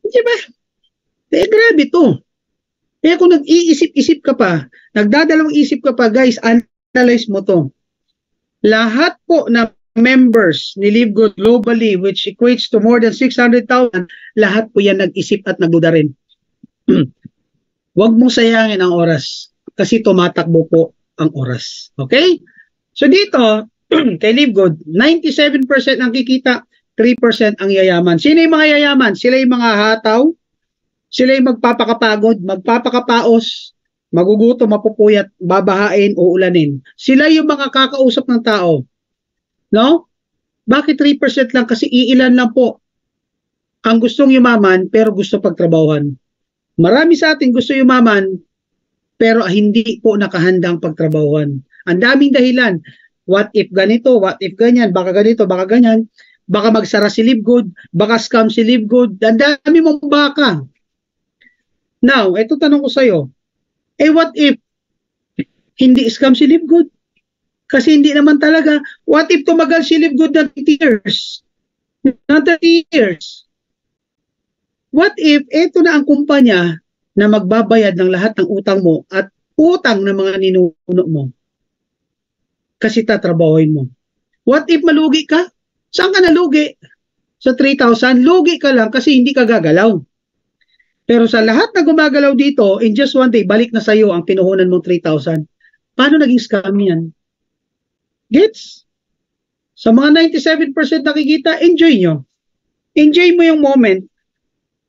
Di ba? Eh, grabe to. Kaya kung nag-iisip-isip ka pa, nagdadalawang isip ka pa, guys, analyze mo to. Lahat po na members ni Live Good globally, which equates to more than 600,000, lahat po yan nag-isip at nagduda rin. Huwag mong sayangin ang oras kasi tumatakbo po ang oras. Okay? So dito, kay Live Good, 97% ang kikita, 3% ang yayaman. Sino yung mga yayaman? Sila yung mga hataw, sila yung magpapakapagod, magpapakapaos, magugutom, mapupuyat, babahain, uulanin. Sila yung mga kakausap ng tao. No? Bakit 3% lang? Kasi iilan lang po ang gustong yumaman pero gusto pagtrabahuhan. Marami sa atin gusto yumaman pero hindi po nakahandang pagtrabahuhan. Ang daming dahilan. What if ganito? What if ganyan? Baka ganito, baka ganyan. Baka magsara si Live Good, baka scam si Live Good. Ang dami mong baka. Now, ito tanong ko sa'yo. Eh, what if hindi scam si Live Good? Kasi hindi naman talaga. What if tumagal si Live Good ng 30 years? Ng 30 years? What if ito na ang kumpanya na magbabayad ng lahat ng utang mo at utang ng mga ninuno mo? Kasi tatrabahoin mo. What if malugi ka? Saan ka nalugi? Sa 3,000, lugi ka lang kasi hindi ka gagalaw. Pero sa lahat na gumagalaw dito, in just one day, balik na sa'yo ang pinuhunan mong 3,000. Paano naging scam yan? Gets? Sa mga 97% nakikita, enjoy nyo. Enjoy mo yung moment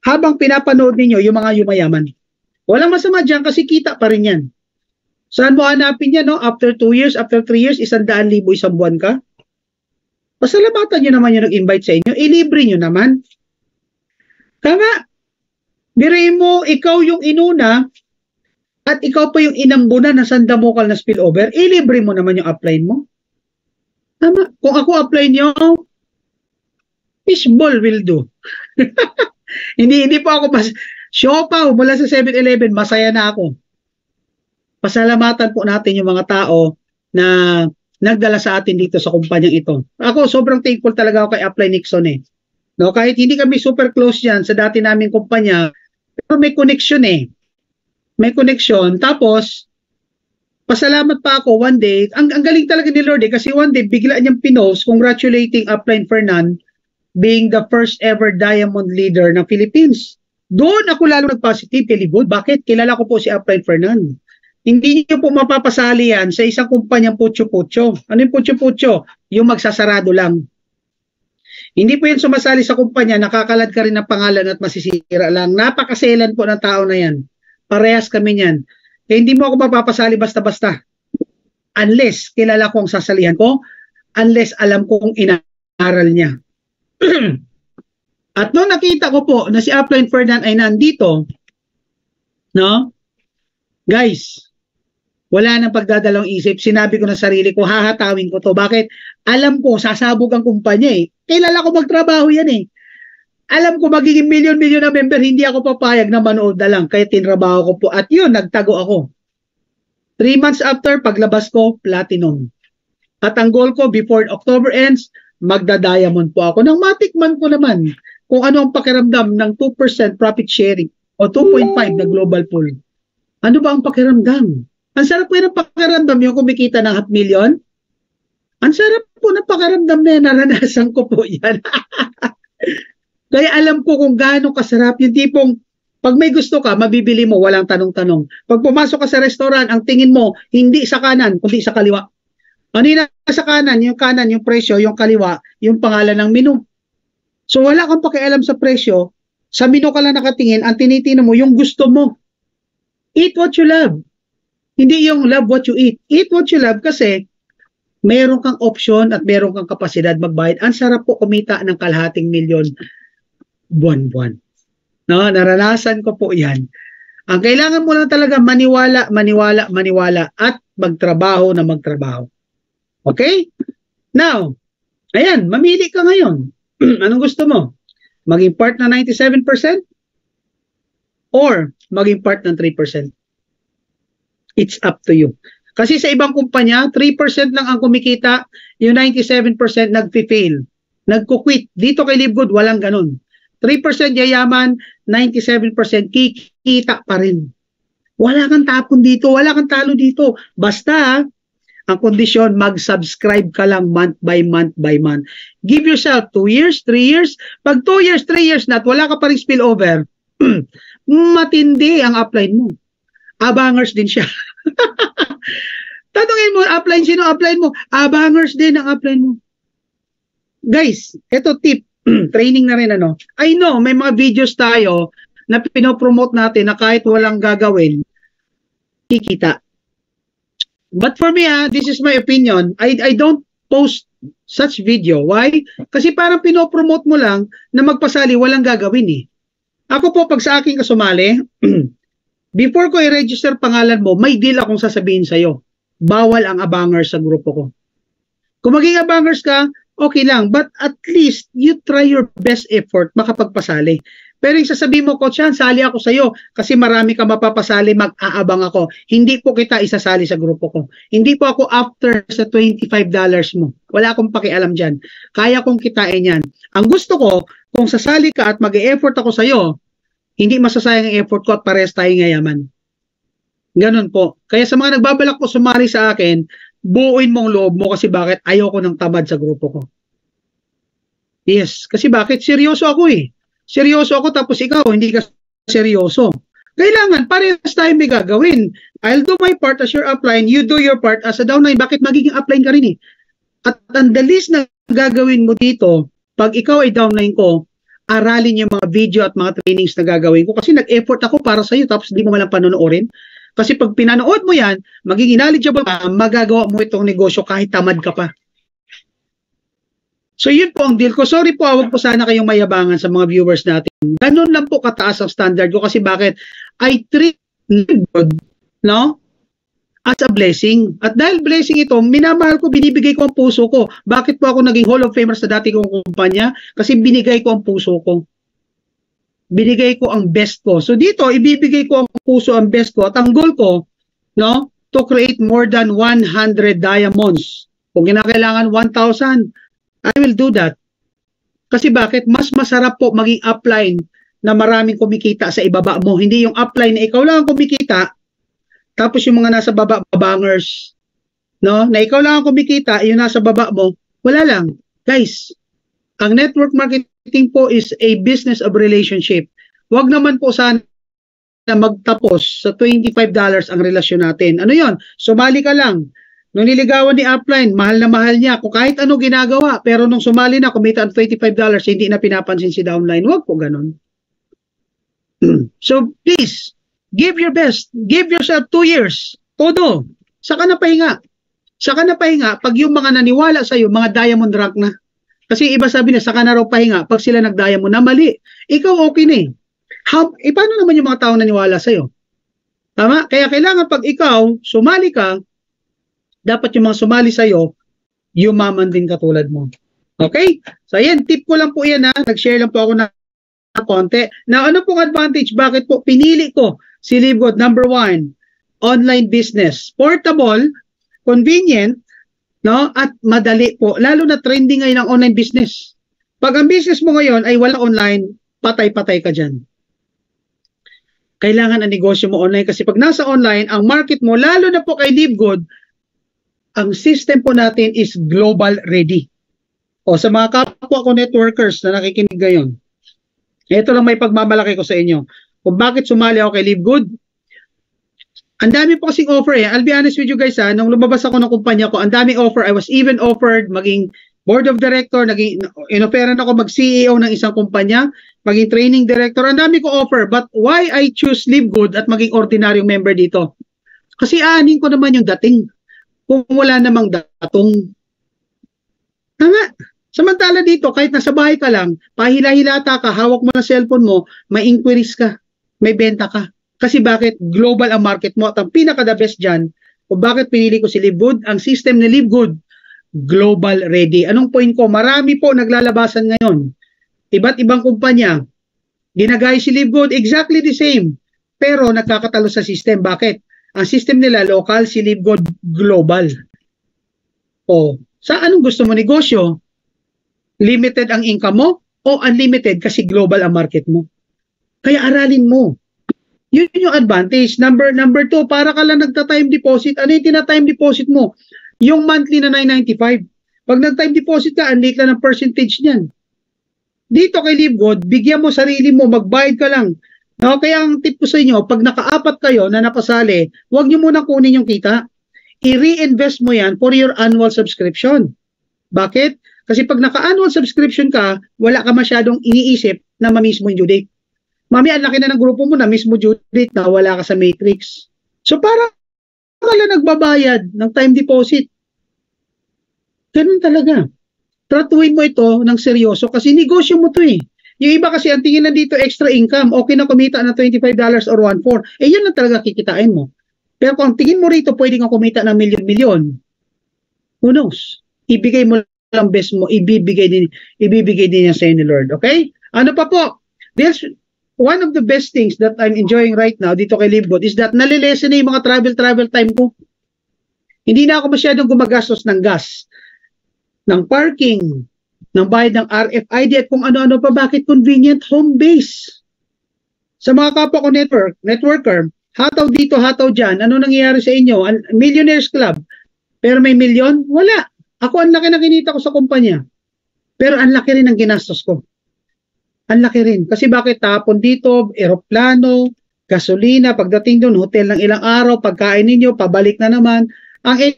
habang pinapanood ninyo yung mga yumayaman. Walang masama dyan kasi kita pa rin yan. Saan mo hanapin yan, no? After 2 years, after 3 years, 100,000 isang buwan ka? Pasalamatan nyo naman yung nag-invite sa inyo. Ilibre nyo naman. Tama. Biruin mo, ikaw yung inuna at ikaw pa yung inambunan na sandamukal na spillover, ilibre mo naman yung upline mo. Tama. Kung ako upline nyo, fishball will do. hindi po ako siopaw mula sa 7-Eleven, masaya na ako. Pasalamatan po natin yung mga tao na nagdala sa atin dito sa kumpanyang ito. Ako, sobrang thankful talaga ako kay Upline Nixon eh. No, kahit hindi kami super close yan sa dati naming kumpanya, pero may connection eh. May connection. Tapos, pasalamat pa ako one day, ang galing talaga ni Lord eh, kasi one day, bigla niyang pinost congratulating Upline Fernan being the first ever diamond leader ng Philippines. Doon ako lalo nag-positive, Pilibod. Bakit? Kilala ko po si Upline Fernan. Hindi niyo po mapapasali yan sa isang kumpanyang putyo-putyo. Ano yung putyo-putyo? Yung magsasarado lang. Hindi po yan sumasali sa kumpanya, nakakalad ka rin ng pangalan at masisira lang. Napakaselan po ng tao na yan. Parehas kami yan. Eh, hindi mo ako mapapasali basta-basta. Unless kilala ko ang sasalihan ko, unless alam ko kung inaral niya. At nung nakita ko po na si Upline Fernan ay nandito, no? Guys, wala nang pagdadalawang isip. Sinabi ko na sarili ko, hahatawin ko to. Bakit? Alam ko, sasabog ang kumpanya eh. Kilala ko magtrabaho yan eh. Alam ko magiging milyon-milyon na member, hindi ako papayag na manood na lang. Kaya tinrabaho ko po. At yun, nagtago ako. 3 months after, paglabas ko, platinum. At ang goal ko, before October ends, magda-diamond po ako. Nang matikman ko naman kung ano ang pakiramdam ng 2% profit sharing o 2.5 na global pool. Ano ba ang pakiramdam? Ang sarap po ng pakiramdam yung kumikita ng 500,000. Ang sarap po ng pakiramdam na yan. Naranasan ko po yan. Kaya alam ko kung gaano kasarap yung tipong pag may gusto ka, mabibili mo, walang tanong-tanong. Pag pumasok ka sa restaurant, ang tingin mo, hindi sa kanan, kundi sa kaliwa. Ano yung nasa kanan, yung presyo, yung kaliwa, yung pangalan ng menu. So wala kang pakialam sa presyo, sa menu ka lang nakatingin, ang tinitingnan mo, yung gusto mo. Eat what you love. Hindi yung love what you eat. Eat what you love kasi meron kang option at meron kang kapasidad magbayad. Ang sarap po kumita ng kalahating milyon buwan-buwan. No, naranasan ko po yan. Ang kailangan mo lang talaga maniwala, maniwala, maniwala at magtrabaho na magtrabaho. Okay? Now, ayan, mamili ka ngayon. Anong gusto mo? Maging part na 97% or maging part ng 3%? It's up to you. Kasi sa ibang kumpanya, 3% lang ang kumikita, yung 97% nag-fail, nagko-quit. Dito kay Livegood, walang ganun. 3% yayaman, 97% kikita pa rin. Wala kang tapon dito, wala kang talo dito. Basta, ang kondisyon, mag-subscribe ka lang month by month by month. Give yourself 2 years, 3 years. Pag 2 years, 3 years na at wala ka pa rin spillover, matindi ang upline mo. Abangers din siya. Tanungin mo, upline, sino upline mo? Abangers din ang upline mo. Guys, ito tip. Training na rin ano. I know, may mga videos tayo na pinopromote natin na kahit walang gagawin, kikita. But for me, this is my opinion. I don't post such video. Why? Kasi parang pinopromote mo lang na magpasali, walang gagawin eh. Ako po, pag sa akin kasumali, before ko i-register pangalan mo, may deal akong sasabihin sa'yo. Bawal ang abangers sa grupo ko. Kung maging abangers ka, okay lang. But at least, you try your best effort makapagpasali. Pero yung sasabihin mo, Coach Han, sali ako sa'yo kasi marami ka mapapasali, mag-aabang ako. Hindi po kita isasali sa grupo ko. Hindi po ako after sa $25 mo. Wala akong pakialam dyan. Kaya kong kitain yan. Ang gusto ko, kung sasali ka at mag-e-effort ako sa'yo, hindi masasayang ang effort ko at pares tayong yayaman. Ganun po. Kaya sa mga nagbabalak po sumali sa akin, buuin mong loob mo kasi bakit ayoko ng tamad sa grupo ko. Yes, kasi bakit? Seryoso ako eh. Seryoso ako tapos ikaw hindi ka seryoso. Kailangan parehas tayo may gagawin. I'll do my part as your upline, you do your part as a downline. Bakit magiging upline ka rin eh? At ang the least na gagawin mo dito, pag ikaw ay downline ko, aralin yung mga video at mga trainings na gagawin ko kasi nag-effort ako para sa iyo tapos hindi mo malang panonoorin. Kasi pag pinanood mo yan, magiging knowledgeable ka, magagawa mo itong negosyo kahit tamad ka pa. So yun po ang deal ko. Sorry po, huwag po sana kayong mayabangan sa mga viewers natin. Ganun lang po kataas ang standard ko kasi bakit? I treat good, no? As a blessing. At dahil blessing ito, minamahal ko, binibigay ko ang puso ko. Bakit po ako naging Hall of Famer sa dati kong kumpanya? Kasi binigay ko ang puso ko. Binigay ko ang best ko. So dito, ibibigay ko ang puso, ang best ko. At ang goal ko, no, to create more than 100 diamonds. Kung kinakailangan 1,000, I will do that. Kasi bakit? Mas masarap po maging upline na maraming kumikita sa ibaba mo. Hindi yung upline na ikaw lang ang kumikita, tapos yung mga nasa baba, bangers, no? Na ikaw lang ang kumikita, yung nasa baba mo, wala lang. Guys, ang network marketing po is a business of relationship. Huwag naman po sana na magtapos sa $25 ang relasyon natin. Ano yon? Sumali ka lang. Nung niligawan ni upline, mahal na mahal niya. Kung kahit ano ginagawa, pero nung sumali na, kumita ang $25, hindi na pinapansin si downline. Huwag po ganun. So, please, give your best. Give yourself 2 years. Todo. Saka na pahinga. Saka na pahinga pag yung mga naniwala sa'yo, mga diamond rank na. Kasi iba sabi na, saka na raw pahinga pag sila nag-diamond na mali. Ikaw okay na eh. Paano naman yung mga tao naniwala sa'yo? Tama? Kaya kailangan pag ikaw, sumali ka, dapat yung mga sumali sa'yo, yumaman din katulad mo. Okay? So, ayan, tip ko lang po yan ha. Nag-share lang po ako na konti. Now, ano pong advantage? Bakit po pinili ko si Livegood? Number 1, online business. Portable, convenient, no? At madali po. Lalo na trending ngayon ang online business. Pag ang business mo ngayon ay wala online, patay-patay ka dyan. Kailangan ang negosyo mo online kasi pag nasa online, ang market mo, lalo na po kay Livegood, ang system po natin is global ready. O sa mga kapwa ko networkers na nakikinig ngayon, ito lang may pagmamalaki ko sa inyo. Kung bakit sumali ako kay Livegood, ang dami po kasing offer eh. I'll be honest with you guys ha, nung lumabas ako ng kumpanya ko, ang daming offer. I was even offered maging board of director, inoferan ako mag-CEO ng isang kumpanya, maging training director. Ang dami ko offer. But why I choose Livegood at maging ordinaryong member dito? Kasi aanin ko naman yung dating. Kung wala namang datong. Tama. Samantala dito, kahit nasa bahay ka lang, pahila-hilata ka, hawak mo na cellphone mo, may inquiries ka, may benta ka. Kasi bakit? Global ang market mo. At ang pinaka-the best dyan, kung bakit pinili ko si Livegood, ang system ni Livegood, global ready. Anong point ko? Marami po naglalabasan ngayon. Iba't ibang kumpanya, ginagaya si Livegood, exactly the same. Pero nagkakatalo sa system. Bakit? Ang system nila local, si Livegood global. O, sa anong gusto mo negosyo? Limited ang income mo o unlimited kasi global ang market mo? Kaya aralin mo. Yun yung advantage. Number two, para ka lang nagta-time deposit. Ano yung tina-time deposit mo? Yung monthly na 995. Pag nag-time deposit ka, ang liit lang ng percentage niyan. Dito kay Livegood, bigyan mo sarili mo, magbayad ka lang. No? Kaya ang tip ko sa inyo, pag nakaapat kayo na napasali, huwag nyo muna kunin yung kita. I-reinvest mo yan for your annual subscription. Bakit? Kasi pag naka-annual subscription ka, wala ka masyadong iniisip na mamiss mo yung due date. Mami, ang laki na ng grupo mo na mismo due date na wala ka sa matrix. So para ka lang nagbabayad ng time deposit. Ganun talaga. Tratuhin mo ito ng seryoso kasi negosyo mo to eh. Yung iba kasi ang tingin na dito extra income, okay na kumita ng $25 or 1.4. Yun lang talaga kikitain mo. Pero kung tingin mo rito pwede kang kumita ng milyon-milyon, who knows? Ibigay mo lang best mo, ibibigay din niya sa ni Lord. Okay? Ano pa po? There's one of the best things that I'm enjoying right now dito kay Livegood is that nalilesen na yung mga travel time ko. Hindi na ako masyadong gumagastos ng gas, ng parking, ng bayad ng RFID at kung ano-ano pa. Bakit? Convenient home base. Sa mga kapwa ko networker, hataw dito, hataw dyan. Ano nangyayari sa inyo? Millionaires Club. Pero may milyon? Wala. Ako ang laki na kinita ko sa kumpanya. Pero ang laki rin ang ginastos ko. Ang laki rin. Kasi bakit tapon dito, eroplano, gasolina, pagdating doon, hotel ng ilang araw, pagkain ninyo, pabalik na naman. Ang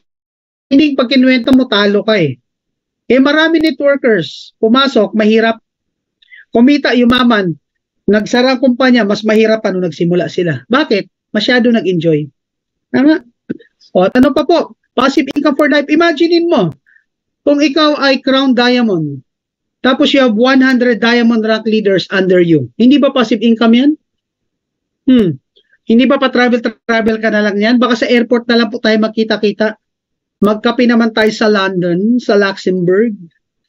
ending, pag kinuwenta mo, talo ka eh. Marami networkers, pumasok, mahirap. Kumita, yumaman. Nagsara ang kumpanya, mas mahirap pa nung nagsimula sila. Bakit? Masyado nag-enjoy. Tama? O, at ano pa po? Passive income for life. Imaginein mo, kung ikaw ay crown diamond, tapos you have 100 diamond rank leaders under you. Hindi ba passive income yan? Hindi ba pa-travel ka na lang yan? Baka sa airport na lang po tayo magkita-kita. Magkape naman tayo sa London, sa Luxembourg,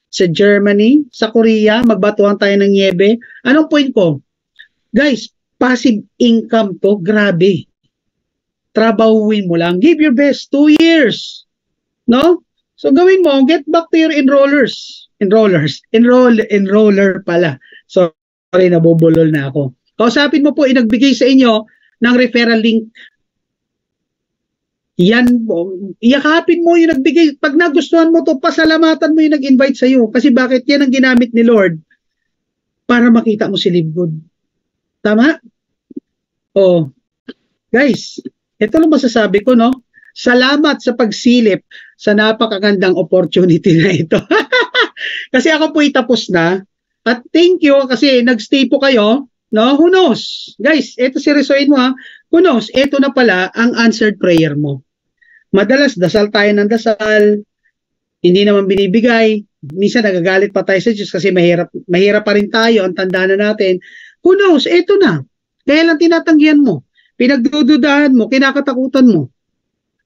sa Germany, sa Korea, magbatuhan tayo ng niebe. Anong point ko? Guys, passive income to, grabe. Trabahuin mo lang. Give your best, 2 years. No? So gawin mo, get back to your enroller pala. Sorry, nabubulol na ako. Kausapin mo po, inagbigay sa inyo ng referral link. Yan po. Iyakapin mo yung nagbigay. Pag nagustuhan mo to, pasalamatan mo yung nag-invite sa iyo. Kasi bakit? Yan ang ginamit ni Lord para makita mo si Livegood. Tama? Oh. Guys, ito lang masasabi ko, no? Salamat sa pagsilip sa napakagandang opportunity na ito. Kasi ako po'y tapos na. At thank you kasi nagstay po kayo. No? Who knows? Guys, ito seryosoin mo ha. Who knows? Ito na pala ang answered prayer mo. Madalas, dasal tayo ng dasal. Hindi naman binibigay. Minsan nagagalit pa tayo sa Diyos kasi mahirap pa rin tayo. Ang tanda na natin. Who knows? Ito na. Kaya lang tinatanggihan mo. Pinagdududahan mo. Kinakatakutan mo.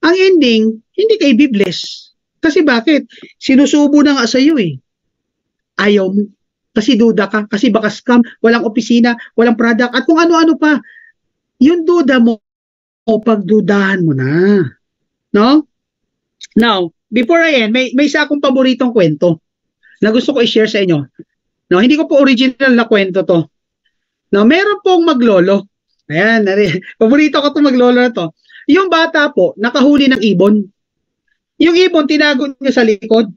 Ang ending, hindi ka i-bless. Kasi bakit? Sinusubo na nga sa iyo eh. Ayaw mo. Kasi duda ka. Kasi baka scam. Walang opisina. Walang product. At kung ano-ano pa. Yung duda mo, pagdudahan mo na. No? Now, before I end, may isa akong paboritong kwento na gusto ko i-share sa inyo. No, hindi ko po original na kwento to. No, meron pong maglolo. Ayan, paborito ko 'tong maglolo na to. Yung bata po, nakahuli ng ibon. Yung ibon, tinago niya sa likod.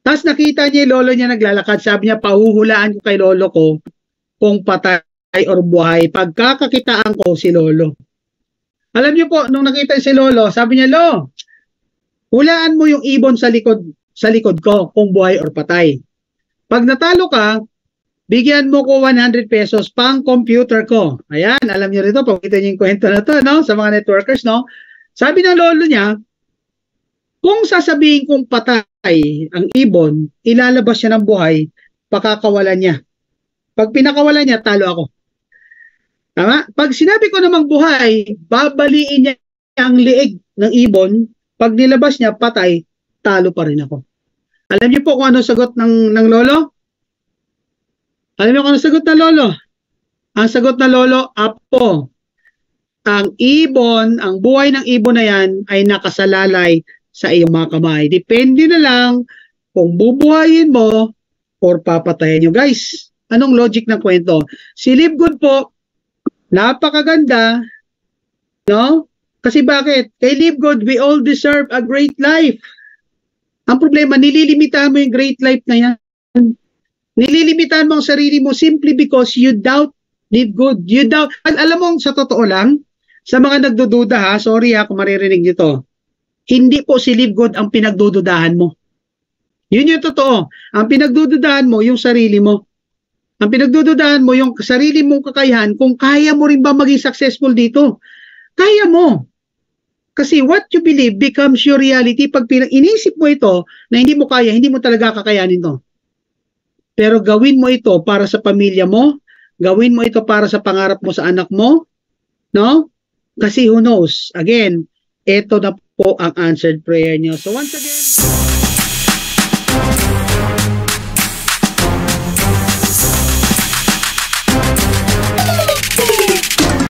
Tapos nakita niya yung lolo niya naglalakad. Sabi niya, pahuhulaan ko kay lolo ko kung patay or buhay. Pagkakakitaan ko si lolo. Alam niyo po, nung nakita si lolo, sabi niya, Lo, hulaan mo yung ibon sa likod ko kung buhay or patay. Pag natalo ka, bigyan mo ko 100 pesos pang computer ko. Ayan, alam niyo rito, pakita niyo yung kwento na to, no? Sa mga networkers, no? Sabi ng lolo niya, kung sasabihin kong patay ang ibon, ilalabas siya ng buhay, pakakawalan niya. Pag pinakawalan niya, talo ako. Tama? Pag sinabi ko namang buhay, babaliin niya ang liig ng ibon. Pag nilabas niya, patay, talo pa rin ako. Alam niyo po kung ano sagot ng lolo? Alam niyo kung ano sagot ng lolo? Ang sagot ng lolo, apo. Ang ibon, ang buhay ng ibon na yan ay nakasalalay sa iyong mga kamay. Depende na lang kung bubuhayin mo or papatayin nyo. Guys, anong logic ng kwento? Si Live Good po, napakaganda, no? Kasi bakit? Kay Live Good, we all deserve a great life. Ang problema, nililimitahan mo yung great life na yan. Nililimitahan mo ang sarili mo simply because you doubt Live Good. You doubt. Alam mo, sa totoo lang, sa mga nagdududa ha, sorry ha kung maririnig nyo to, hindi po si Live Good ang pinagdududahan mo. Yun yung totoo. Ang pinagdududahan mo, yung sarili mo. Ang pinagdududahan mo, yung sarili mong kakayahan, kung kaya mo rin ba maging successful dito. Kaya mo. Kasi what you believe becomes your reality. Pag inisip mo ito na hindi mo kaya, hindi mo talaga kakayanin to. Pero gawin mo ito para sa pamilya mo, gawin mo ito para sa pangarap mo sa anak mo, no? Kasi who knows? Again, ito na po ang answered prayer niyo. So once again,